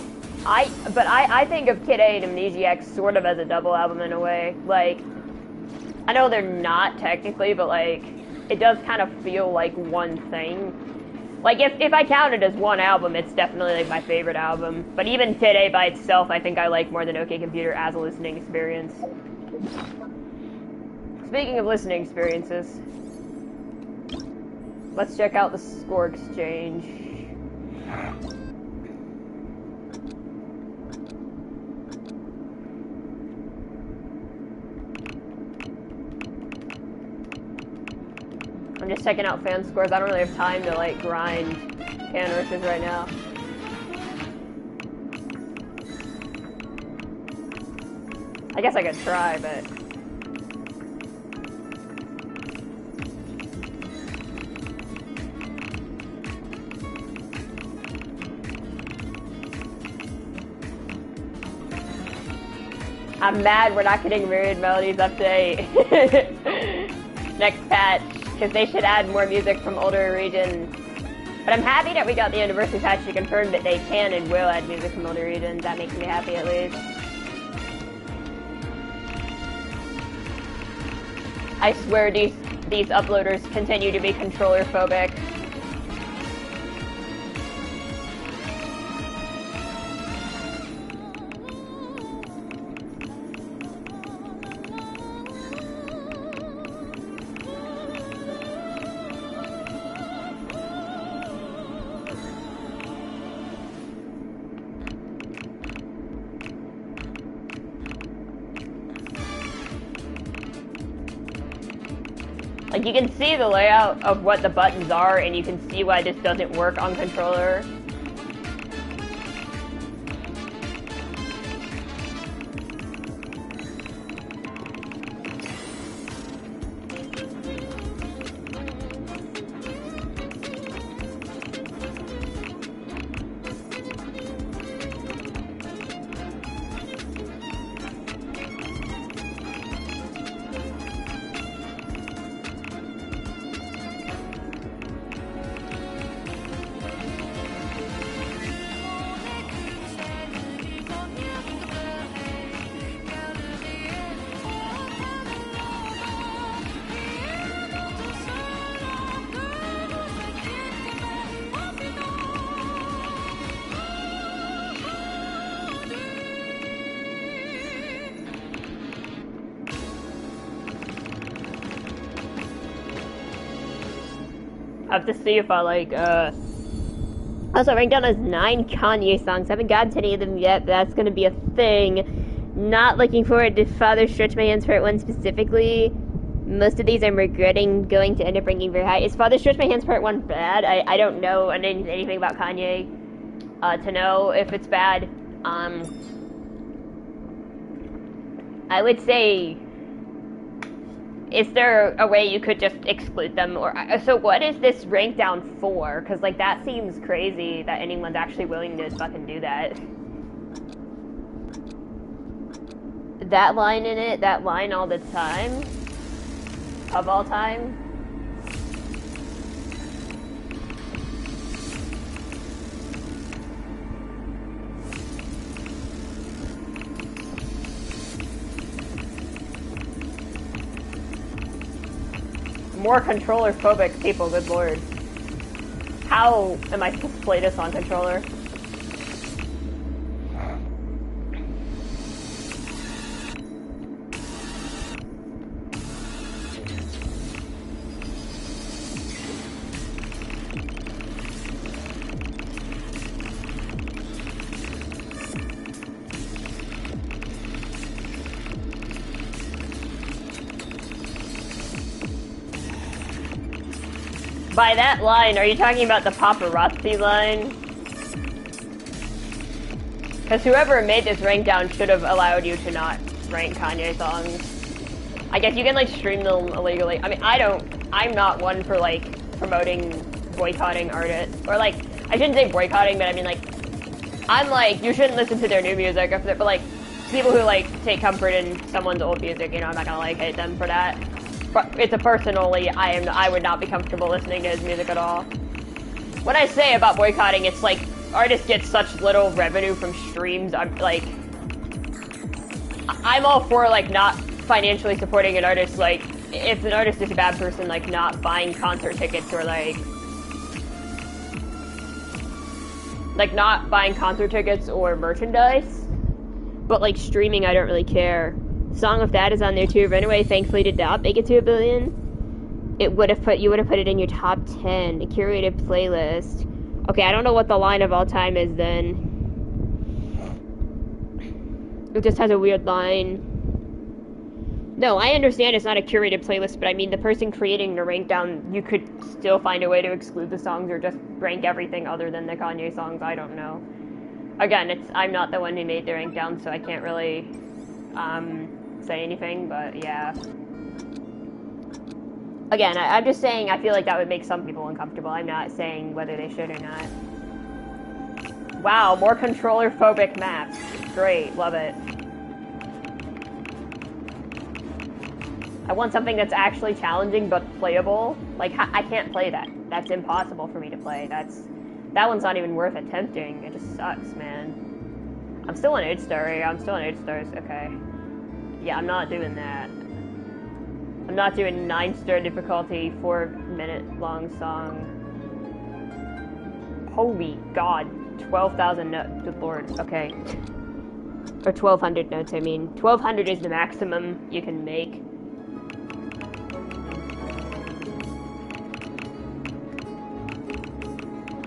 I think of Kid A and Amnesiac sort of as a double album in a way. Like, I know they're not technically, but like, it does kind of feel like one thing. Like, if I count it as one album, it's definitely like my favorite album. But even Kid A by itself, I think I like more than OK Computer as a listening experience. Speaking of listening experiences, let's check out the score exchange. I'm just checking out fan scores. I don't really have time to like grind fan rushes right now. I guess I could try, but... I'm mad we're not getting Myriad Melodies update. Next patch, because they should add more music from older regions. But I'm happy that we got the anniversary patch to confirm that they can and will add music from older regions. That makes me happy at least. I swear these uploaders continue to be controller phobic. Like, you can see the layout of what the buttons are, and you can see why this doesn't work on controller. I have to see if I like, Also, ranked down as 9 Kanye songs. Haven't gotten to any of them yet, but that's gonna be a thing. Not looking forward to Father Stretch My Hands Part 1 specifically. Most of these I'm regretting going to end up ranking very high. Is Father Stretch My Hands Part 1 bad? I don't know anything about Kanye to know if it's bad. I would say... Is there a way you could just exclude them? Or so what is this rank down for? Because, like, that seems crazy that anyone's actually willing to fucking do that. That line in it, that line all the time? Of all time? More controller phobic people, good lord. How am I supposed to play this on controller? By that line, are you talking about the paparazzi line? Because whoever made this rank down should have allowed you to not rank Kanye songs. I guess you can, like, stream them illegally. I mean, I'm not one for, like, promoting, boycotting artists. Or, like, I shouldn't say boycotting, but I mean, like, I'm like, you shouldn't listen to their new music. But, like, people who, like, take comfort in someone's old music, you know, I'm not gonna, like, hate them for that. But it's a personally, I would not be comfortable listening to his music at all. When I say about boycotting, it's like, artists get such little revenue from streams, I'm all for, like, not financially supporting an artist, like, if an artist is a bad person, like, not buying concert tickets or, like, not buying concert tickets or merchandise. But, like, streaming, I don't really care. Song of That is on there too. Runaway thankfully did not make it to 1 billion. You would have put it in your top 10, a curated playlist. Okay, I don't know what the line of all time is then. It just has a weird line. No, I understand it's not a curated playlist, but I mean the person creating the rank down, you could still find a way to exclude the songs or just rank everything other than the Kanye songs. I don't know. Again, I'm not the one who made the rank down, so I can't really say anything, but yeah. Again, I'm just saying I feel like that would make some people uncomfortable. I'm not saying whether they should or not. Wow, more controller-phobic maps. Great, love it. I want something that's actually challenging but playable. Like, I can't play that. That's impossible for me to play. That one's not even worth attempting. It just sucks, man. I'm still an 8-star. Yeah, I'm still an 8 stars. Okay. Yeah, I'm not doing that. I'm not doing 9-star difficulty, 4-minute long song. Holy God. 12,000 notes. Good lord. Okay. Or 1,200 notes, I mean. 1,200 is the maximum you can make.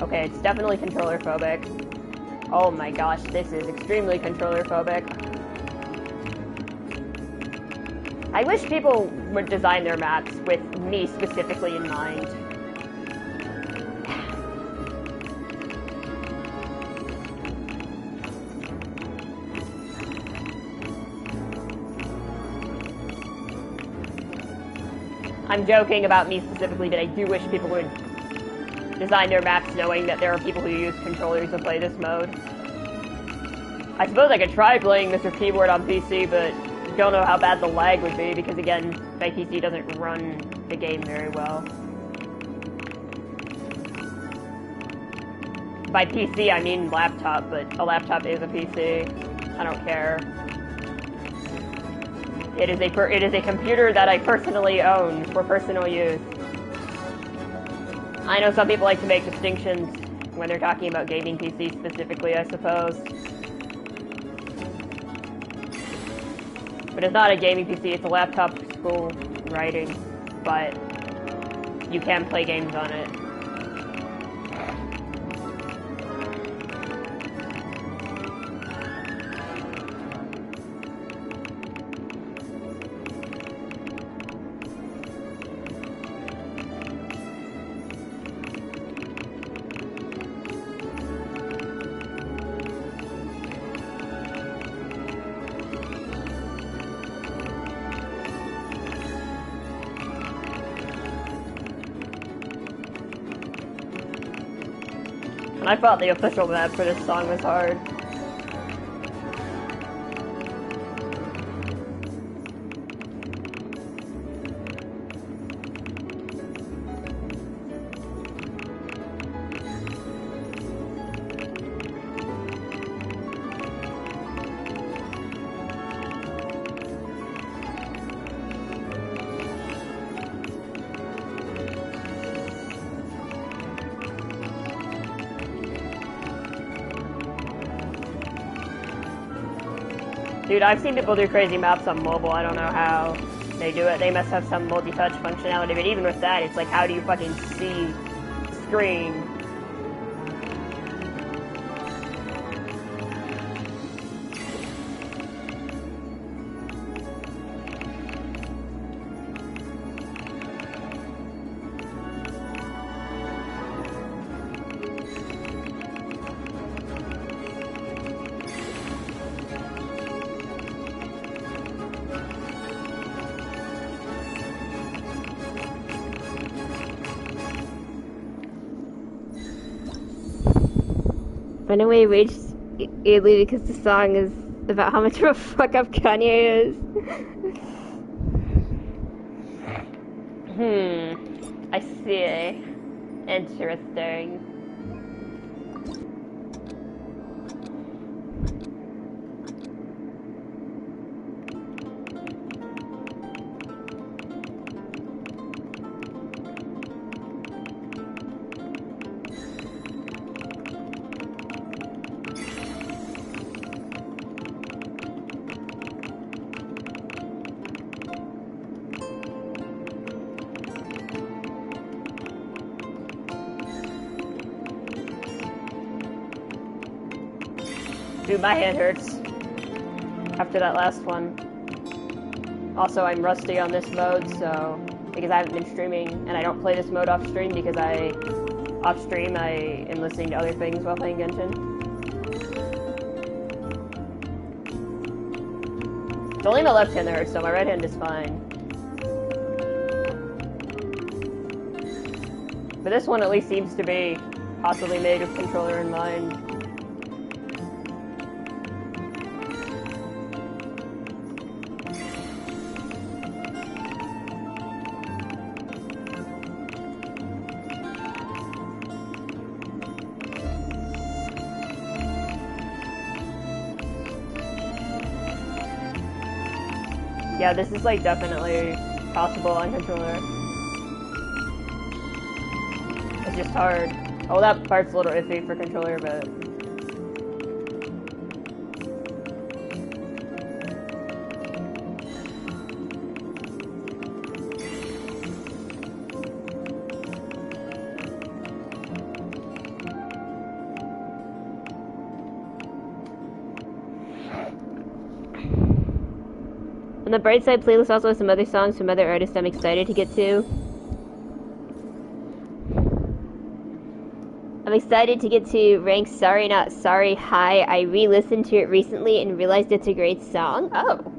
Okay, it's definitely controller phobic. Oh my gosh, this is extremely controller phobic. I wish people would design their maps with me specifically in mind. I'm joking about me specifically, but I do wish people would design their maps knowing that there are people who use controllers to play this mode. I suppose I could try playing Mr. Keyboard on PC, but don't know how bad the lag would be, because again, my PC doesn't run the game very well. By PC, I mean laptop, but a laptop is a PC. I don't care. It is a computer that I personally own for personal use. I know some people like to make distinctions when they're talking about gaming PC specifically, I suppose. But it's not a gaming PC, it's a laptop for school writing, but you can play games on it. And I thought the official map for this song was hard. Dude, I've seen people do crazy maps on mobile. I don't know how they do it. They must have some multi-touch functionality, but even with that, it's like, how do you fucking see screen? Anyway, we just Italy because the song is about how much of a fuck up Kanye is. I see. Interesting. Dude, my hand hurts after that last one. Also, I'm rusty on this mode, so because I haven't been streaming, and I don't play this mode off stream because off stream I am listening to other things while playing Genshin. It's only my left hand that hurts, so my right hand is fine. But this one at least seems to be possibly made with controller in mind. Yeah, this is like definitely possible on controller. It's just hard. Oh, that part's a little iffy for controller, but... On the Bright Side playlist also has some other songs from other artists I'm excited to get to. I'm excited to get to Rank Sorry Not Sorry Hi. I re-listened to it recently and realized it's a great song. Oh.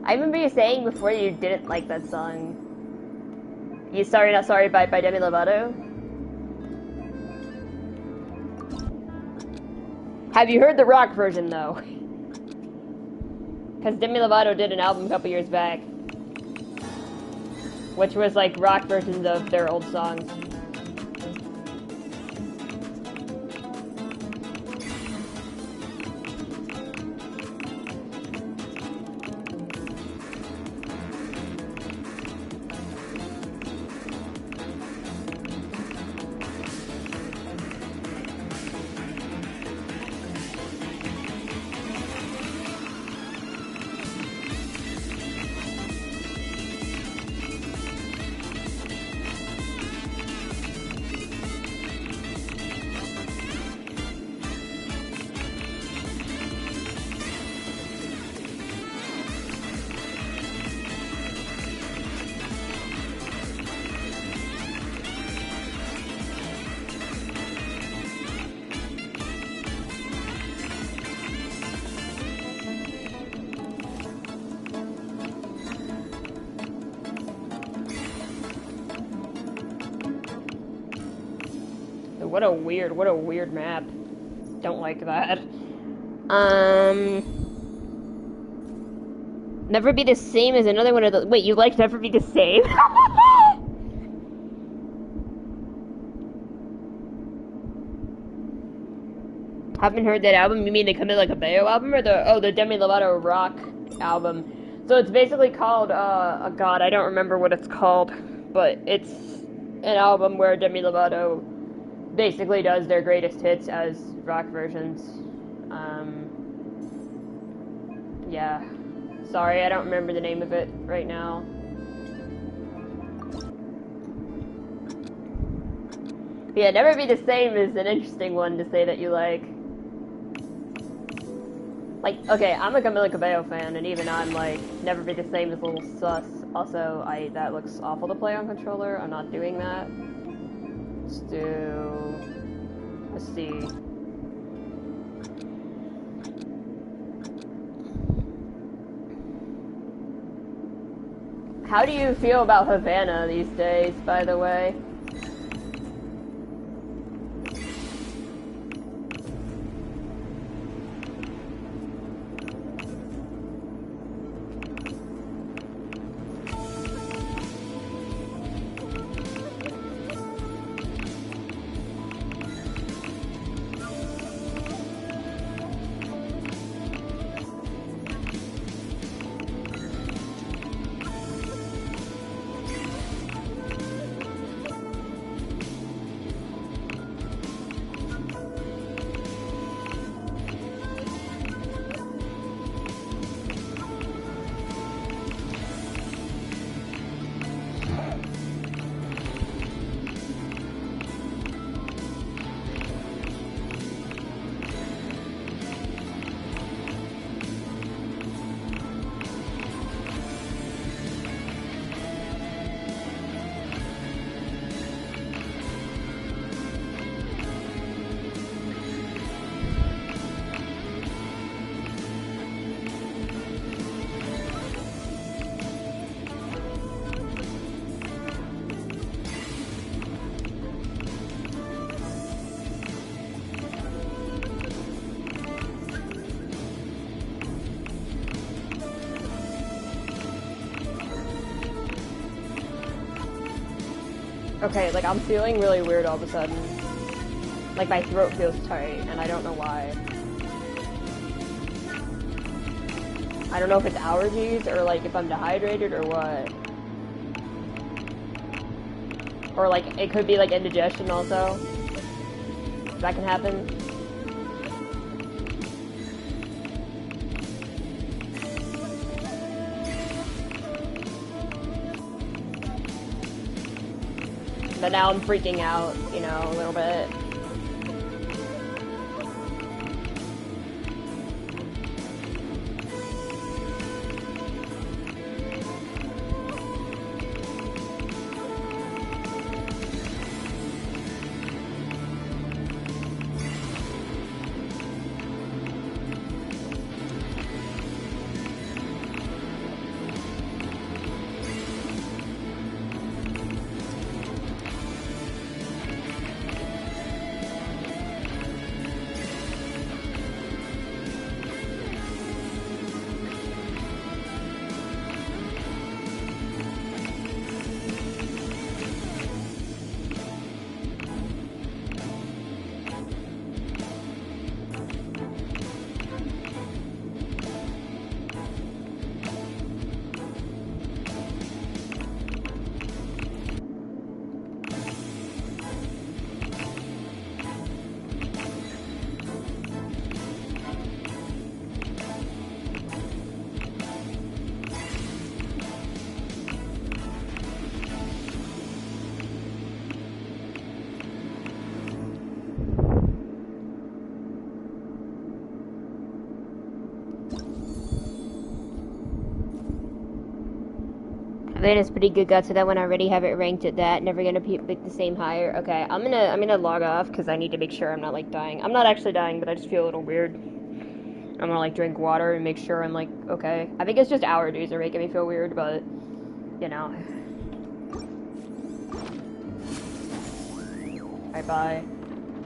I remember you saying before you didn't like that song. You Sorry Not Sorry by Demi Lovato? Have you heard the rock version though? Because Demi Lovato did an album a couple years back, which was like rock versions of their old songs. What a weird map. Don't like that. Never Be the Same is another one of those. Wait, you like Never Be the Same? Haven't heard that album? You mean the Camila Cabello album or the Demi Lovato rock album? So it's basically called, oh god, I don't remember what it's called, but it's an album where Demi Lovato basically does their greatest hits as rock versions. Yeah. Sorry, I don't remember the name of it right now. But yeah, Never Be the Same is an interesting one to say that you like. Like, okay, I'm a Camila Cabello fan, and even I'm like, Never Be the Same is a little sus. Also, that looks awful to play on controller. I'm not doing that. Let's see. How do you feel about Havana these days, by the way? Okay, like, I'm feeling really weird all of a sudden. Like, my throat feels tight, and I don't know why. I don't know if it's allergies or like if I'm dehydrated or what. Or like it could be like indigestion also. That can happen. But now I'm freaking out, you know, a little bit. Then it's pretty good guts, so that when I already have it ranked at that, never gonna pick the same higher. Okay, I'm gonna log off because I need to make sure I'm not like dying. I'm not actually dying, but I just feel a little weird. I'm gonna like drink water and make sure I'm like okay. I think it's just allergies are making me feel weird, but you know. Bye bye.